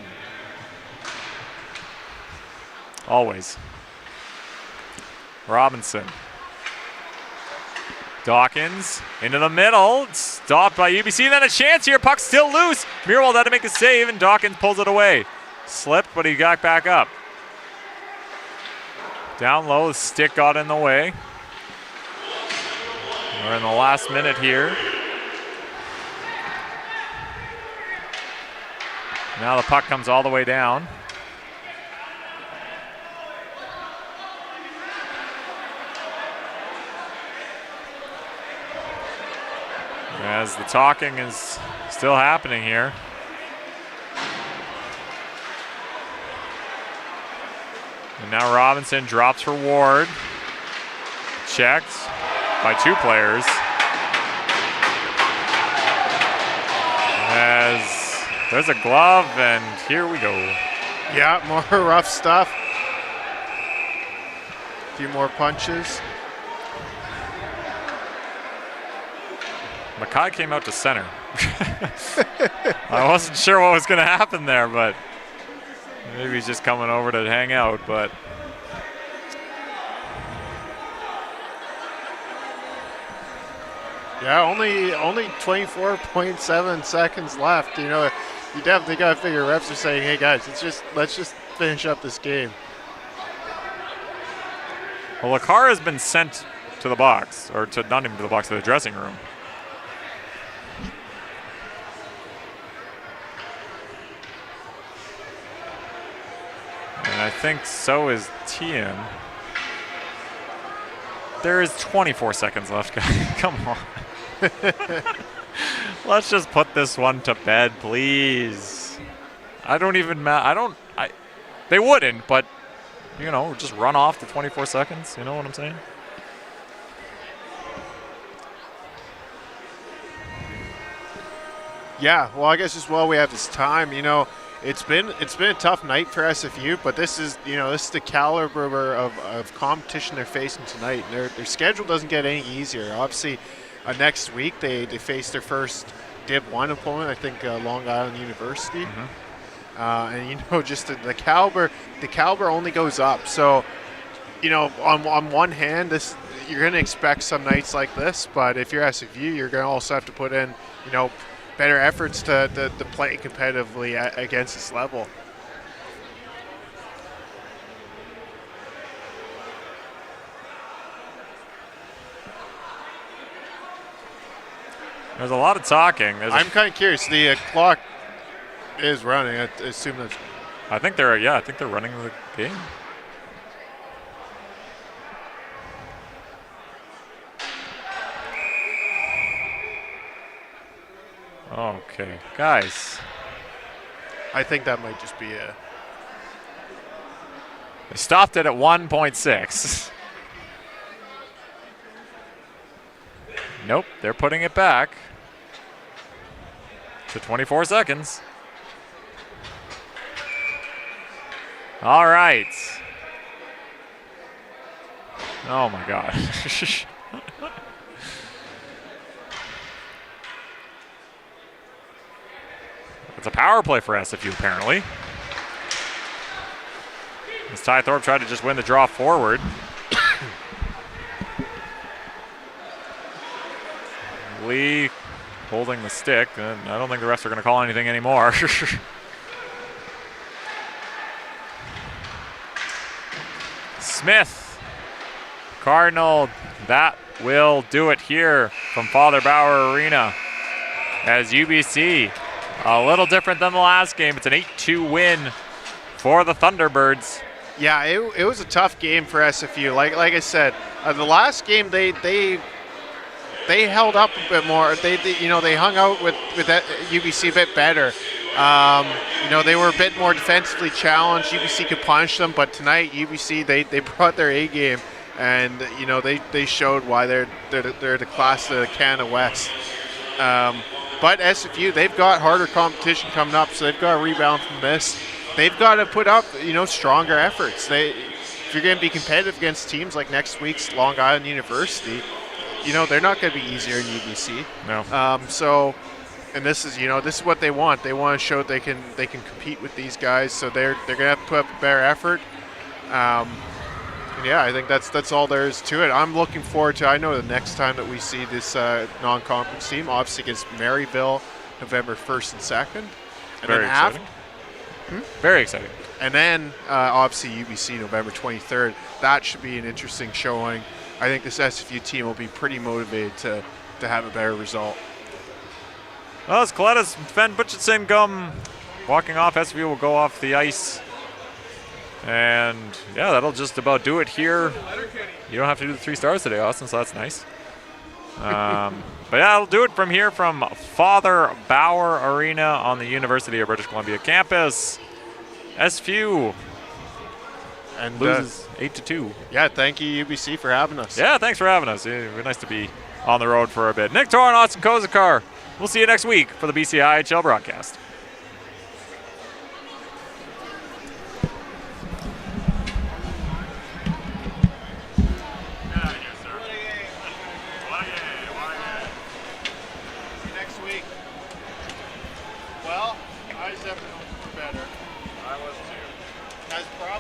Always. Robinson. Dawkins into the middle. Stopped by UBC. Then a chance here. Puck still loose. Mirwald had to make a save, and Dawkins pulls it away. Slipped, but he got back up. Down low, the stick got in the way. We're in the last minute here. Now the puck comes all the way down. As the talking is still happening here. And now Robinson drops for Ward. Checked by 2 players. As there's a glove, and here we go. Yeah, more rough stuff. A few more punches. Mackay came out to center. I wasn't sure what was going to happen there, but maybe he's just coming over to hang out, but yeah, only 24.7 seconds left. You know, you definitely got to figure reps are saying, "Hey guys, let's just finish up this game." well, Lakar has been sent to the box, or to not even to the box, to the dressing room. And I think so is Tien. There is 24 seconds left, guys. Come on. Let's just put this one to bed, please. I don't even they wouldn't, but you know, just run off the 24 seconds. You know what I'm saying? Yeah, well, I guess as well we have this time. You know, it's been a tough night for SFU, but this is the caliber of competition they're facing tonight. And their schedule doesn't get any easier. Obviously, next week they face their first Div 1 opponent, I think Long Island University. Mm-hmm. And you know, just the caliber only goes up. So, you know, on one hand, you're going to expect some nights like this, but if you're SFU, you're going to also have to put in, you know, better efforts to play competitively against this level. There's a lot of talking. I'm kind of curious. The clock is running. I assume that's. I think they're running the game. Okay, guys. I think that might just be a. They stopped it at 1.6. Nope, they're putting it back to 24 seconds. All right. Oh my God. It's a power play for SFU, apparently. As Ty Thorpe tried to just win the draw forward. Lee holding the stick, and I don't think the refs are going to call anything anymore. Smith, Cardinal, that will do it here from Father Bauer Arena. As UBC, a little different than the last game. It's an 8-2 win for the Thunderbirds. Yeah, it was a tough game for SFU. Like I said, the last game they held up a bit more. They hung out with that UBC a bit better. You know, they were a bit more defensively challenged. UBC could punish them, but tonight UBC they brought their A game, and you know they showed why they're the class of the Canada West. But SFU, they've got harder competition coming up, so they've got to rebound from this. They've got to put up, you know, stronger efforts. If you're going to be competitive against teams like next week's Long Island University, you know, they're not going to be easier in UBC. No. So And this is, this is what they want. They want to show they can compete with these guys. So they're gonna have to put up a better effort. And yeah, I think that's all there is to it. I'm looking forward to. I know the next time that we see this non-conference team, obviously against Maryville, November 1st and 2nd. And Very then exciting. Very exciting. And then obviously UBC November 23rd. That should be an interesting showing. I think this SFU team will be pretty motivated to have a better result. Well, as Coletta's Fen Butchitson walking off, SFU will go off the ice. And yeah, that'll just about do it here. You don't have to do the 3 stars today, Austin, so that's nice. But yeah, that'll do it from here from Father Bauer Arena on the University of British Columbia campus. SFU and loses 8-2. Yeah, thank you UBC for having us. Yeah, thanks for having us. It was nice to be on the road for a bit. Nick Torr and Austin Kozakar. We'll see you next week for the BC IHL broadcast.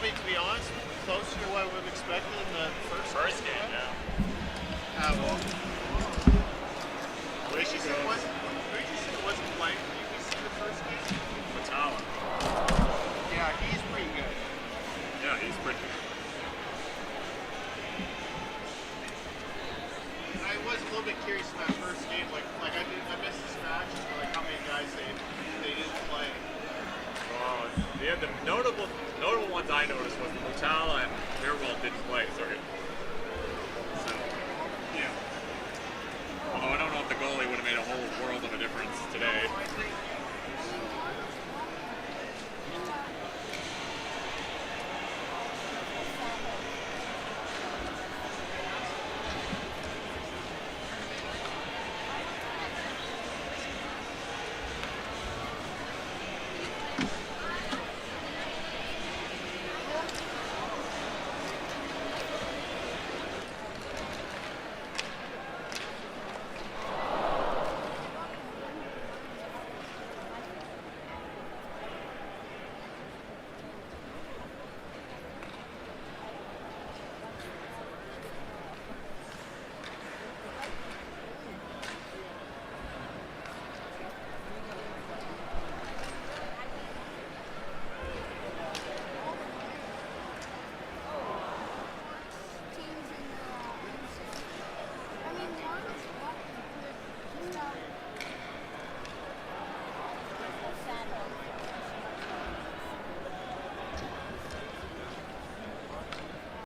To be honest, closer to what we've expected in the first game. Yeah. Well, Fraser wasn't playing for UBC the first game. Waututh. Yeah, he's pretty good. Yeah, he's pretty good. I was a little bit curious in that first game. Like I missed this match. Like how many guys they didn't play. The notable ones I noticed was Waututh and Mirwald didn't play. Sorry.